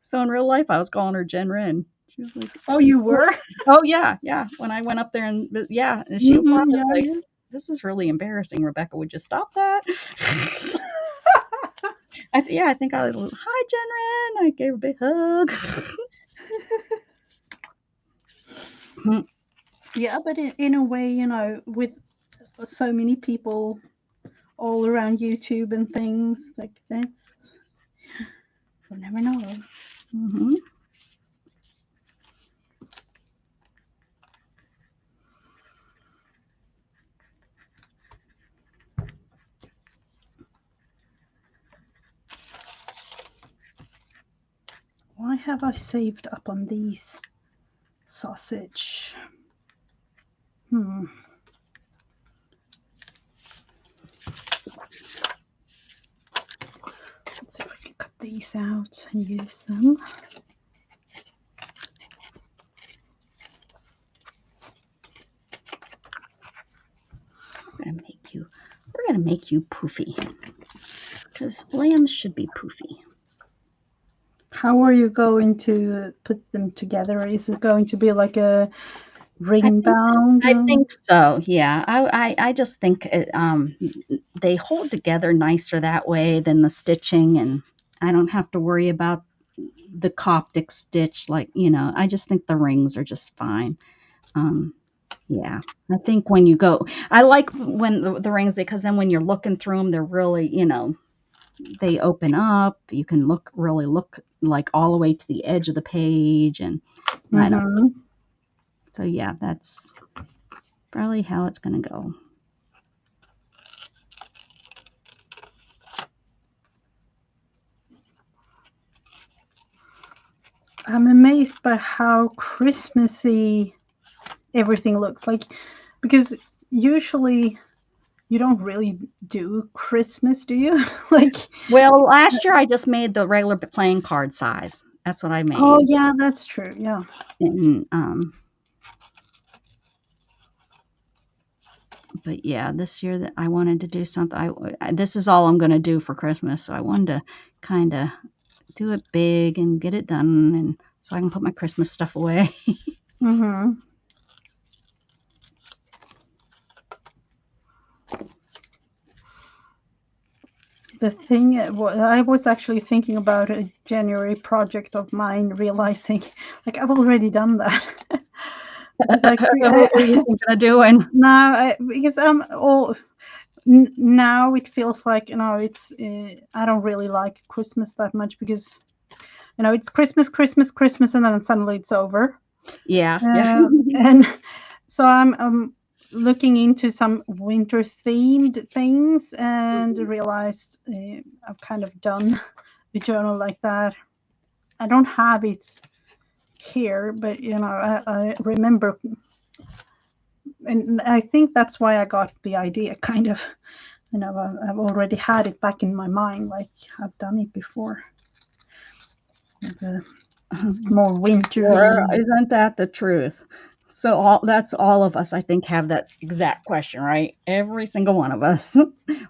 So in real life, I was calling her Jen Wren. She was like, Oh, you were. "Oh yeah, yeah." When I went up there and yeah, and she was Yeah, like, yeah. "This is really embarrassing, Rebecca. Would you stop that?" I think I was, hi, Jen Wren. I gave her a big hug. Yeah, but in a way, you know, with so many people all around YouTube and things like that's, you'll never know. Mm-hmm. Why have I saved up on these sausage? Let's see if I can cut these out and use them. We're gonna make you poofy, because lambs should be poofy. How are you going to put them together? Is it going to be like a ring bound? I think so. Yeah, I just think they hold together nicer that way than the stitching, and I don't have to worry about the Coptic stitch. Like I just think the rings are just fine. Yeah, I think when you go, I like when the rings, because then when you're looking through them, they're really, they open up. You can really look like all the way to the edge of the page, and I don't. So yeah, that's probably how it's gonna go. I'm amazed by how Christmassy everything looks like, because usually you don't really do Christmas, do you? Like, Well, last year I just made the regular playing card size. That's what I oh made. yeah, that's true. Yeah. And, but yeah, this year that I wanted to do something. This is all I'm going to do for Christmas, so I wanted to kind of do it big and get it done, and so I can put my Christmas stuff away. The thing, I was actually thinking about a January project of mine, realizing like I've already done that. It's like, What were you thinking of doing? now, because I'm all now it feels like it's I don't really like Christmas that much, because it's Christmas, Christmas, Christmas, and then suddenly it's over. Yeah. And so I'm looking into some winter themed things, and realized I've kind of done a journal like that. I don't have it here, but I remember, and I think that's why I got the idea. Kind of, I've already had it back in my mind, like I've done it before. The more wintry. Well, isn't that the truth? So that's all of us, I think, have that exact question, right? Every single one of us.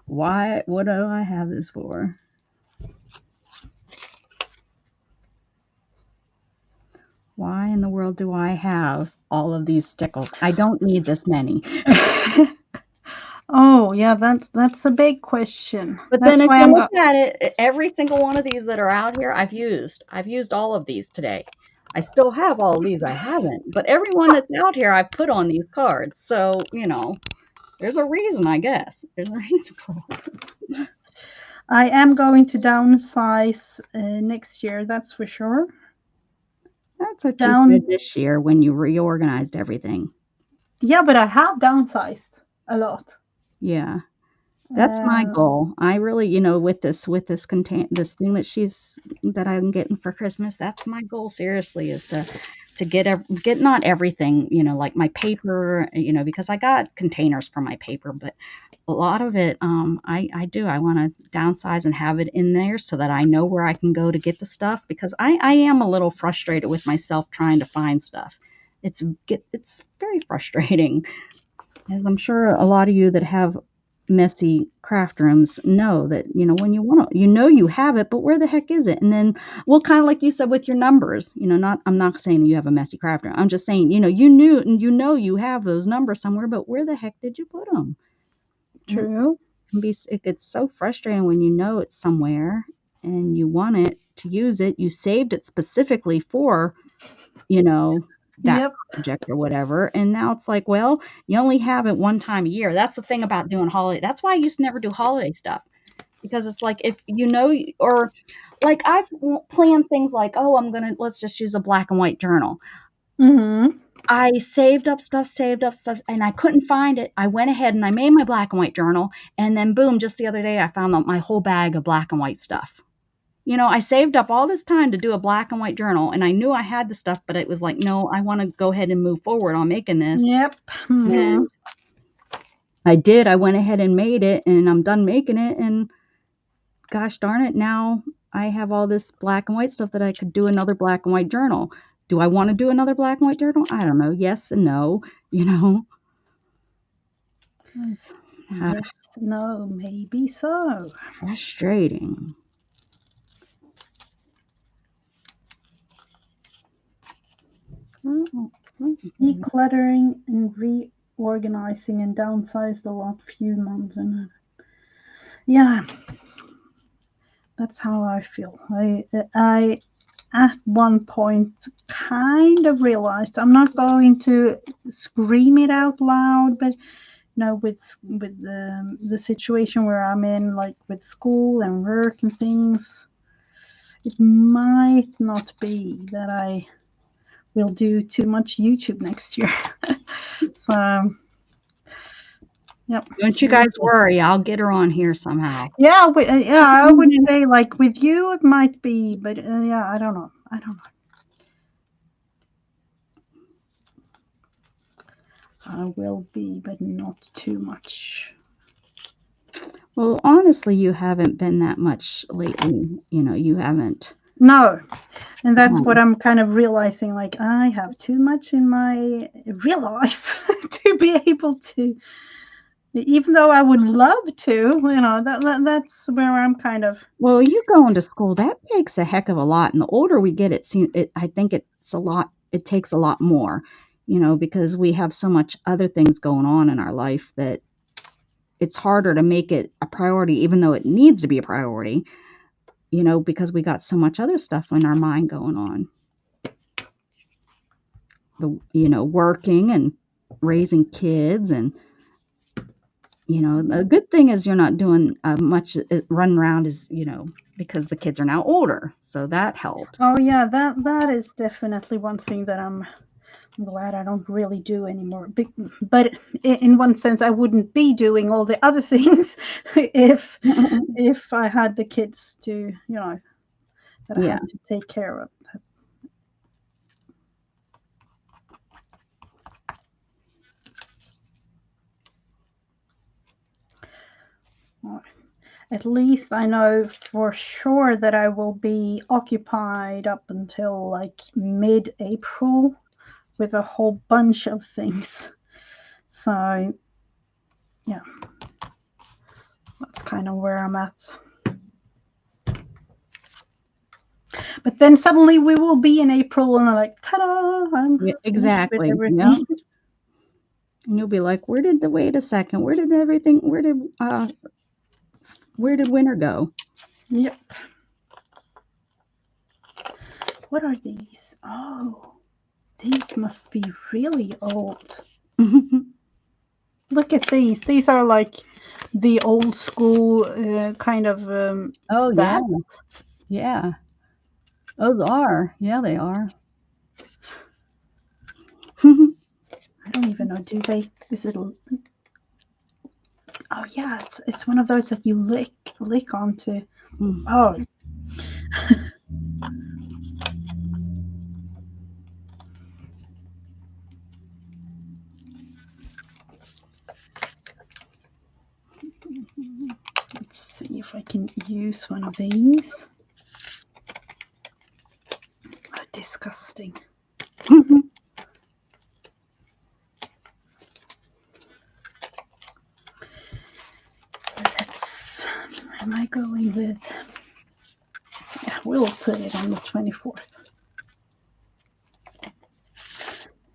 Why? What do I have this for? Why in the world do I have all of these stickles? I don't need this many. Oh, yeah, that's a big question. But That's then if why you I'm look at it, every single one of these that are out here, I've used. I've used all of these today. I still have all of these I haven't, but every one that's out here I've put on these cards. So, there's a reason, I guess. There's a reason for it. I am going to downsize next year, that's for sure. That's what you said Down, this year when you reorganized everything. yeah, but I have downsized a lot. Yeah. That's my Uh, goal. I really, with this this thing that I'm getting for Christmas, that's my goal seriously is to get not everything, like my paper, because I got containers for my paper, but a lot of it I want to downsize and have it in there so that I know where I can go to get the stuff because I am a little frustrated with myself trying to find stuff. It's very frustrating. As I'm sure a lot of you that have messy craft rooms know that, when you want to, you have it, but where the heck is it? And then, well, kind of like you said with your numbers, I'm not saying you have a messy craft room. I'm just saying, you knew and you have those numbers somewhere, but where the heck did you put them? And True. it gets so frustrating when you know it's somewhere and you want it to use it. You saved it specifically for, you know, that Yep. project or whatever. And now it's like, well, you only have it one time a year. That's the thing about doing holiday. That's why I used to never do holiday stuff because it's like if or like I've planned things like, oh, let's just use a black and white journal. Mm-hmm. I saved up stuff, and I couldn't find it. I went ahead and I made my black and white journal, and then boom, just the other day I found my whole bag of black and white stuff. I saved up all this time to do a black and white journal, and I knew I had the stuff, but it was like, no, I want to go ahead and move forward on making this. Yep. Mm-hmm. And I did. I went ahead and made it, and I'm done making it. And gosh darn it, now I have all this black and white stuff that I could do another black and white journal. Do I want to do another black and white journal? I don't know. Yes and no. You know, it's Yes, no, maybe so. frustrating. Decluttering and reorganizing and downsized a lot few months and yeah, that's how I feel. I at one point kind of realized I'm not going to scream it out loud, but with the situation where I'm in, like with school and work and things, it might not be that I will do too much YouTube next year. So, yep. Don't you guys worry. I'll get her on here somehow. Yeah, yeah, I would say like with you it might be, but yeah, I don't know. I will be, but not too much. Well, honestly, you haven't been that much lately. You haven't. No, and that's what I'm kind of realizing. Like I have too much in my real life to be able to, even though I would love to. That's where I'm kind of. Well, you going to school, that takes a heck of a lot. And the older we get, I think it's a lot, it takes a lot more, because we have so much other things going on in our life that it's harder to make it a priority, even though it needs to be a priority, because we got so much other stuff in our mind going on. Working and raising kids and the good thing is you're not doing much running around because the kids are now older, so that helps. Oh yeah, that is definitely one thing that I'm glad I don't really do anymore. But in one sense, I wouldn't be doing all the other things if I had the kids to that I Yeah. had to take care of. At least I know for sure that I will be occupied up until like mid-April with a whole bunch of things. So, yeah, that's kind of where I'm at. But then suddenly we will be in April and I'm like, ta-da! I'm Yeah, finished with exactly. Yeah. everything. And you'll be like, wait a second, where did winter go? Yep. What are these? Oh, these must be really old. Look at these. These are like the old school kind of Oh, yeah. stats. Yeah. Those are. Yeah, they are. I don't even know. Do they? Is it? Oh yeah, it's one of those that you lick onto. Mm. Oh, let's see if I can use one of these. Oh, disgusting. Let's. Am I going with? Yeah, we'll put it on the 24th.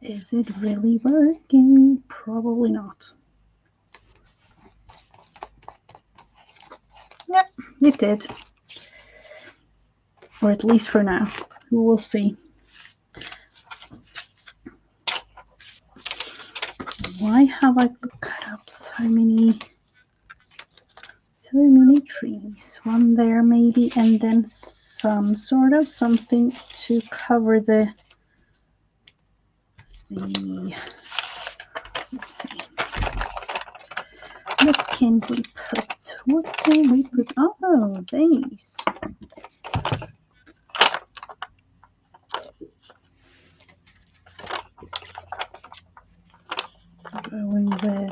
Is it really working? Probably not. Yep, it did. Or at least for now. We will see. Why have I cut up so many trees? One there maybe, and then some sort of something to cover the let's see. What can we put? What can we put? Oh, these. Going with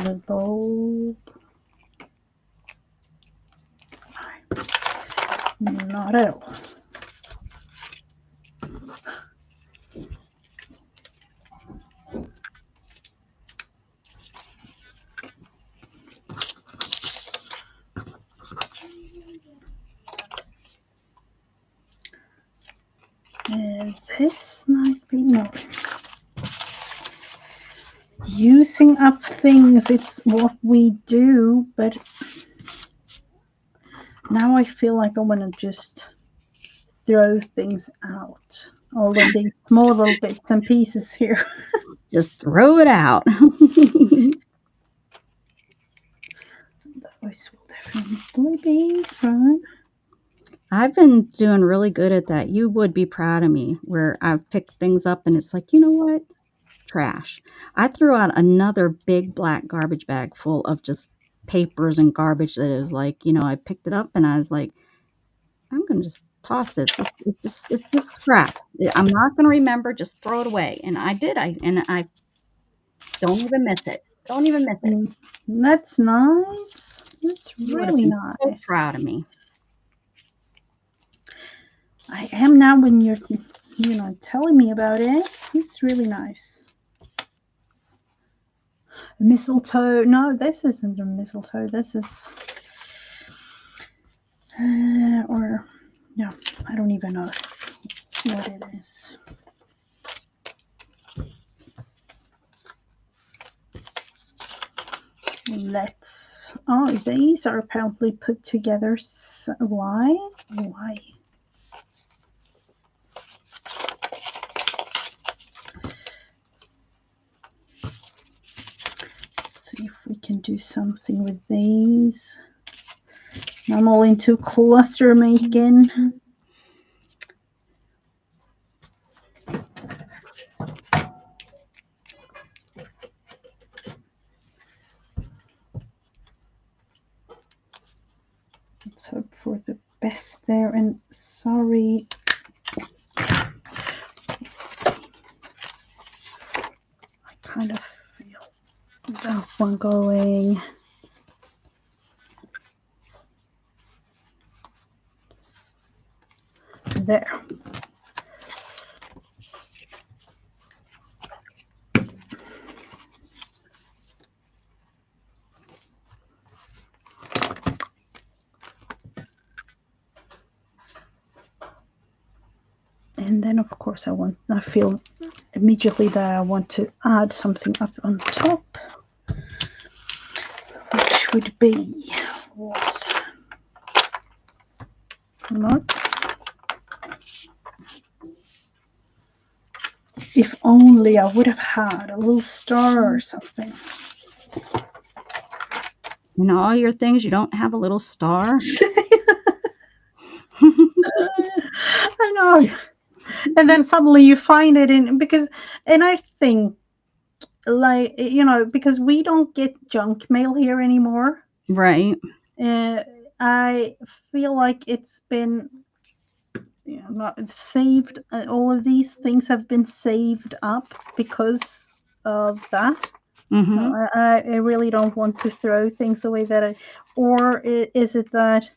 the bulb. Not at all. This might be no. Using up things, it's what we do, but now I feel like I want to just throw things out. All of these small little bits and pieces here. Just throw it out. Those will definitely be fun. I've been doing really good at that. You would be proud of me where I've picked things up and it's like, you know what? Trash. I threw out another big black garbage bag full of just papers and garbage that it was like, I picked it up and I was like, I'm gonna just toss it. It's just scraps. I'm not gonna remember, just throw it away. And I did. I don't even miss it. Don't even miss it. That's nice. That's You would have really been so nice. proud of me. I am now when you're telling me about it. It's really nice. Mistletoe. No, this isn't a mistletoe. This is or no, I don't even know what it is. Let's. Oh, these are apparently put together. So why? Why? Let's see if we can do something with these. I'm all into cluster making. Let's hope for the best there. And sorry. Let's see. I kind of feel that one going. There. And then, of course, I feel immediately that I want to add something up on top, which would be what? Not. If only I would have had a little star or something. In all your things, you don't have a little star. I know. And then suddenly you find it and I think, like, because we don't get junk mail here anymore. Right. Uh, I feel like it's been, not saved. All of these things have been saved up because of that. Mm-hmm. No, I really don't want to throw things away or is it that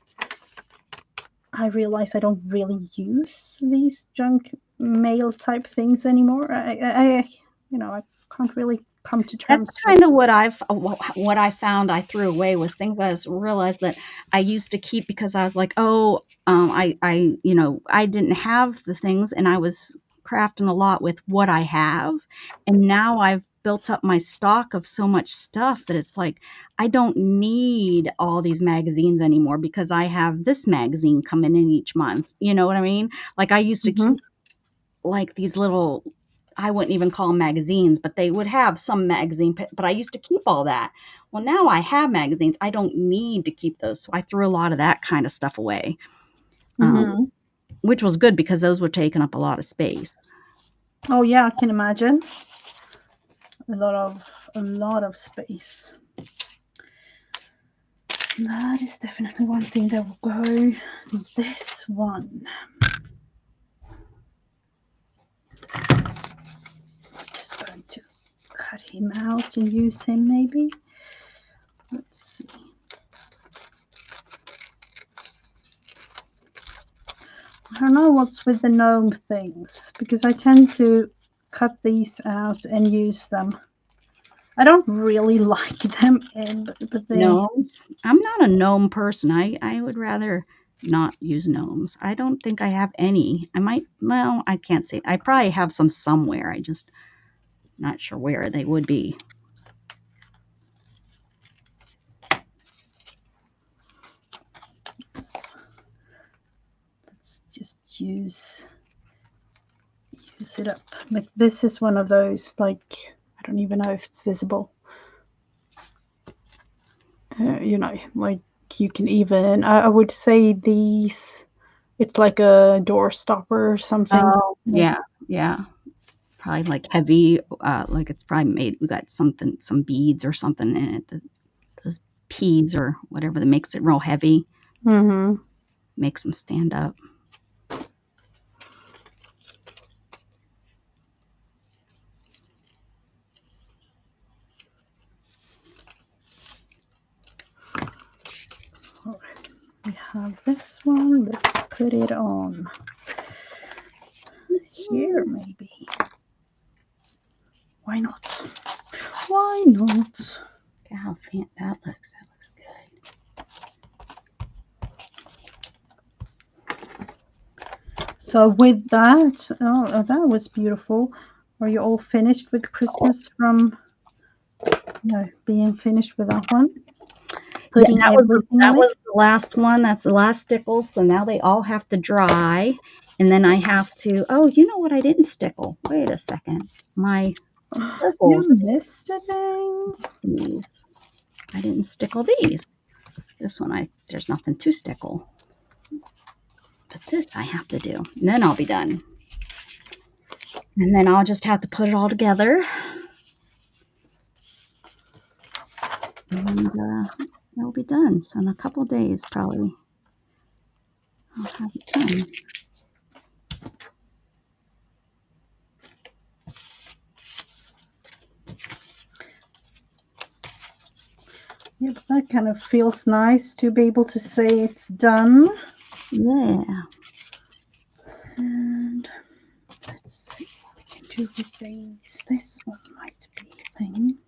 I realize I don't really use these junk mail type things anymore. I can't really come to That's terms with. kind of what I found I threw away was things I realized that I used to keep because I was like, oh, I didn't have the things and I was crafting a lot with what I have, and now I've built up my stock of so much stuff that it's like I don't need all these magazines anymore because I have this magazine coming in each month. You know what I mean? Like I used to Mhm. keep like these little, I wouldn't even call them magazines, but they would have some magazine, but I used to keep all that. Well, now I have magazines. I don't need to keep those. So I threw a lot of that kind of stuff away, Mhm. which was good because those were taking up a lot of space. Oh yeah, I can imagine a lot of space. That is definitely one thing that will go. This one. Just going to cut him out and use him maybe. Let's see. I don't know what's with the gnome things because I tend to cut these out and use them. I don't really like them, but they. Gnomes. I'm not a gnome person. I would rather not use gnomes. I don't think I have any. I might, well, I can't say. I probably have some somewhere. I just not sure where they would be. Let's just use it up. Like this is one of those, like, I don't even know if it's visible. Like you can even, I would say these, it's like a door stopper or something. Oh, yeah, yeah. Probably like heavy, like it's probably made. We got something, some beads or something in it. Those peas or whatever that makes it real heavy, Mm-hmm. makes them stand up. We have this one. Let's put it on here, maybe. Why not? Why not? Look at how that looks. That looks good. So with that, that was beautiful. Are you all finished with Christmas from being finished with that one? Yeah, Putting everything that on it? was the last one. That's the last stickle. So now they all have to dry, and then I have to. Oh, you know what? I didn't stickle. Wait a second. My You circles. missed a thing. These. I didn't stickle these. This one, there's nothing to stickle. But this I have to do. And then I'll be done. And then I'll just have to put it all together. And it'll be done. So in a couple of days, probably, I'll have it done. Yeah, but that kind of feels nice to be able to say it's done. Yeah. And let's see what we can do with these. This one might be a thing.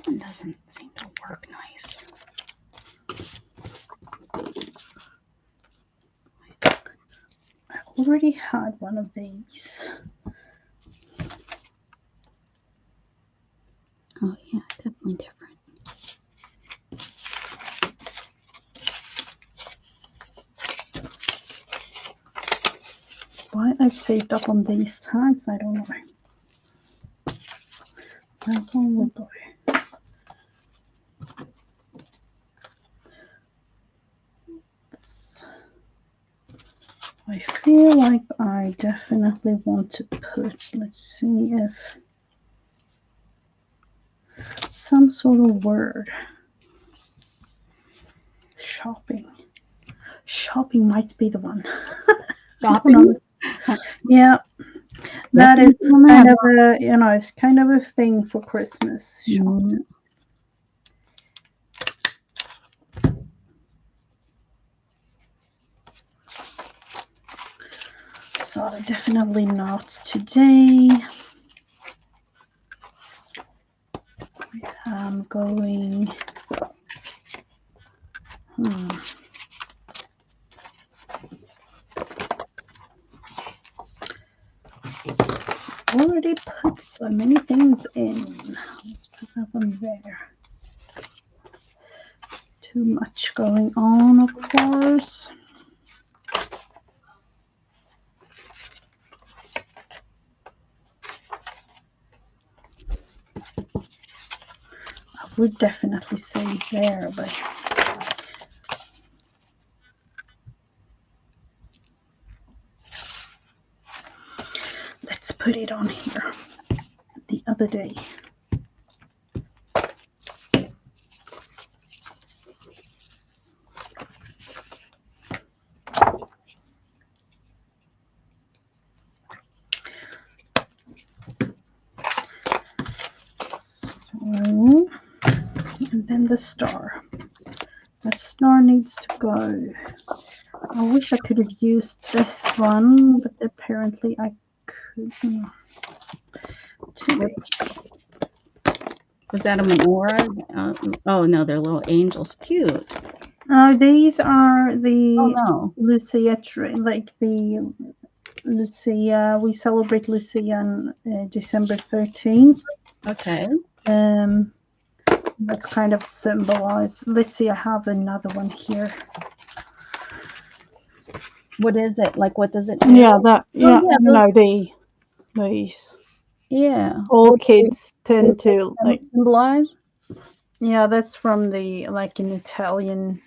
one doesn't seem to work nice. I already had one of these. Oh yeah, definitely different. Why I've saved up on these tags, I don't know. I feel like I definitely want to put, let's see if some sort of word. Shopping. Shopping might be the one. Shopping? Yeah. That is kind of a, it's kind of a thing for Christmas. Shopping. So definitely not today. I'm going. Already put so many things in. Let's put that one there. Too much going on, of course. I would definitely say there, but let's put it on here. The other day. So, and then the star. The star needs to go. I wish I could have used this one, but apparently I couldn't. Too big. Was that a menorah? Oh no, they're little angels. Cute. These are the Oh no. Lucia tree, like the Lucia. We celebrate Lucia on December 13th. Okay. That's kind of symbolized. Let's see, I have another one here. What is it? Like, what does it do? Yeah, that. Yeah, yeah, these. Yeah. All kids tend to like symbolize. Yeah, that's from the like an Italian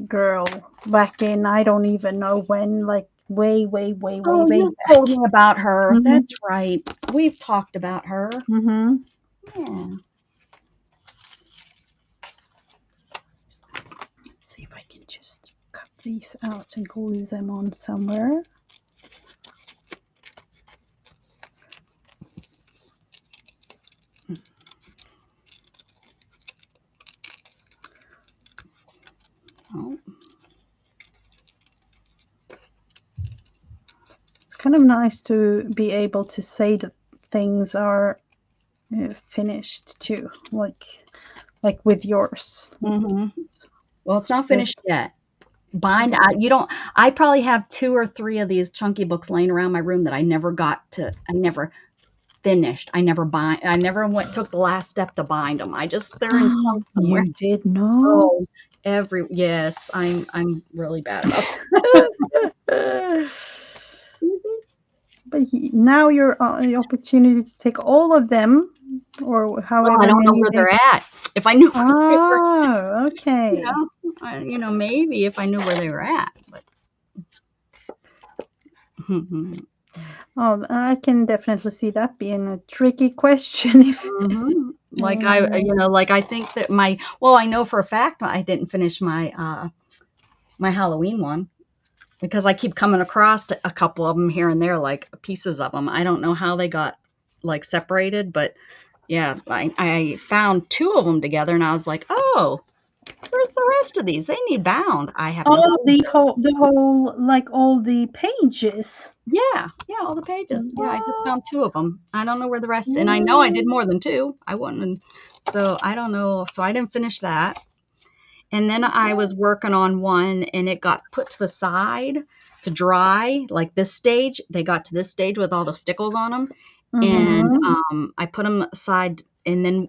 girl back in I don't even know when, like way You back. told me about her. That's right. We've talked about her. Yeah. Let's see if I can just cut these out and glue them on somewhere. Oh. It's kind of nice to be able to say that things are finished too, like with yours. Well, it's not finished yet. I probably have 2 or 3 of these chunky books laying around my room that I never finished. I never took the last step to bind them. They're in chunks somewhere. You did not? Oh, yes, I'm really bad about that. But now you're the opportunity to take all of them, or however I don't know many where they're at. If I knew where they were, Oh, okay. Maybe if I knew where they were at. But Oh, I can definitely see that being a tricky question. If like I think that I know for a fact I didn't finish my my Halloween one because I keep coming across a couple of them here and there, like pieces of them. I don't know how they got like separated, but yeah, I found 2 of them together and I was like, oh, Where's the rest of these? They need bound. I have no Oh, clue. the whole, like all the pages. Yeah, all the pages. Yeah, I just found What? 2 of them. I don't know where the rest, and I know I did Mm. more than 2. I wouldn't, so I don't know. So I didn't finish that. And then I was working on one and it got put to the side to dry, like this stage. They got to this stage with all the stickles on them. And Mm-hmm. I put them aside and then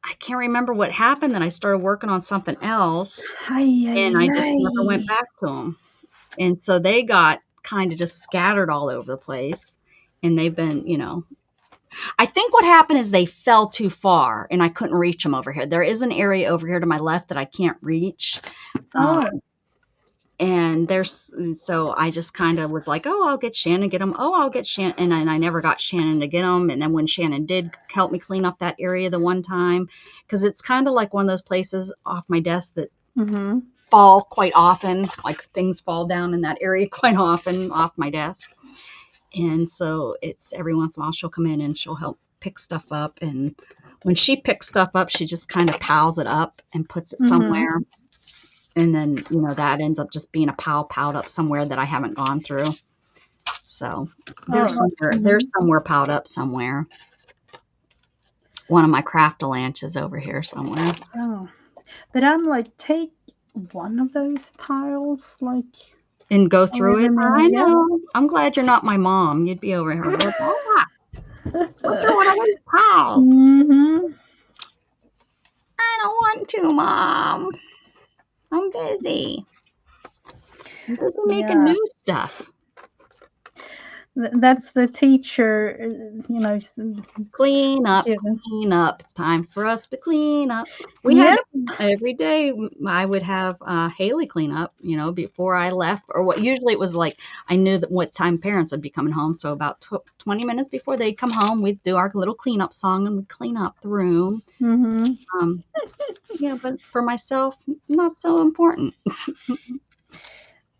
I can't remember what happened. Then I started working on something else Ay, and ay, I just ay. never went back to them. And so they got kind of just scattered all over the place. And they've been, I think what happened is they fell too far and I couldn't reach them over here. There is an area over here to my left that I can't reach. Um, Oh. and so I just kind of was like, oh, I'll get Shannon, get them. Oh, I'll get Shannon. And then I never got Shannon to get them. And then when Shannon did help me clean up that area the one time, because it's kind of like one of those places off my desk that Mm-hmm. fall quite often, like things fall down in that area quite often off my desk. And so it's every once in a while she'll come in and she'll help pick stuff up. And when she picks stuff up, she just kind of piles it up and puts it Mm-hmm. somewhere. And then, that ends up just being a pile piled up somewhere that I haven't gone through. So they're Oh. somewhere, they're somewhere piled up somewhere. One of my craft-a-lanch is over here somewhere. Oh. But I'm like, take one of those piles, like And go through every it. minute. I Yeah. know. I'm glad you're not my mom. You'd be over here. Go through one of those piles. Mm-hmm. I don't want to, Mom. I'm busy. I'm busy making Yeah. new stuff. That's the teacher, Clean up, student. clean up. It's time for us to clean up. We had Yep. to, every day I would have Haley clean up, before I left. Or what usually it was like I knew that what time parents would be coming home. So about 20 minutes before they'd come home, we'd do our little cleanup song and we'd clean up the room. Mm-hmm. Yeah, but for myself, not so important.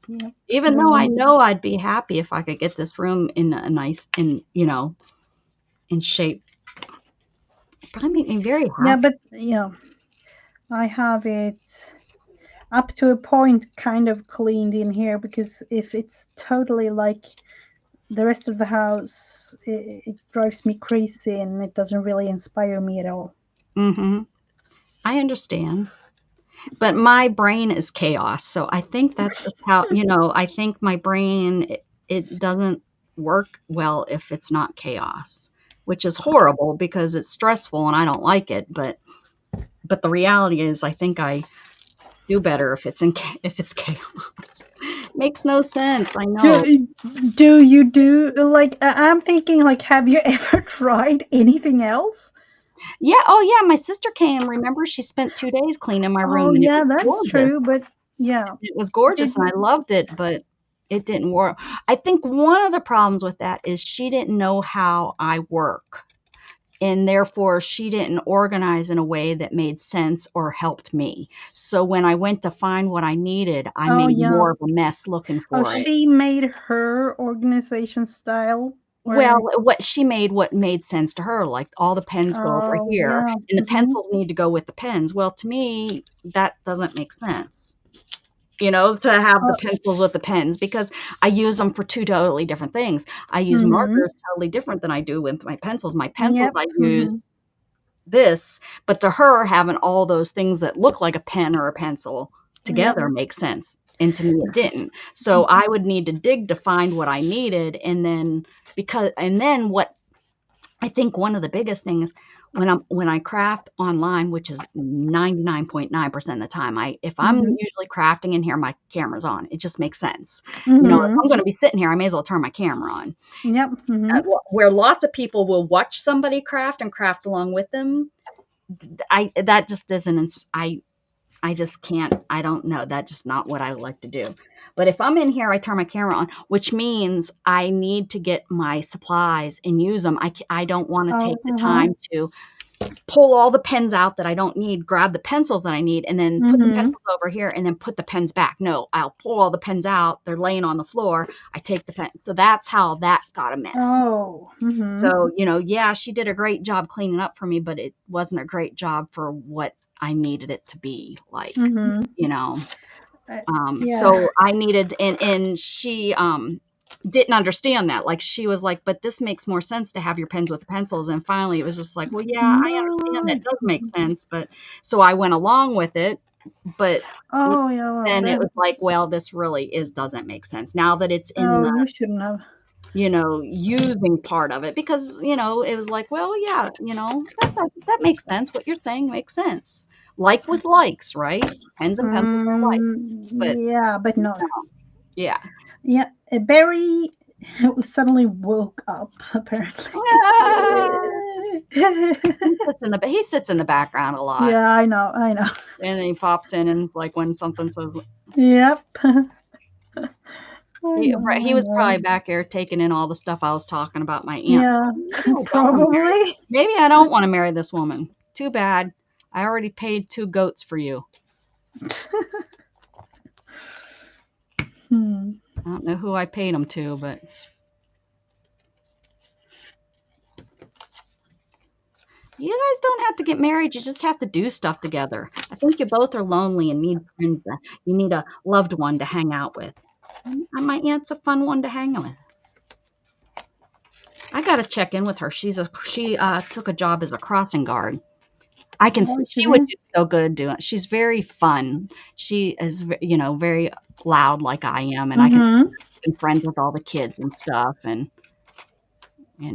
Yep. Even though I know I'd be happy if I could get this room in a nice, in shape. Probably make me very Yeah, happy. but I have it up to a point kind of cleaned in here, because if it's totally like the rest of the house, it drives me crazy and it doesn't really inspire me at all. Mm-hmm. I understand. But my brain is chaos. So I think that's just how, I think my brain, it doesn't work well if it's not chaos, which is horrible because it's stressful and I don't like it. But the reality is I think I do better if it's chaos. Makes no sense. I know. Do you do like, I'm thinking, like, have you ever tried anything else? Yeah. Oh, yeah. My sister came. Remember, she spent 2 days cleaning my room, Oh and it yeah, was that's gorgeous. true, but yeah. It was gorgeous, Did and I loved it, but it didn't work. I think one of the problems with that is she didn't know how I work, and therefore she didn't organize in a way that made sense or helped me. So when I went to find what I needed, I Oh made yeah. more of a mess looking Oh, for it. she made her organization style Well, where, what made sense to her, like all the pens go over oh here yeah. and the Mm-hmm. pencils need to go with the pens. Well, to me, that doesn't make sense, to have the Oh, pencils with the pens because I use them for 2 totally different things. I use mm-hmm. markers totally different than I do with my pencils. My pencils, Yep. I Mm-hmm. use this, but to her, having all those things that look like a pen or a pencil Yep. together makes sense, and to me, it didn't. So I would need to dig to find what I needed, and then what I think one of the biggest things when I craft online, which is 99.9% of the time, if I'm Mm-hmm. usually crafting in here, my camera's on. It just makes sense. If Mm-hmm. I'm going to be sitting here, I may as well turn my camera on. Yep. Mm-hmm. Where lots of people will watch somebody craft and craft along with them, that just isn't. I just can't. I don't know. That's just not what I like to do. But if I'm in here, I turn my camera on, which means I need to get my supplies and use them. I don't want to Oh. take the Uh-huh. time to pull all the pens out that I don't need, grab the pencils that I need, and then put the Mm-hmm. pencils over here and then put the pens back. No, I'll pull all the pens out. They're laying on the floor. I take the pen. So that's how that got a mess. Oh. Mm-hmm. So, yeah, she did a great job cleaning up for me, but it wasn't a great job for what I needed it to be like, Mm-hmm. you know. Yeah. So I needed, and she didn't understand that. Like she was like, but this makes more sense to have your pens with the pencils. And finally, it was just like, well, yeah, I understand No. that does make sense, but so I went along with it. But Oh yeah. Well, then it that. was like, well, this really doesn't make sense now that it's in Oh, the, you shouldn't have. using part of it, because it was like, well, yeah, that makes sense. What you're saying makes sense. Like with likes, right? Pens and pencils are like, but Yeah, but no. yeah. Yeah, Barry suddenly woke up. Apparently. Ah, he sits in the background a lot, Yeah, I know. I know. and he pops in and it's like when something says, Yep. I he, know. he I was know. probably back there taking in all the stuff I was talking about my aunt. Yeah, probably. Maybe I don't want to marry this woman. Too bad. I already paid 2 goats for you. Hmm. I don't know who I paid them to, but you guys don't have to get married. You just have to do stuff together. I think you both are lonely and need friends. You need a loved one to hang out with. And my aunt's a fun one to hang with. I gotta check in with her. She took a job as a crossing guard. I can see Oh, she she would did. do so good doing it. She's very fun. She is, very loud like I am, and I can Mm-hmm. be friends with all the kids and stuff. And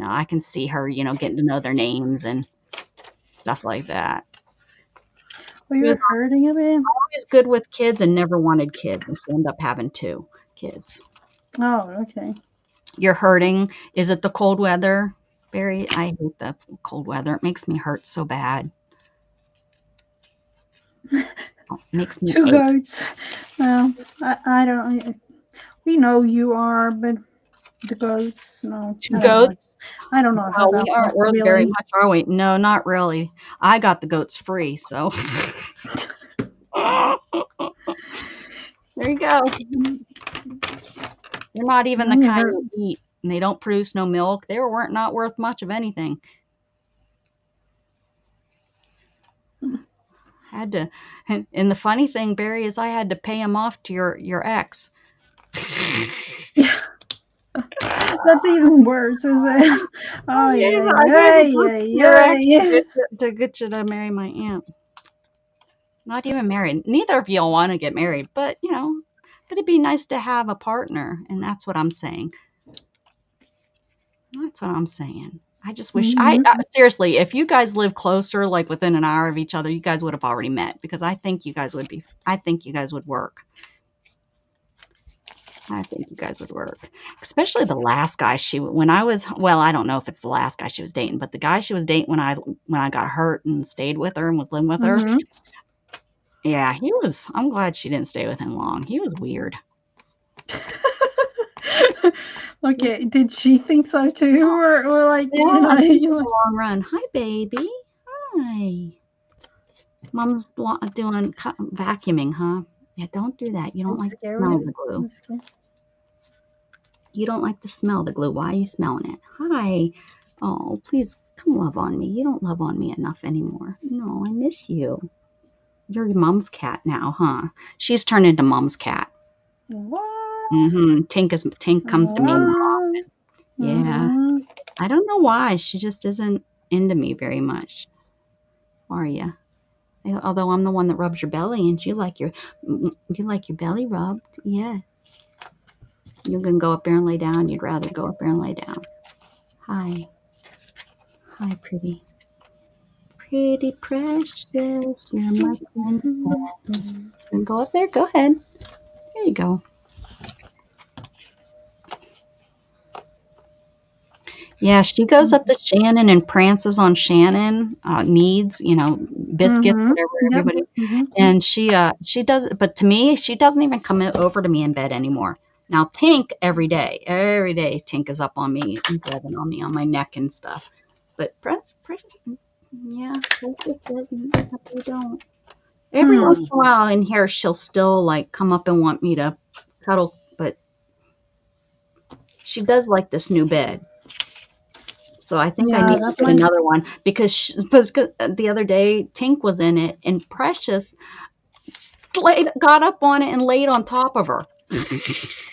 I can see her, getting to know their names and stuff like that. Well, She was you're hurting a bit. always good with kids and never wanted kids, and she ended up having 2 kids. Oh, okay. You're hurting. Is it the cold weather, Barry? I hate the cold weather. It makes me hurt so bad. It makes me 2 ache. goats. Well, I don't. We know you are, but the goats. No, 2 I don't know. goats? I don't know how Well, we that aren't works worth very really. much, are we? No, not really. I got the goats free, so there you go. They're not even the Really kind hurt. you eat, and they don't produce no milk. They weren't not worth much of anything. Had to, and the funny thing, Barry, is I had to pay him off to your ex. Yeah, that's even worse, is it? Oh yeah, I gave yeah, him yeah, to your yeah, ex yeah. to get you to marry my aunt. Not even married. Neither of y'all want to get married, but but it'd be nice to have a partner, and that's what I'm saying. That's what I'm saying. I just wish Hmm. seriously, if you guys live closer, like within an hour of each other, you guys would have already met, because I think you guys would work. I think you guys would work. Especially the last guy when I was, well, I don't know if it's the last guy she was dating, but the guy she was dating when I got hurt and stayed with her and was living with her. Hmm. Yeah, I'm glad she didn't stay with him long. He was weird. Okay, did she think so too, or like Yeah, I think you in the like? long run. Hi, baby. Hi. Mom's doing vacuuming, huh? Yeah, don't do that. You don't I'm like the scared. smell of the glue. I'm scared. You don't like the smell of the glue. Why are you smelling it? Hi. Oh, please come love on me. You don't love on me enough anymore. No, I miss you. You're your mom's cat now, huh? She's turned into mom's cat. What? Tink comes to me more What? often. Yeah. Hmm. I don't know why. She just isn't into me very much. Are you? Although I'm the one that rubs your belly, and you like your belly rubbed. Yeah. You can go up there and lay down. You'd rather go up there and lay down. Hi. Hi, pretty. Pretty precious. You're my princess. And go up there. Go ahead. There you go. Yeah, she goes up to Shannon and prances on Shannon, needs, biscuits, Hmm. whatever Yep. everybody. Hmm. And she does, but to me, she doesn't even come over to me in bed anymore. Now Tink every day Tink is up on me and rubbing on me on my neck and stuff. But yeah, Precious doesn't. They don't. Every once Hmm. in a while in here, she'll still like come up and want me to cuddle, but she does like this new bed. So I think I Yeah, need to that get might. another one because the other day Tink was in it and Precious got up on it and laid on top of her.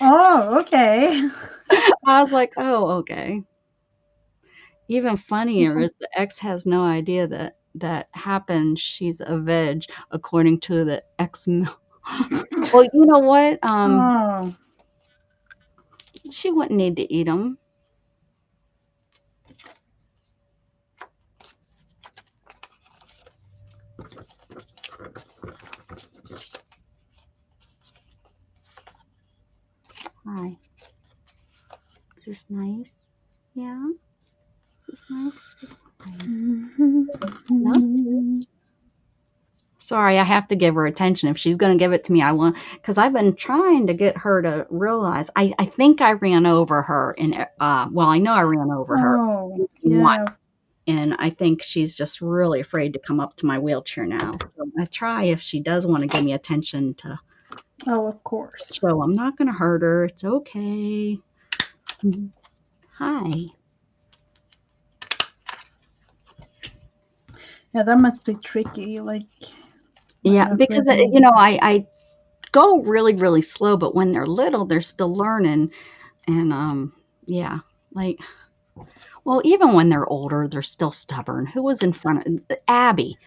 Oh, okay. I was like, oh, okay. Even funnier is the ex has no idea that that happened. She's a veg, according to the ex. Well, you know what? Oh, She wouldn't need to eat them. Hi. Is this nice? Yeah. Is this nice? Is this nice? Sorry, I have to give her attention. If she's going to give it to me, I want, because I've been trying to get her to realize. I think I ran over her, and well, I know I ran over her oh, once, yeah. and I think she's just really afraid to come up to my wheelchair now. So I try if she does want to give me attention to Oh, of course. show I'm not going to hurt her. It's okay. Hi. Yeah, that must be tricky. Like Yeah, not because really. I go really really slow, but when they're little, they're still learning, and yeah, like. Well, even when they're older, they're still stubborn. Who was in front of Abby?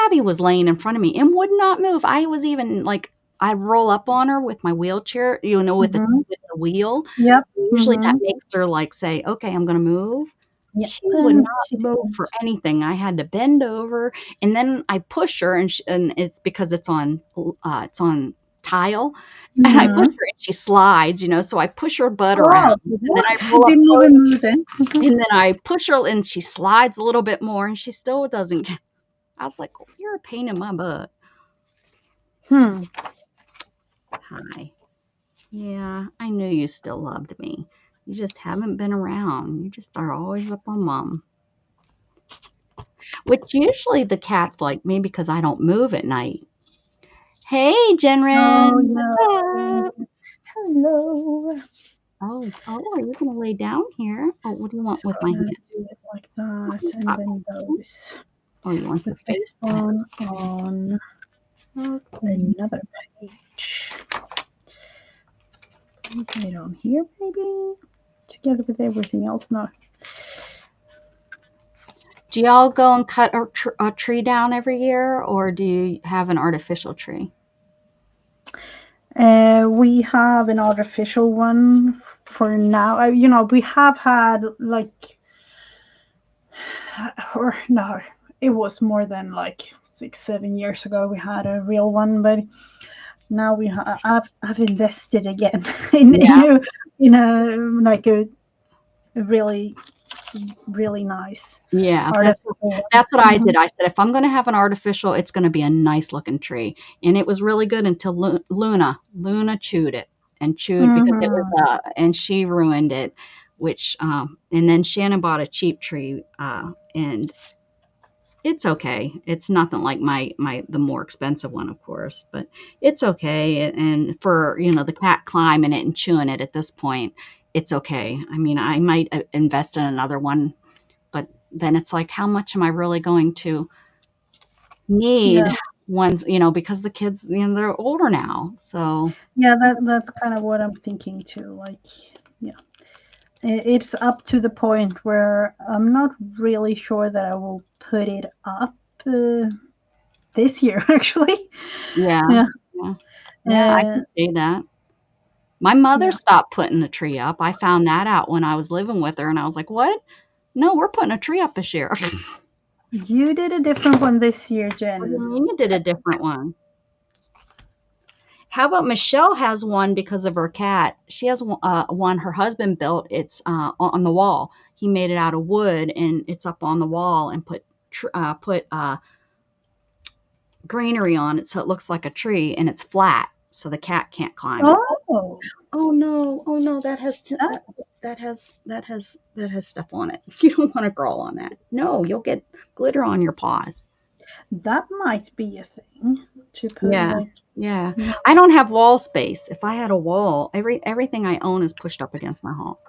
Abby was laying in front of me and would not move. I was even like, I'd roll up on her with my wheelchair, Mm-hmm. with the wheel. Yep. Usually that Mm-hmm. makes her like say, okay, I'm going to move. Yeah, She would and not she move for didn't. anything. I had to bend over, and then I push her, and it's because it's on tile, and I push Mm-hmm. her, and she slides, so I push her butt Oh, around, and then I what? roll up Didn't close, even move then. and then I push her, and she slides a little bit more, and she still doesn't get. I was like, oh, "You're a pain in my butt." Hmm. Hi. Yeah, I knew you still loved me. You just haven't been around. You just are always up on mom. Which usually the cats like me because I don't move at night. Hey, Oh, Jenren, what's no. up? Hello. Are you gonna lay down here? Oh, what do you want Just with my gonna hand? do it like that, and Stop. then those. Oh, you want Put your face? this one on Okay. another page. Put it on here, maybe, together with everything else. No. Do y'all go and cut a tree down every year, or do you have an artificial tree? We have an artificial one for now. We have had like, or no, it was more than like 6, 7 years ago. We had a real one, but now I've invested again Yeah. in a like a really really nice Yeah, artificial one. that's what I Mhm. did. I said if I'm going to have an artificial, it's going to be a nice looking tree, and it was really good until Luna chewed it and chewed because it was Mhm. and she ruined it, which and then Shannon bought a cheap tree, and it's okay. It's nothing like my the more expensive one, of course, but it's okay. And for the cat climbing it and chewing it at this point, it's okay. I mean, I might invest in another one, but then it's like, how much am I really going to need Yeah, ones, because the kids, they're older now. So, yeah. That's kind of what I'm thinking too. Like, yeah, it's up to the point where I'm not really sure that I will put it up this year. Actually, yeah, yeah, yeah, yeah, I uh, can see that. My mother yeah. stopped putting the tree up. I found that out when I was living with her, and I was like, what? No, we're putting a tree up this year. You did a different one this year, What do you Jen. mean you did a different one? How about Michelle has one because of her cat? She has one her husband built. It's on the wall. He made it out of wood, and it's up on the wall, and put greenery on it so it looks like a tree, and it's flat, so the cat can't climb it. Oh, Oh no, that that has stuff on it. You don't want to crawl on that. No, you'll get glitter on your paws. that might be a thing to put Yeah, like. yeah. Yeah. I don't have wall space. If I had a wall, everything I own is pushed up against my hall.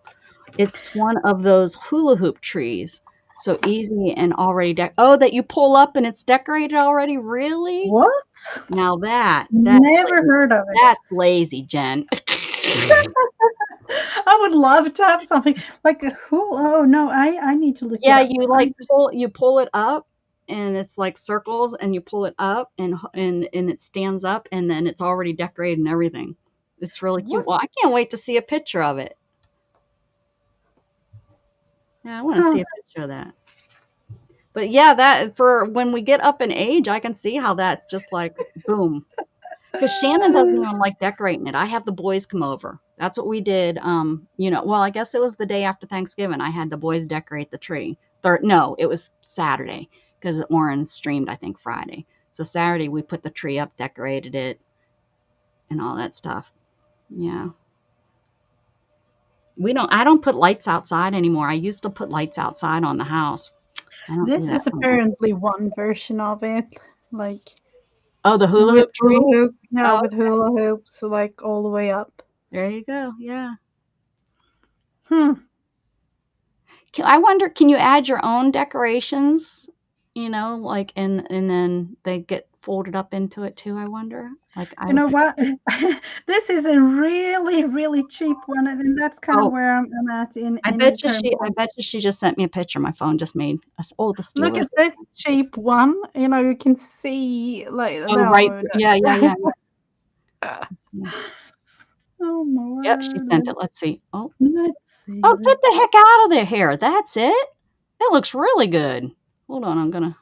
It's one of those hula hoop trees. So easy and already oh, that you pull up and it's decorated already? Really? What? Now Never heard of it. that's lazy, Jen. I would love to have something like a hula. Oh no, I need to look it Yeah, up. you like pull it up and it's like circles and you pull it up and it stands up and then it's already decorated and everything. It's really cute. What? Well, I can't wait to see a picture of it. Yeah, I want to Huh. see a picture of that. But yeah, that for when we get up in age, I can see how that's just like boom. Because Shannon doesn't even like decorating it. I have the boys come over. That's what we did. Well, I guess it was the day after Thanksgiving. I had the boys decorate the tree. No, it was Saturday because Warren streamed, I think, Friday. So Saturday we put the tree up, decorated it, and all that stuff. Yeah. I don't put lights outside anymore. I used to put lights outside on the house. I don't do This that is no more. apparently one version of it, like Oh, the hula with hoop tree? hula hoop. Yeah, Oh, with hula hoops, like all the way up. there you go. Yeah. Hmm. I wonder, can you add your own decorations? Like and then they get folded up into it too, I wonder. Like You know what? This is a really, really cheap one, and that's kind of oh, where I'm at I in bet you terms I of. bet you she just sent me a picture. My phone just made us. Oh, the Look Steelers. at this cheap one. You know, you can see like Oh, right. no. Yeah, yeah, yeah, yeah. Oh my Yep, she word. sent it. Let's see. Oh, Let's see. oh, get the heck out of there hair. That's it. It looks really good. Hold on,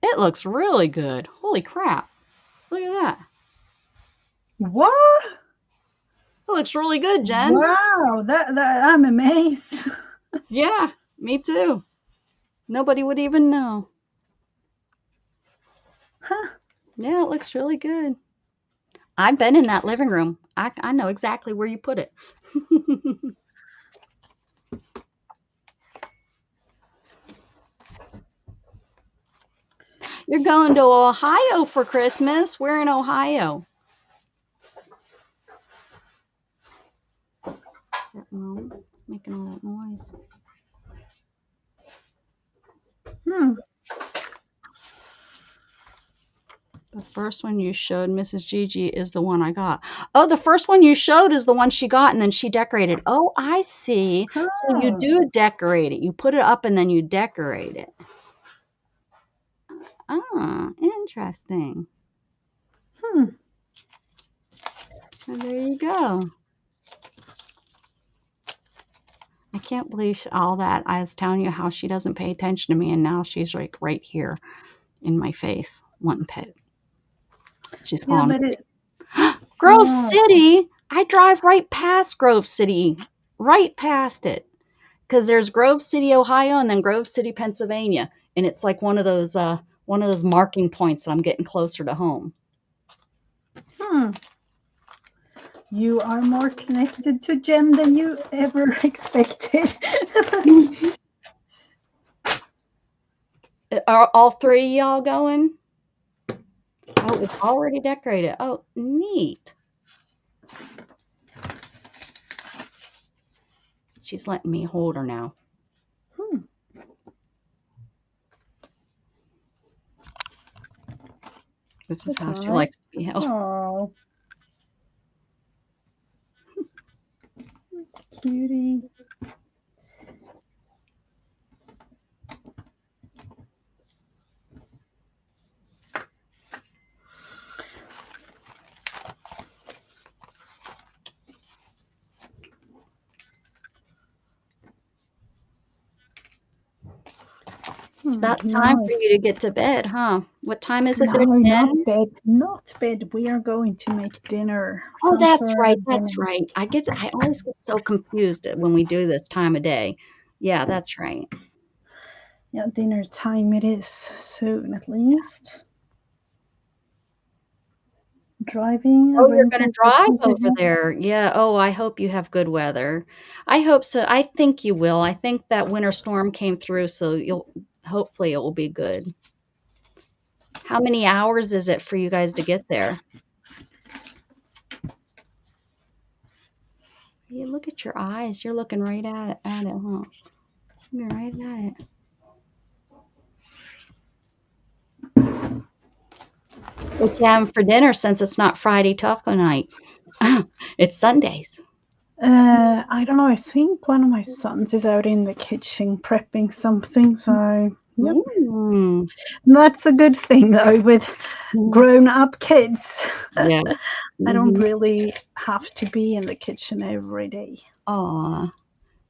it looks really good. Holy crap. Look at that. What? It looks really good, Jen. Wow, that I'm amazed. Yeah, me too. Nobody would even know. Huh. Yeah, it looks really good. I've been in that living room. I know exactly where you put it. You're going to Ohio for Christmas. We're in Ohio. Is that wrong? Making all that noise. Hmm. The first one you showed, Mrs. Gigi, is the one I got. Oh, the first one you showed is the one she got and then she decorated. Oh, I see. So you Huh. do decorate it. You put it up and then you decorate it. Ah, interesting. Hmm. And there you go. I can't believe all that. I was telling you how she doesn't pay attention to me, and now she's like right here in my face, wanting pet. She's Yeah, falling but asleep. it. Grove Oh. City. I drive right past Grove City, right past it, because there's Grove City, Ohio, and then Grove City, Pennsylvania, and it's like one of those marking points that I'm getting closer to home. Hmm. You are more connected to Jen than you ever expected. Are all three of y'all going? Oh, it's already decorated. Oh, neat. She's letting me hold her now. Hmm. This is how she Surprise. likes to be held. Oh, cutie. It's about time No, for you to get to bed, huh? What time is it no, there, not Jen? bed, not bed. We are going to make dinner, Oh, some that's sort right. of dinner. That's right. I always get so confused when we do this time of day. Yeah, that's right. Yeah, dinner time it is soon, at least. Driving a Oh, you're gonna rental drive to over there. Yeah. Oh, I hope you have good weather. I hope so. I think you will. I think that winter storm came through, so hopefully it will be good. How many hours is it for you guys to get there? you look at your eyes. You're looking right at it, huh? You're right at it. What you having for dinner since it's not Friday taco night? It's Sundays. I don't know. I think one of my sons is out in the kitchen prepping something. So, yep. Mm. That's a good thing, though, with grown up kids. Yeah. I don't Mm-hmm. really have to be in the kitchen every day. Aw,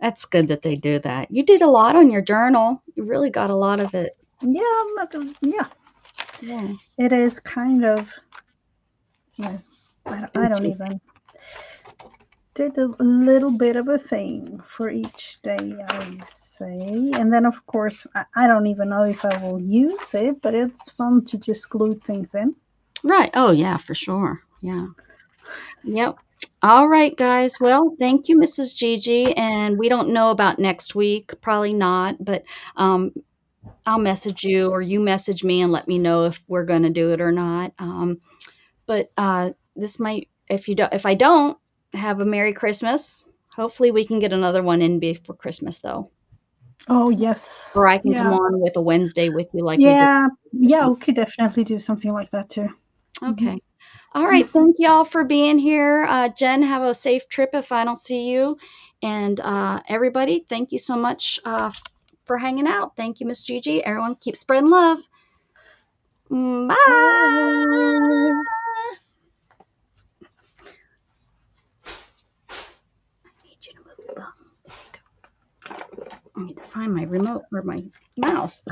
that's good that they do that. You did a lot on your journal. You really got a lot of it. Yeah, yeah. Yeah. It is kind of. Yeah, I don't even. Did a little bit of a thing for each day, I say. And then, of course, I don't even know if I will use it, but it's fun to just glue things in. Right. Oh, yeah, for sure. Yeah. Yep. All right, guys. Well, thank you, Mrs. Gigi. And we don't know about next week. Probably not, but um, I'll message you or you message me and let me know if we're going to do it or not. But this might, if I don't, have a Merry Christmas. Hopefully, we can get another one in before Christmas, though. Oh, yes. Or I can come Yeah. on with a Wednesday with you like we did Yeah. or Yeah, something. we could definitely do something like that too. Mhm. Okay. All right. Thank you all for being here. Jen, have a safe trip if I don't see you. And everybody, thank you so much for hanging out. Thank you, Miss Gigi. Everyone, keep spreading love. Bye. Bye. I need you to move the thumb. There you go. I need to find my remote or my mouse.